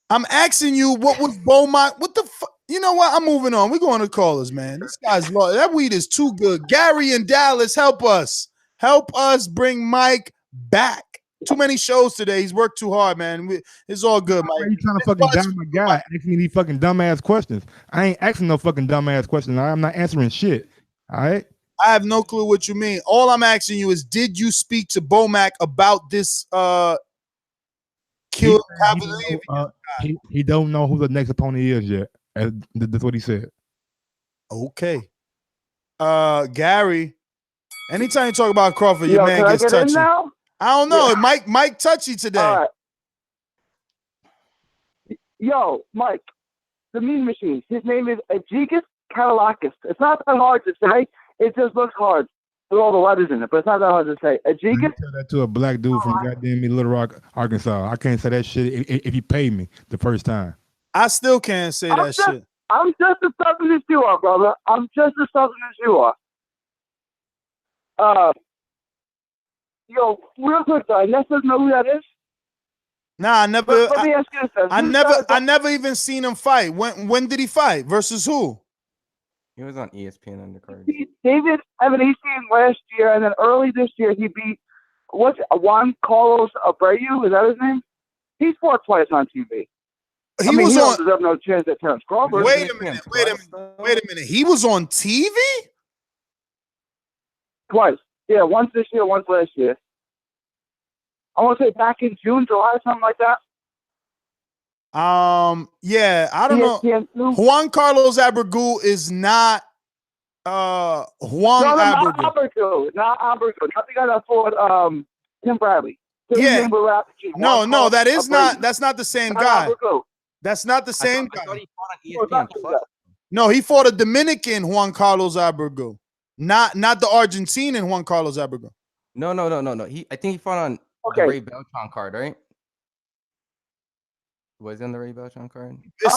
I'm asking you, what was Beaumont? What the fuck? You know what? I'm moving on. We're going to callers, man. This guy's lost. That weed is too good. Gary in Dallas, help us. Help us bring Mike back. Too many shows today. He's worked too hard, man. It's all good, Mike. You trying to fucking down my guy asking me these fucking dumbass questions. I ain't asking no fucking dumbass questions. I'm not answering shit. All right? I have no clue what you mean. All I'm asking you is, did you speak to Bomac about this kill? He don't know who the next opponent is yet. That's what he said. Okay. Gary, anytime you talk about Crawford, your man gets touchy. I don't know. Yeah. Mike touchy today. All right. Yo, Mike, the Mean Machine. His name is Agigas Katalakis. It's not that hard to say. It just looks hard with all the letters in it, but it's not that hard to say. Agigas. Tell that to a black dude from goddamn Little Rock, Arkansas. I can't say that shit if you pay me the first time. I still can't say that shit. I'm just as southern as you are, brother. I'm just as southern as you are. Yo, real quick though, Ness doesn't know who that is. Nah, I never. Let me ask you this. I never even seen him fight. When did he fight? Versus who? He was on ESPN undercard. He beat David Evanesian last year, and then early this year he beat Juan Carlos Abreu. Is that his name? He's fought twice on TV. He don't deserve no chance at Terrence Crawford. Wait a minute. He was on TV? Twice. Yeah, once this year, once last year. I want to say back in June, July, something like that. Yeah, I don't know. Juan Carlos Abreu is not Juan Abreu. Not Abreu. Not the guy that fought Tim Bradley. Yeah. No, that is not. That's not the same guy. That's not the same guy. I thought he fought on ESPN Plus. No, he fought a Dominican Juan Carlos Abreu, not the Argentinian Juan Carlos Abreu. No. I think he fought on the Ray Beltran card, right? Was he on the Ray Beltran card? It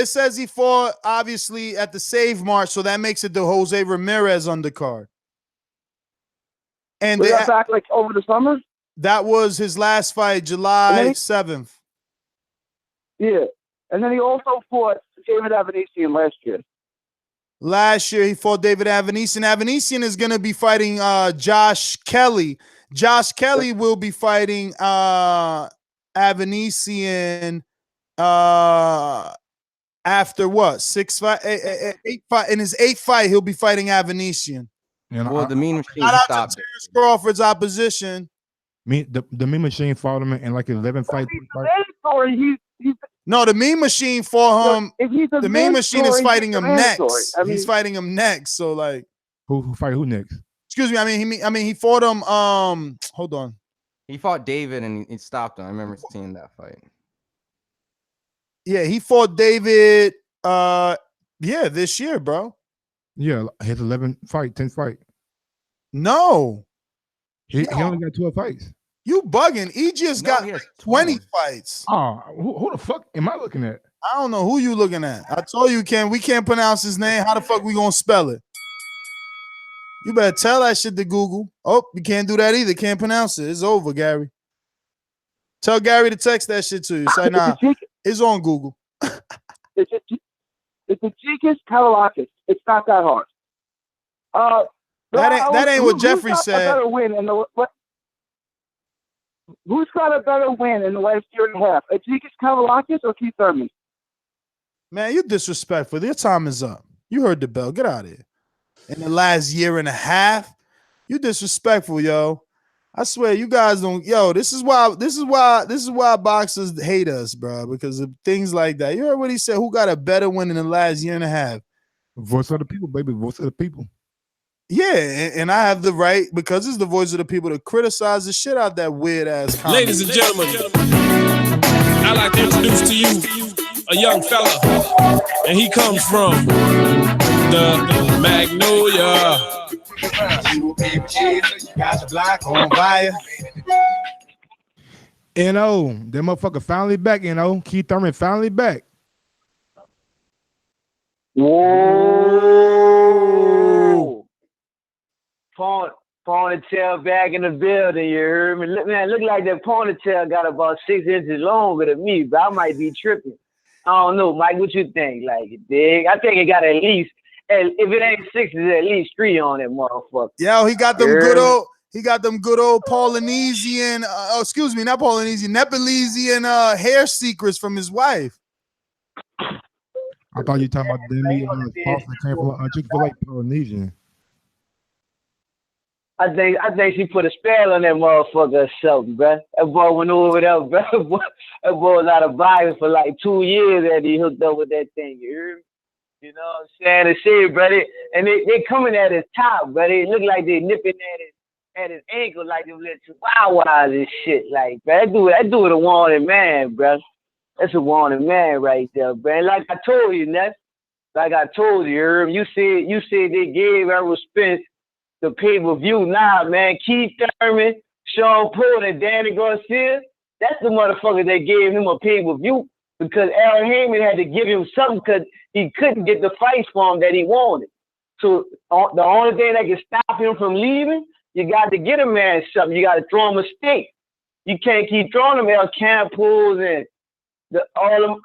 says he fought obviously at the Save March, so that makes it the Jose Ramirez undercard. And was that back like over the summer? That was his last fight, July 7th. Yeah, and then he also fought David Evanesian last year. Last year he fought David Evanesian. Evanesian is going to be fighting Josh Kelly. Josh Kelly will be fighting Evanesian after what? 8 fight. In his 8th fight, he'll be fighting Evanesian. Well, the Mean Machine shout out stopped to Terrence Crawford's opposition. The Mean Machine fought him in like 11 fights. No, the Mean Machine fought him. The Mean Machine is fighting him next. He's fighting him next. So like, who fight who next? Excuse me. I mean, he fought him. Hold on. He fought David and he stopped him. I remember seeing that fight. Yeah, he fought David. This year, bro. Yeah, his 10th fight. No. He only got 12 fights. You bugging. He just got 20 fights. Oh, who the fuck am I looking at? I don't know who you looking at. I told you we can't pronounce his name. How the fuck we gonna spell it? You better tell that shit to Google. Oh, you can't do that either. Can't pronounce it. It's over, Gary. Tell Gary to text that shit to you. Say, nah, it's on Google. It's a Gekas Kalilakis. It's not that hard. That ain't what Jeffrey said. Who's got a better win in the last year and a half? A Gekas Kalilakis or Keith Thurman? Man, you disrespectful. Your time is up. You heard the bell. Get out of here. In the last year and a half, you disrespectful, yo. I swear, you guys don't. Yo, this is why boxers hate us, bro, because of things like that. You heard what he said? Who got a better win in the last year and a half? Voice of the people, baby. Voice of the people. Yeah, and I have the right, because it's the voice of the people, to criticize the shit out that weird ass comment. Ladies and gentlemen, I'd like to introduce to you a young fella, and he comes from the Magnolia. N.O. That motherfucker finally back, N.O. Keith Thurman finally back. Whoa. Ponytail back in the building, you heard me? Man, look like that ponytail got about 6 inches longer than me, but I might be tripping. I don't know, Mike, what you think? Like, dig? I think it got at least, if it ain't 6, it's at least 3 on it, motherfucker. Yo, he got them good old Polynesian, not Polynesian, Nepalesian hair secrets from his wife. I thought you were talking about Demi sauce that came from Chick-fil-A Polynesian. I think she put a spell on that motherfucker or something, bro. That boy went over there, bro. That boy was out of Bible for like 2 years and he hooked up with that thing. You heard me? You know what I'm saying? The shit, brother. And they coming at his top, brother. It look like they nipping at his ankle like them little chihuahuas and shit. Like, bro, that dude a wanted man, bro. That's a wanted man right there, bro. And like I told you, Ness. Like I told you, Herb, you said they gave Errol Spence the pay-per-view. Nah, man, Keith Thurman, Sean Porter, and Danny Garcia, that's the motherfucker that gave him a pay-per-view because Aaron Heyman had to give him something because he couldn't get the fight for him that he wanted. So the only thing that can stop him from leaving, you got to get a man something. You got to throw him a stick. You can't keep throwing him El Campos and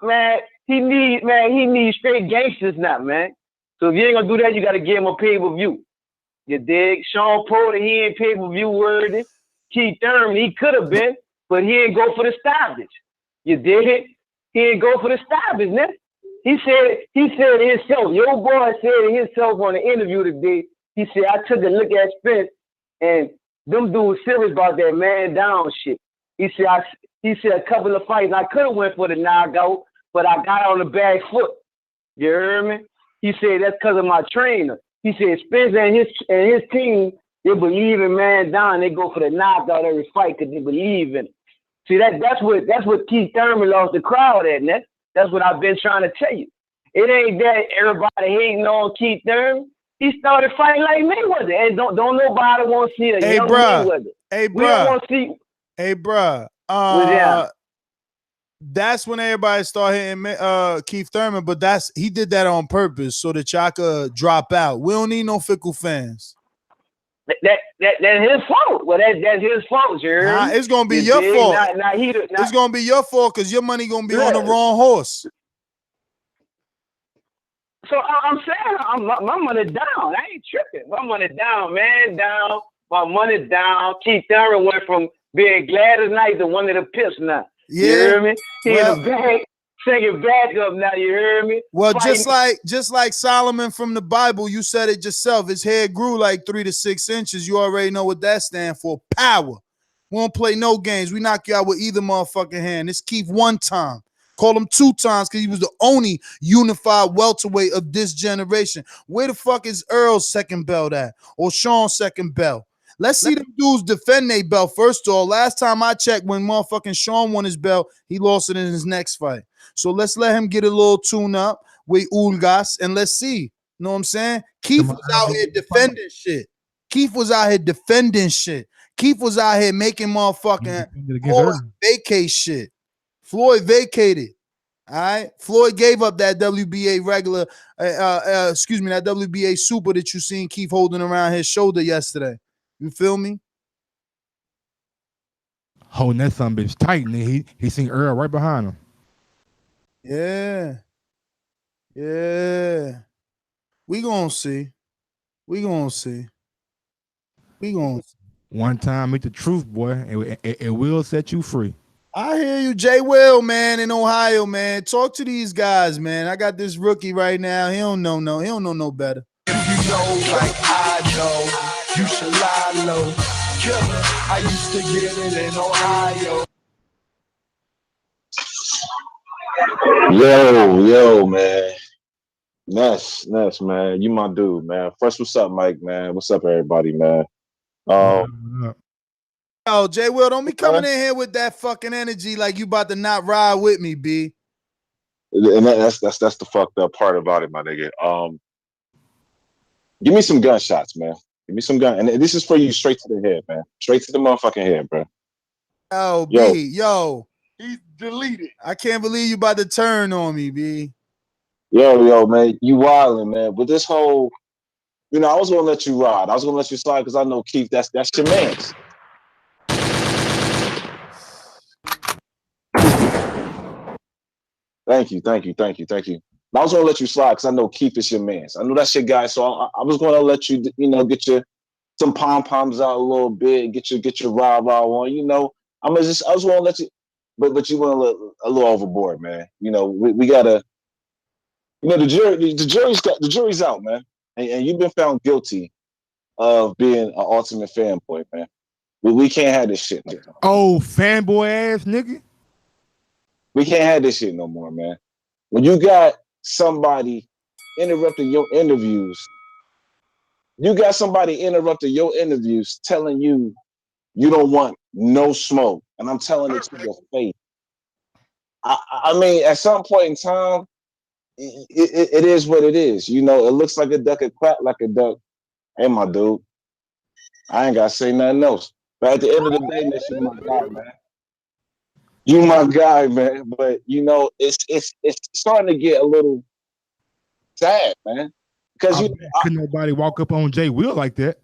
man. He needs straight gangsters now, man. So if you ain't gonna do that, you got to give him a pay-per-view. You dig? Sean Porter, he ain't pay-per-view worthy. Keith Thurman, he could have been, but he ain't go for the stoppage. You dig? He ain't go for the stoppage, man. He said himself, your boy said himself on the interview today, he said, I took a look at Spence and them dudes serious about that man down shit. He said a couple of fights, I could have went for the knockout, but I got on the back foot. You heard me? He said that's because of my trainer. He said Spence and his team, they believe in man down. They go for the knockout every fight because they believe in it. See, that's what Keith Thurman lost the crowd at, Ness. That's what I've been trying to tell you. It ain't that everybody hating on Keith Thurman. He started fighting like Mayweather, and don't nobody want to see a young Mayweather. Hey, we don't want to see. Hey, bruh. That's when everybody started hitting Keith Thurman, but he did that on purpose so that y'all could drop out. We don't need no fickle fans. That's his fault. Well, that's his fault, Jerry. It's gonna be your fault. It's gonna be your fault because your money gonna be on the wrong horse. So I'm saying my money down. I ain't tripping. My money down, man, down. My money down. Keith Thurman went from being glad as night to one of the pips now. Yeah. You hear me? He in the back, singing back up now. You hear me? Well, just like Solomon from the Bible, you said it yourself. His hair grew like 3 to 6 inches. You already know what that stands for. Power. We won't play no games. We knock you out with either motherfucking hand. This Keith one time. Call him 2 times because he was the only unified welterweight of this generation. Where the fuck is Earl's second belt at? Or Sean's second belt? Let's see them dudes defend their belt. First of all, last time I checked, when motherfucking Sean won his belt, he lost it in his next fight. So let's let him get a little tune up with Ulgas and let's see. You know what I'm saying? Keith was out here defending shit. Keith was out here defending shit. Keith was out here making motherfucking Floyd vacate shit. Floyd vacated. All right. Floyd gave up that WBA regular, that WBA super that you seen Keith holding around his shoulder yesterday. You feel me? Holding that son bitch tight, and he seen Earl right behind him. Yeah. Yeah. We gonna see. We gonna see. We gonna see. One time, meet the truth, boy. It will set you free. I hear you, Jay Will, man, in Ohio, man. Talk to these guys, man. I got this rookie right now. He don't know no better. If you know like I know, you should lie low. Killer, I used to get it in Ohio. Yo, man. Ness, man. You my dude, man. First, what's up, Mike, man? What's up, everybody, man? Oh, Jay Will, don't be coming in here with that fucking energy like you about to not ride with me, B. And that's the fucked up part about it, my nigga. Give me some gunshots, man. Give me some gun. And this is for you straight to the head, man. Straight to the motherfucking head, bro. Oh, Yo. B, yo. He's deleted. I can't believe you about to turn on me, B. Yo, man. You wildin', man. But this whole, I was gonna let you ride. I was gonna let you slide because I know Keith, that's your man's. Thank you. I was gonna let you slide because I know Keith is your man. I know that's your guy, so I was gonna let you, get your some pom poms out a little bit, get your rah on. I was gonna let you, but you went a little overboard, man. We gotta, the jury's out, man, and you've been found guilty of being an ultimate fanboy, man. We can't have this shit. Oh, fanboy ass nigga. We can't have this shit no more, man. When you got somebody interrupting your interviews, telling you don't want no smoke, and I'm telling it to your face. I mean, at some point in time, it is what it is. It looks like a duck, it quack like a duck. Hey, my dude, I ain't gotta say nothing else. But at the end of the day, this is my guy, man. You my guy, man. But it's starting to get a little sad, man. Because couldn't nobody walk up on Jay Will like that.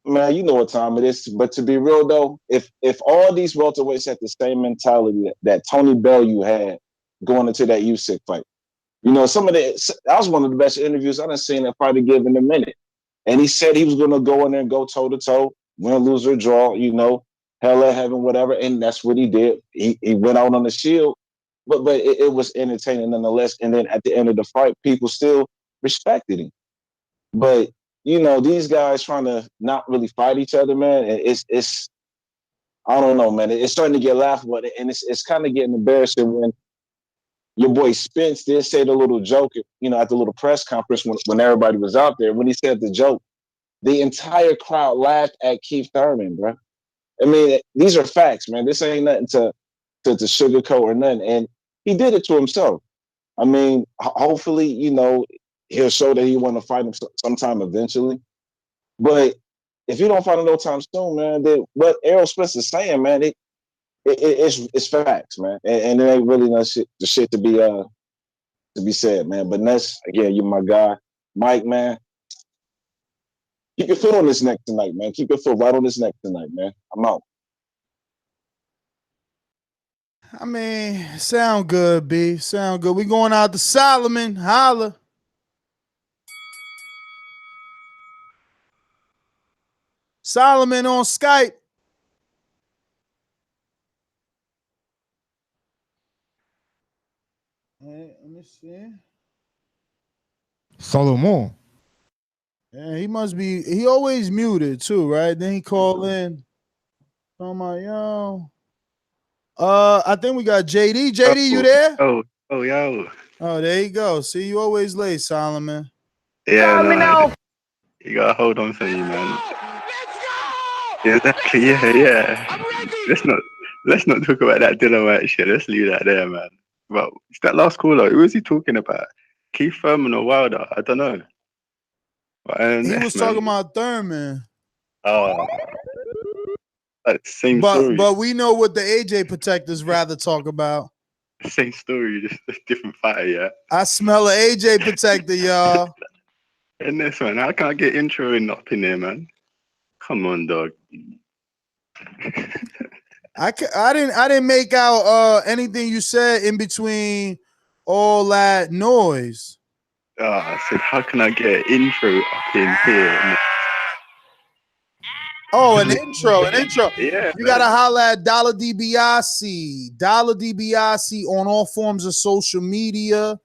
Man, you know what time it is. But to be real though, if all these welterweights had the same mentality that Tony Bellew had going into that Usyk fight, that was one of the best interviews I've seen that fighter give in a minute. And he said he was gonna go in there and go toe to toe, win, lose or draw, hell or heaven, whatever, and that's what he did. He went out on the shield, but it was entertaining nonetheless. And then at the end of the fight, people still respected him. But these guys trying to not really fight each other, man. It's I don't know, man. It's starting to get laughable, and it's kind of getting embarrassing when your boy Spence did say the little joke, at the little press conference when everybody was out there. When he said the joke, the entire crowd laughed at Keith Thurman, bro. I mean, these are facts, man. This ain't nothing to sugarcoat or nothing. And he did it to himself. I mean, hopefully, he'll show that he want to fight him sometime eventually. But if you don't fight him no time soon, man, then what Errol Spence is saying, man, it's facts, man. And it ain't really no shit to be said, man. But Ness, again, you're my guy. Mike, man. Keep your foot on this neck tonight, man. Keep your foot right on this neck tonight, man. I'm out. I mean, sound good, B. Sound good. We going out to Solomon. Holla. Solomon on Skype. Let me see. Solomon. Yeah, he must be. He always muted too, right? Then he called in. Oh my yo. I think we got JD. JD, you there? Oh, yo. Oh, there you go. See, you always late, Solomon. Yeah, no, you gotta hold on to me, man. Yeah, exactly. Yeah. Let's not talk about that Dylan White shit. Let's leave that there, man. But it's that last caller. Who was he talking about? Keith Thurman or Wilder? I don't know. But, he was talking about Thurman. Oh, same story. But we know what the AJ protectors rather talk about. Same story, just a different fighter, yeah. I smell an AJ protector, y'all. And this one, how can I get intro and up in there, man? Come on, dog. I didn't make out anything you said in between all that noise. I said, how can I get an intro up in here? Oh, an intro. Yeah. You gotta holla at Dollar DiBiase. Dollar DiBiase on all forms of social media.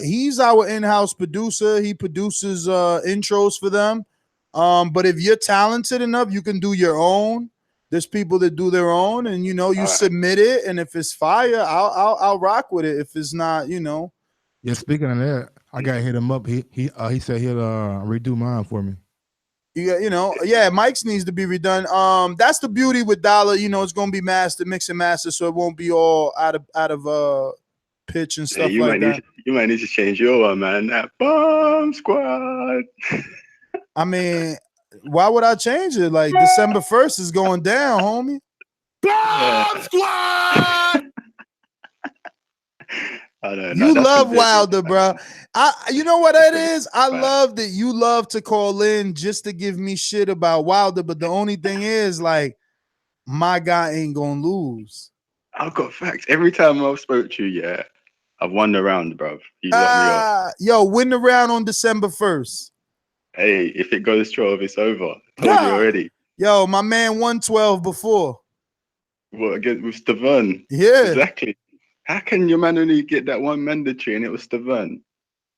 He's our in-house producer. He produces intros for them. But if you're talented enough, you can do your own. There's people that do their own, and you submit it, and if it's fire, I'll rock with it. If it's not, Yeah, speaking of that, I gotta hit him up. He said he'll redo mine for me. Mike's needs to be redone. That's the beauty with Dollar. It's gonna be mix and master, so it won't be all out of pitch and stuff like that. You might need to change your one, man. That Bomb Squad. I mean, why would I change it? Like December 1st is going down, homie. Bomb Squad. You love Wilder, bro. You know what it is? I love that you love to call in just to give me shit about Wilder, but the only thing is, like, my guy ain't gonna lose. I've got facts. Every time I've spoke to you, yeah, I've won the round, bro. You locked me up. Yo, win the round on December 1st. Hey, if it goes 12, it's over. Told you already. Yo, my man won 12 before. What, against with Dazn? Yeah. Exactly. How can your man only get that one mandatory and it was Dazn?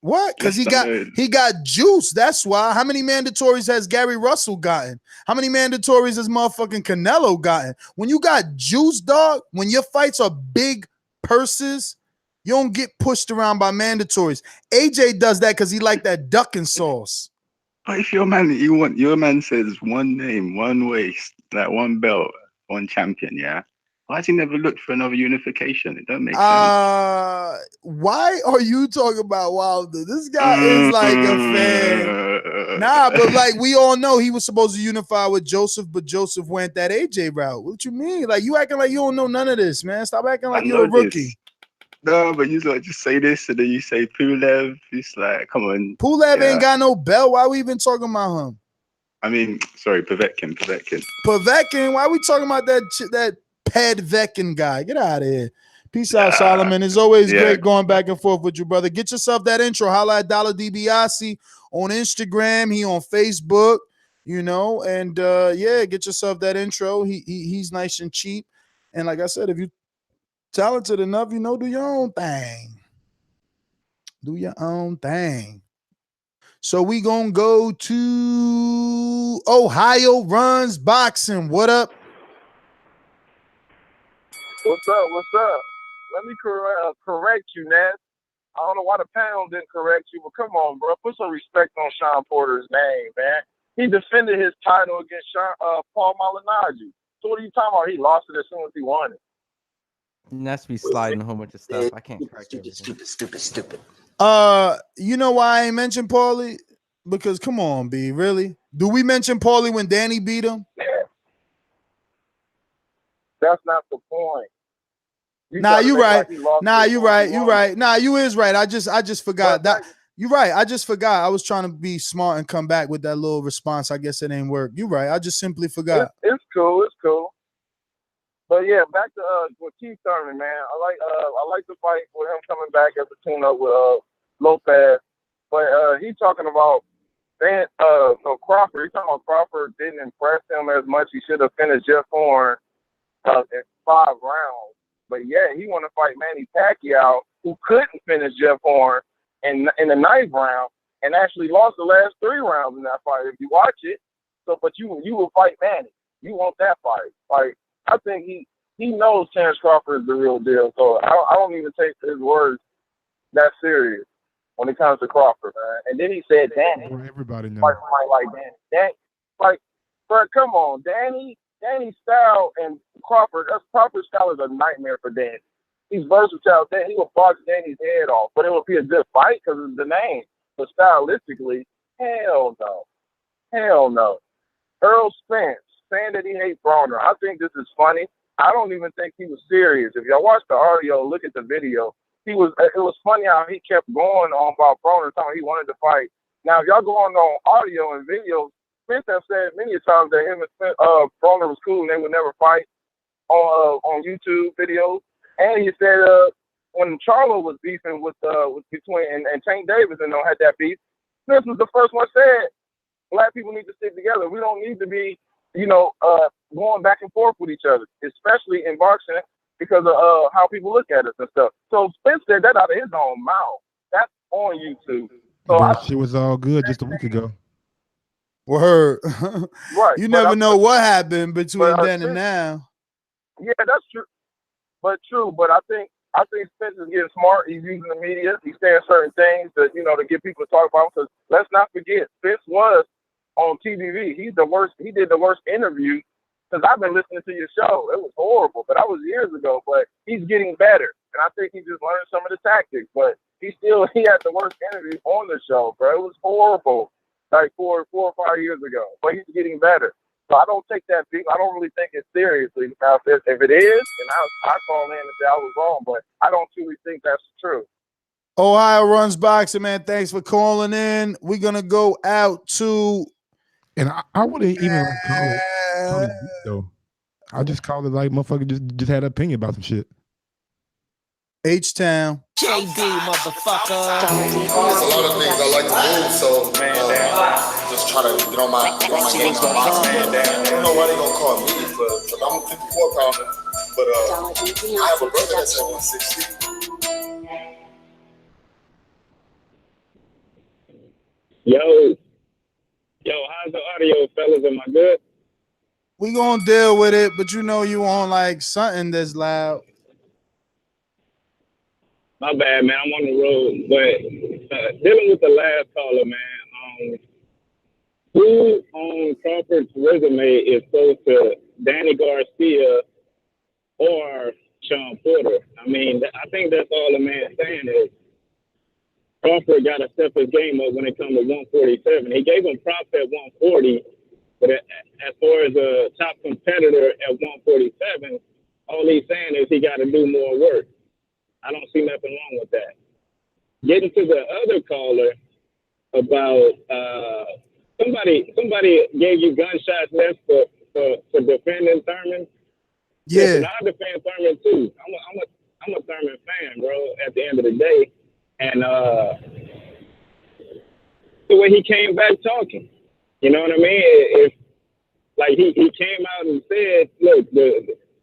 What? Because he got juice. That's why. How many mandatories has Gary Russell gotten? How many mandatories has motherfucking Canelo gotten? When you got juice, dog, when your fights are big purses, you don't get pushed around by mandatories. AJ does that because he like that ducking sauce. But if your man says one name, one waist, like one belt, one champion, yeah. Why has he never looked for another unification? It don't make sense. Why are you talking about Wilder? This guy is like a fan. Nah, but like we all know he was supposed to unify with Joseph, but Joseph went that AJ route. What you mean? Like you acting like you don't know none of this, man. Stop acting like you're a rookie. This. No, but you like just say this and then you say Pulev. It's like, come on. Pulev ain't got no belt. Why we even talking about him? I mean, sorry, Povetkin. Povetkin. Why we talking about that Pedvekin guy? Get out of here. Peace out, Solomon. It's always great going back and forth with you, brother. Get yourself that intro. Holla at Dollar DiBiase on Instagram. He on Facebook, and get yourself that intro. He's nice and cheap. And like I said, if you talented enough, do your own thing. Do your own thing. So we gonna go to Ohio Runs Boxing. What up? What's up? Let me correct you, Ness. I don't know why the panel didn't correct you, but come on, bro. Put some respect on Sean Porter's name, man. He defended his title against Paul Malignaggi. So what are you talking about? He lost it as soon as he won it. That's be sliding a whole bunch of stuff. I can't correct Stupid. You know why I ain't mentioned Paulie? Because come on, B, really? Do we mention Paulie when Danny beat him? That's not the point. You're right. You're right. Nah, you is right. I just forgot that. You're right. I just forgot. I was trying to be smart and come back with that little response. I guess it ain't work. You're right. I just simply forgot. It's cool. But yeah, back to with Keith Thurman, man. I like the fight with him coming back as a tune-up with Lopez. But he talking about Crawford. He's talking about Crawford didn't impress him as much. He should have finished Jeff Horn in 5 rounds. But yeah, he want to fight Manny Pacquiao, who couldn't finish Jeff Horn in the 9th round and actually lost the last 3 rounds in that fight. If you watch it, but you will fight Manny. You want that fight. Like, I think he knows Terrence Crawford is the real deal. So I don't even take his words that serious when it comes to Crawford, man. And then he said Danny. Everybody knows. Like Danny. Like, bro, come on, Danny's style and Crawford's style is a nightmare for Danny. He's versatile. He will box Danny's head off, but it will be a good fight because of the name. But stylistically, hell no. Errol Spence saying that he hates Broner. I think this is funny. I don't even think he was serious. If y'all watch the audio, look at the video. It was funny how he kept going on about Broner telling he wanted to fight. Now, if y'all go on audio and video, Spence have said many times that him and Broner was cool and they would never fight on YouTube videos. And he said when Charlo was beefing with between and Tank Davis and had that beef, Spence was the first one said black people need to stick together. We don't need to be, going back and forth with each other, especially in boxing, because of how people look at us and stuff. So Spence said that out of his own mouth. That's on YouTube. So shit was all good just a week ago. Word. Right. You never know what happened between then and now. Yeah, that's true. But I think Spence is getting smart. He's using the media. He's saying certain things to get people to talk about him. Because let's not forget, Spence was on TVV. He did the worst interview. Because I've been listening to your show. It was horrible, but that was years ago. But he's getting better. And I think he just learned some of the tactics. But he had the worst interview on the show, bro. It was horrible, like 4 or 5 years ago. But he's getting better. So I don't take that I don't really take it seriously. Now, if it is, and I call in and say I was wrong, but I don't truly think that's true. Ohio Runs Boxing, man. Thanks for calling in. We're going to go out to... And I wouldn't even call it Tony B, though. I just called it like motherfucker just had an opinion about some shit. H-Town. JD, motherfucker. There's a lot of things I like to move, so just try to get on my game on boxing. I don't know why they gonna call me, but I'm a 54-pounder. But I have a brother that's at 160. Yo, how's the audio, fellas? Am I good? We gonna deal with it, but you on like something that's loud. My bad, man. I'm on the road. But dealing with the last caller, man, who on Crawford's resume is close to Danny Garcia or Sean Porter? I mean, I think that's all the man's saying is Crawford got to step his game up when it comes to 147. He gave him props at 140, but as far as a top competitor at 147, all he's saying is he got to do more work. I don't see nothing wrong with that. Getting to the other caller about somebody gave you gunshots left for defending Thurman. Yeah, listen, I defend Thurman too. I'm a Thurman fan, bro. At the end of the day, and the way he came back talking, you know what I mean? If like he came out and said, "Look,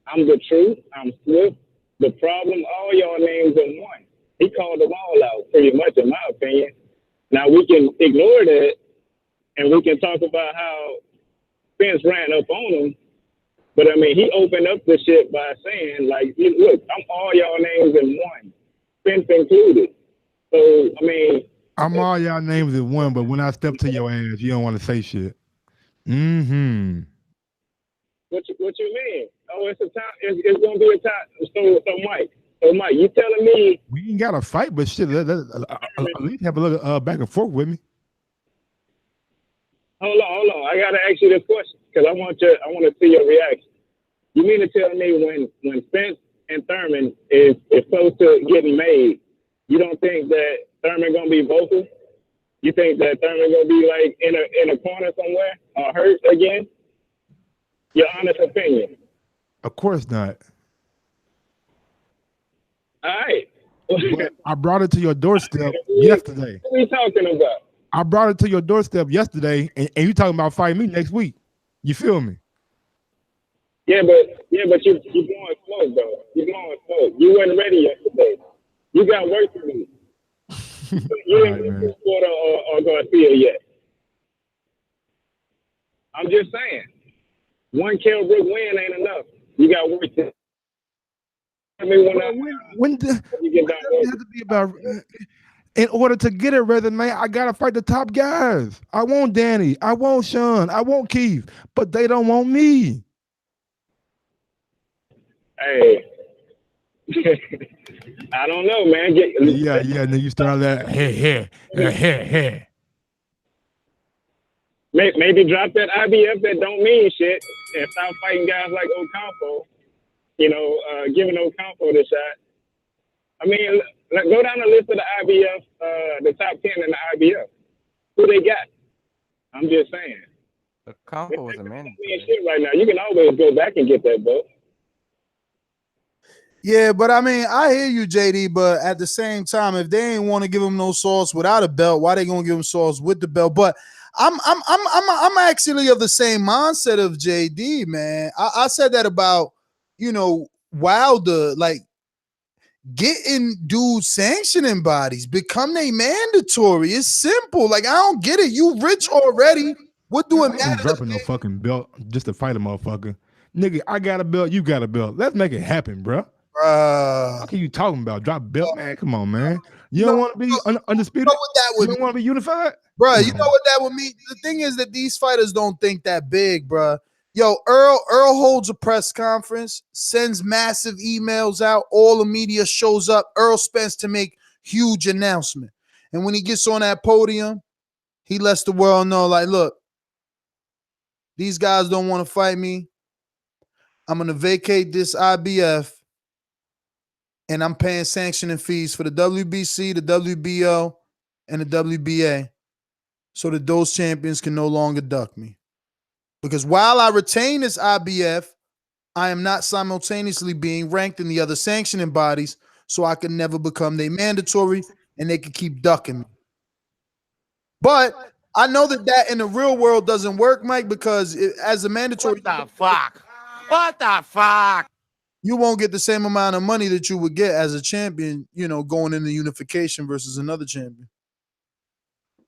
I'm the truth. I'm Swift. The problem, all y'all names in one." He called them all out, pretty much, in my opinion. Now we can ignore that, and we can talk about how Spence ran up on him. But I mean, he opened up the shit by saying, like, "Look, I'm all y'all names in one, Spence included." So I mean, I'm all y'all names in one, but when I step to your ass, you don't want to say shit. Mm-hmm. What you mean? Oh, it's a time. It's gonna be a time. So Mike, you telling me we ain't got to fight, but shit, at least have a little back and forth with me. Hold on. I gotta ask you this question because I want to see your reaction. You mean to tell me when Spence and Thurman is close to getting made, you don't think that Thurman gonna be vocal? You think that Thurman gonna be like in a corner somewhere or hurt again? Your honest opinion. Of course not. All right. I brought it to your doorstep yesterday. What are we talking about? I brought it to your doorstep yesterday, and you talking about fighting me next week. You feel me? Yeah, but you're going slow, though. You're going slow. You weren't ready yesterday. You got work to do. You didn't get to Porter or Garcia yet. I'm just saying. One Kell Brook win ain't enough. You got work to do. I mean, when does it have to be about? In order to get a resume, I gotta fight the top guys. I want Danny, I want Sean, I want Keith, but they don't want me. Hey, I don't know, man. Yeah. And then you start that hey. Maybe drop that IBF that don't mean shit and stop fighting guys like Ocampo. giving Ocampo the shot. I mean, go down the list of the IBF, the top 10 in the IBF. Who they got? I'm just saying. Ocampo was a man. Shit right now. You can always go back and get that belt. Yeah, but I mean, I hear you, JD. But at the same time, if they ain't want to give him no sauce without a belt, why they gonna give him sauce with the belt? But I'm actually of the same mindset of JD, man. I said that about Wilder, like getting dudes sanctioning bodies, become they mandatory. It's simple. Like I don't get it. You rich already. What do it matter? I'm dropping no fucking belt just to fight a motherfucker. Nigga, I got a belt, you got a belt. Let's make it happen, bro. What are you talking about? Drop belt, man. Come on, man. You don't want to be undisputed? You don't want to be unified? Bro, you know what that would mean? The thing is that these fighters don't think that big, bro. Yo, Earl holds a press conference, sends massive emails out, all the media shows up, Errol Spence to make huge announcement. And when he gets on that podium, he lets the world know, like, look, these guys don't want to fight me. I'm going to vacate this IBF, and I'm paying sanctioning fees for the WBC, the WBO, and the WBA so that those champions can no longer duck me. Because while I retain this IBF, I am not simultaneously being ranked in the other sanctioning bodies, so I can never become their mandatory, and they can keep ducking me. But I know that in the real world doesn't work, Mike, because as a mandatory... What the fuck? You won't get the same amount of money that you would get as a champion, going into unification versus another champion.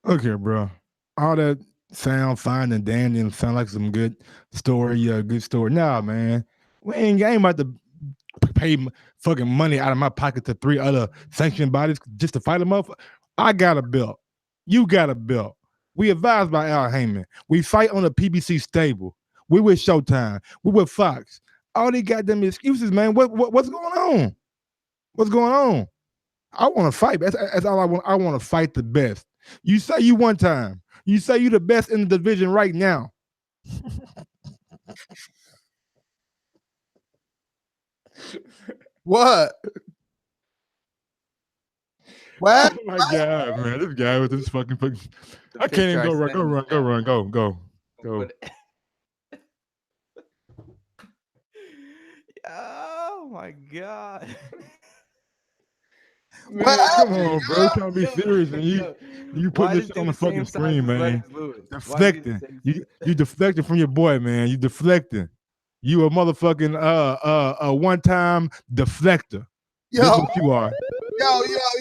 Okay, bro. All that sound fine and dandy and sound like some good story, good story. Nah, man. We ain't about to pay fucking money out of my pocket to 3 other sanctioned bodies just to fight them up. I got a belt. You got a belt. We advised by Al Heyman. We fight on the PBC stable. We with Showtime. We with Fox. All these goddamn excuses, man. What's going on? What's going on? I want to fight. That's all I want. I want to fight the best. You say you one time. You say you the best in the division right now. What? What? Oh my God, man. This guy with this fucking I can't even go run. Go. Oh my God. Man, come on, bro. You're trying to be serious, and you put this shit on the fucking screen, man. Deflecting. You deflecting from your boy, man. You deflecting. You a motherfucking a one-time deflector. That's what you are.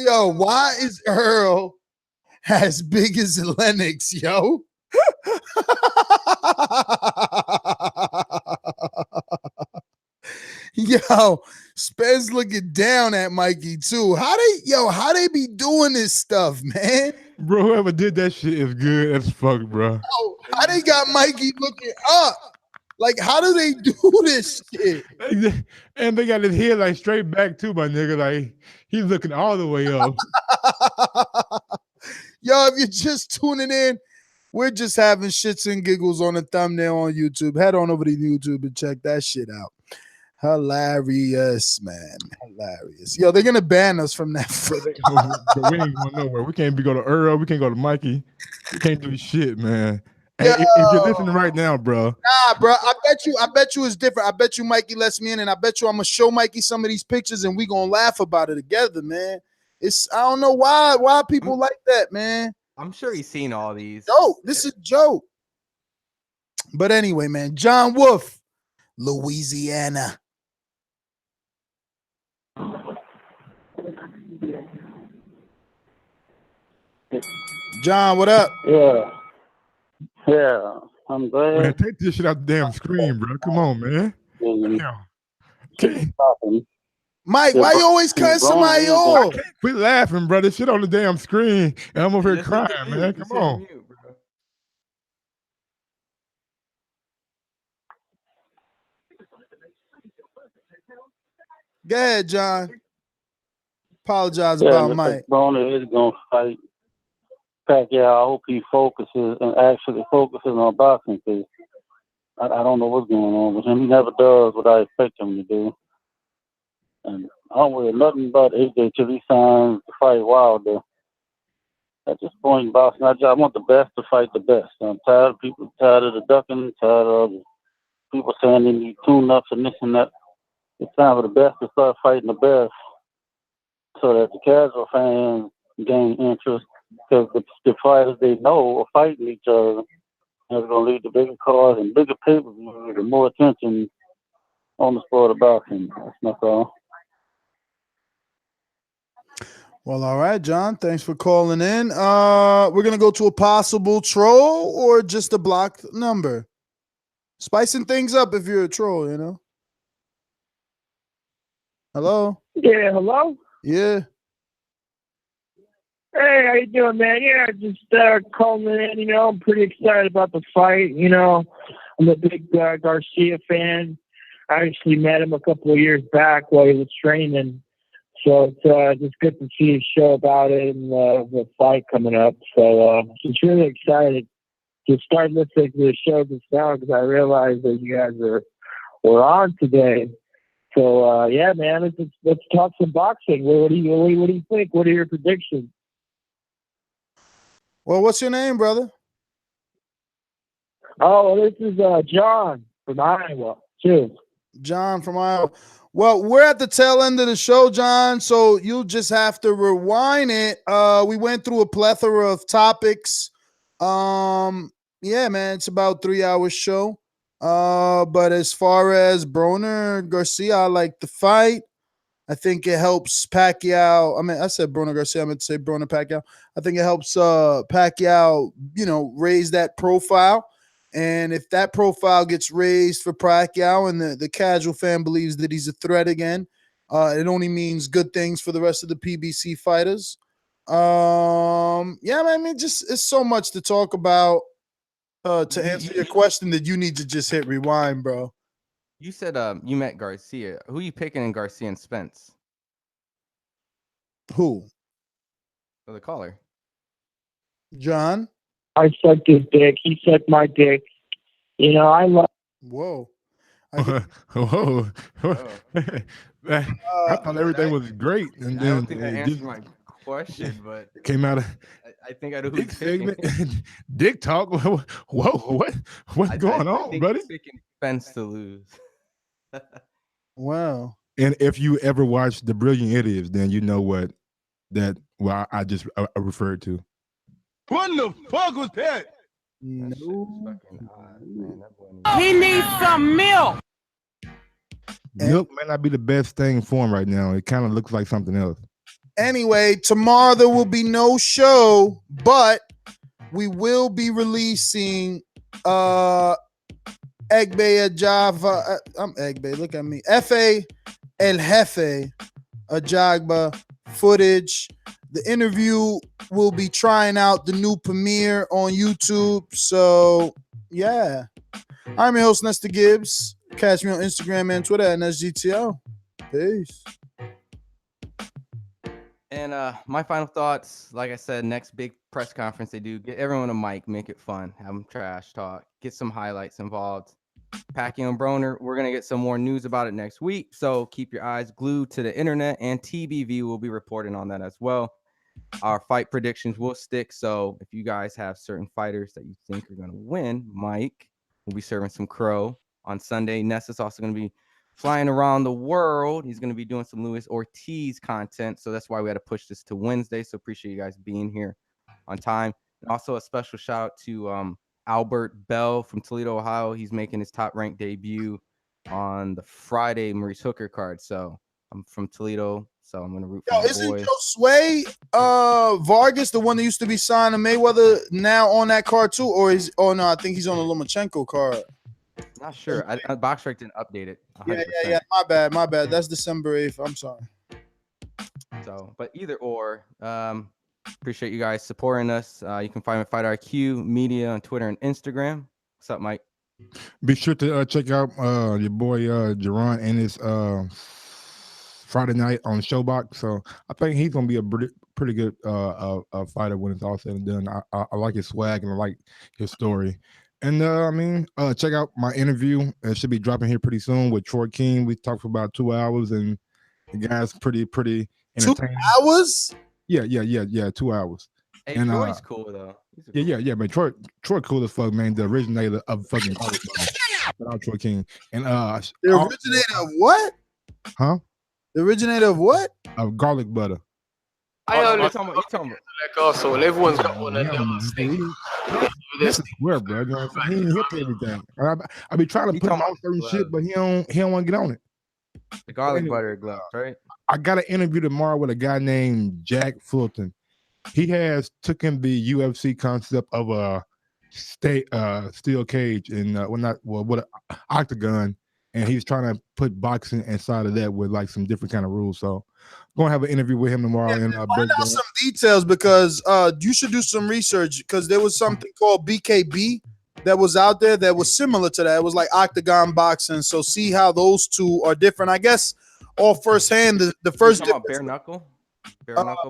Yo. Why is Earl as big as Lennox, yo? Yo, Spence looking down at Mikey too. How they be doing this stuff, man? Bro, whoever did that shit is good as fuck, bro. Yo, how they got Mikey looking up? Like, how do they do this shit? And they got his head like straight back too, my nigga. Like he's looking all the way up. Yo, if you're just tuning in, we're just having shits and giggles on the thumbnail on YouTube. Head on over to YouTube and check that shit out. Hilarious, man. Hilarious. Yo, they're gonna ban us from that. But we ain't going nowhere. We can't go to Earl. We can't go to Mikey. We can't do shit, man. Hey, if you're listening right now, bro. Nah, bro. I bet you it's different. I bet you Mikey lets me in, and I bet you I'm gonna show Mikey some of these pictures, and we gonna laugh about it together, man. I don't know why people like that, man. I'm sure he's seen all these. Joke. This is joke. But anyway, man, John Wolf, Louisiana. John, what up? Yeah, I'm glad. Man, take this shit out the damn screen, bro. Come on, man. Mike, why you always cutting somebody off? Quit laughing, bro. This shit on the damn screen, and I'm over here crying, man. Come on. Go ahead, John. Apologize about Mike. Broner is gonna fight Pacquiao. I hope he focuses on boxing, because I don't know what's going on with him. He never does what I expect him to do. And I don't worry nothing about AJ till he signs to fight Wilder. At this point in boxing, I want the best to fight the best. I'm tired of people, tired of the ducking, tired of people saying they need tune-ups and this and that. It's time for the best to start fighting the best so that the casual fans gain interest, because the fighters they know are fighting each other. And it's going to lead to bigger cards and bigger pay-per-views and more attention on the sport of boxing. That's all. Well, all right, John. Thanks for calling in. We're gonna go to a possible troll or just a blocked number. Spicing things up if you're a troll, you know. Hello? Yeah, hello? Yeah. Hey, how you doing, man? Yeah, just calling in, you know, I'm pretty excited about the fight, you know. I'm a big Garcia fan. I actually met him a couple of years back while he was training. So it's just good to see a show about it and the fight coming up. So just really excited to start listening to the show just now because I realized that you guys were on today. So yeah, man, let's talk some boxing. What do you think? What are your predictions? Well, what's your name, brother? Oh, this is John from Iowa, too. John from Iowa. Well, we're at the tail end of the show, John, so you'll just have to rewind it. We went through a plethora of topics. Yeah, man, it's about 3 hour show. But as far as Broner Garcia, I like the fight. I think it helps Pacquiao. I mean, I said Broner Garcia. I meant to say Broner Pacquiao. I think it helps Pacquiao, you know, raise that profile. And if that profile gets raised for Pacquiao and the casual fan believes that he's a threat again, it only means good things for the rest of the PBC fighters. Yeah, I mean, just it's so much to talk about. To answer your question, that you need to just hit rewind, bro. You said you met Garcia. Who you picking in Garcia and Spence? Who? For the caller. John? I sucked his dick. He sucked my dick. You know, I love. Whoa. Whoa. I thought everything was great. And I don't think that answered my question, but came out of I think I know who dick he's picking. segment. Dick talk. Whoa, what's going on, think buddy? he's picking Spence to lose. Wow. And if you ever watched The Brilliant Idiots, then you know what I just referred to. What the fuck was that? No. He needs some milk. Milk may not be the best thing for him right now. It kind of looks like something else. Anyway, tomorrow there will be no show, but we will be releasing Egbe Ajagba. I'm Egbe, look at me. F.A. El Jefe Ajagba footage. The interview will be trying out the new premiere on YouTube. So, yeah. I'm your host, Nestor Gibbs. Catch me on Instagram and Twitter at NSGTL. Peace. And my final thoughts, like I said, next big press conference they do, get everyone a mic, make it fun, have them trash talk, get some highlights involved. Pacquiao and Broner, we're going to get some more news about it next week, so keep your eyes glued to the internet, and TBV will be reporting on that as well. Our fight predictions will stick, so if you guys have certain fighters that you think are going to win, Mike will be serving some crow on Sunday. Ness is also going to be flying around the world. He's going to be doing some Luis Ortiz content, so that's why we had to push this to Wednesday, so appreciate you guys being here on time. And also a special shout out to Albert Bell from Toledo, Ohio. He's making his top-ranked debut on the Friday Maurice Hooker card. So I'm from Toledo, so I'm going to root for the Isn't boy. Josue Vargas the one that used to be signed to Mayweather now on that card too? Or is no, I think he's on the Lomachenko card. Not sure. BoxRec didn't update it. 100%. Yeah. My bad. That's December 8th. I'm sorry. So, but either or, appreciate you guys supporting us. You can find me Fight IQ Media on Twitter and Instagram. What's up, Mike? Be sure to check out your boy Jaron Ennis Friday night on Showbox. So I think he's gonna be a pretty good fighter when it's all said and done. I like his swag and I like his story. And check out my interview. It should be dropping here pretty soon with Troy King. We talked for about 2 hours, and The guy's pretty 2 entertaining. hours? Yeah. 2 hours. Hey, And Troy's cool though. yeah, man. Troy cool as fuck, man. The originator of fucking garlic butter. Shout out Troy King. And the originator of what? Huh? The originator of what? Of garlic butter. I You talking about? like also, everyone's got one of them. This is where, bro. You know what I'm saying? He ain't hip to everything. I be trying to put him on certain shit, but he don't want to get on it. The garlic butter gloves, right? I got an interview tomorrow with a guy named Jack Fulton. He has taken the UFC concept of a steel cage and with an octagon, and he's trying to put boxing inside of that with like some different kind of rules. So I'm gonna have an interview with him tomorrow and find out some details because you should do some research because there was something called BKB that was out there that was similar to that. It was like octagon boxing. So see how those two are different. I guess all firsthand the first about bare knuckle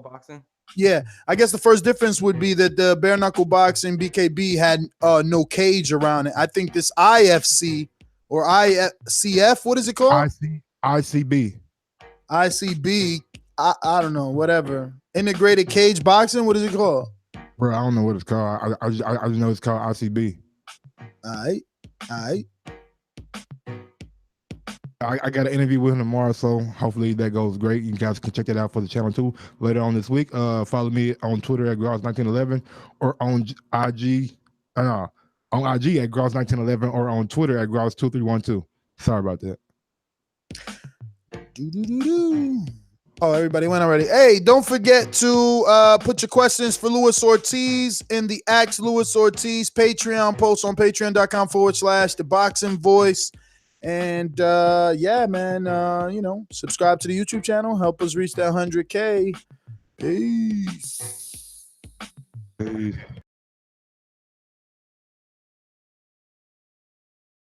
boxing. Yeah, I guess the first difference would be that the bare knuckle boxing BKB had no cage around it. I think this IFC or ICF, what is it called? ICB. ICB. I don't know, whatever. Integrated cage boxing. What is it called? Bro, I don't know what it's called. I just know it's called ICB. All right. I got an interview with him tomorrow, so hopefully that goes great. You guys can check that out for the channel too later on this week. Follow me on Twitter at Gross1911 or on IG at Gross1911 or on Twitter at Gross2312. Sorry about that. Oh, everybody went already. Hey, don't forget to put your questions for Luis Ortiz in the Ask Luis Ortiz Patreon post on patreon.com/The Boxing Voice. And yeah, man, subscribe to the YouTube channel. Help us reach that 100K. Peace.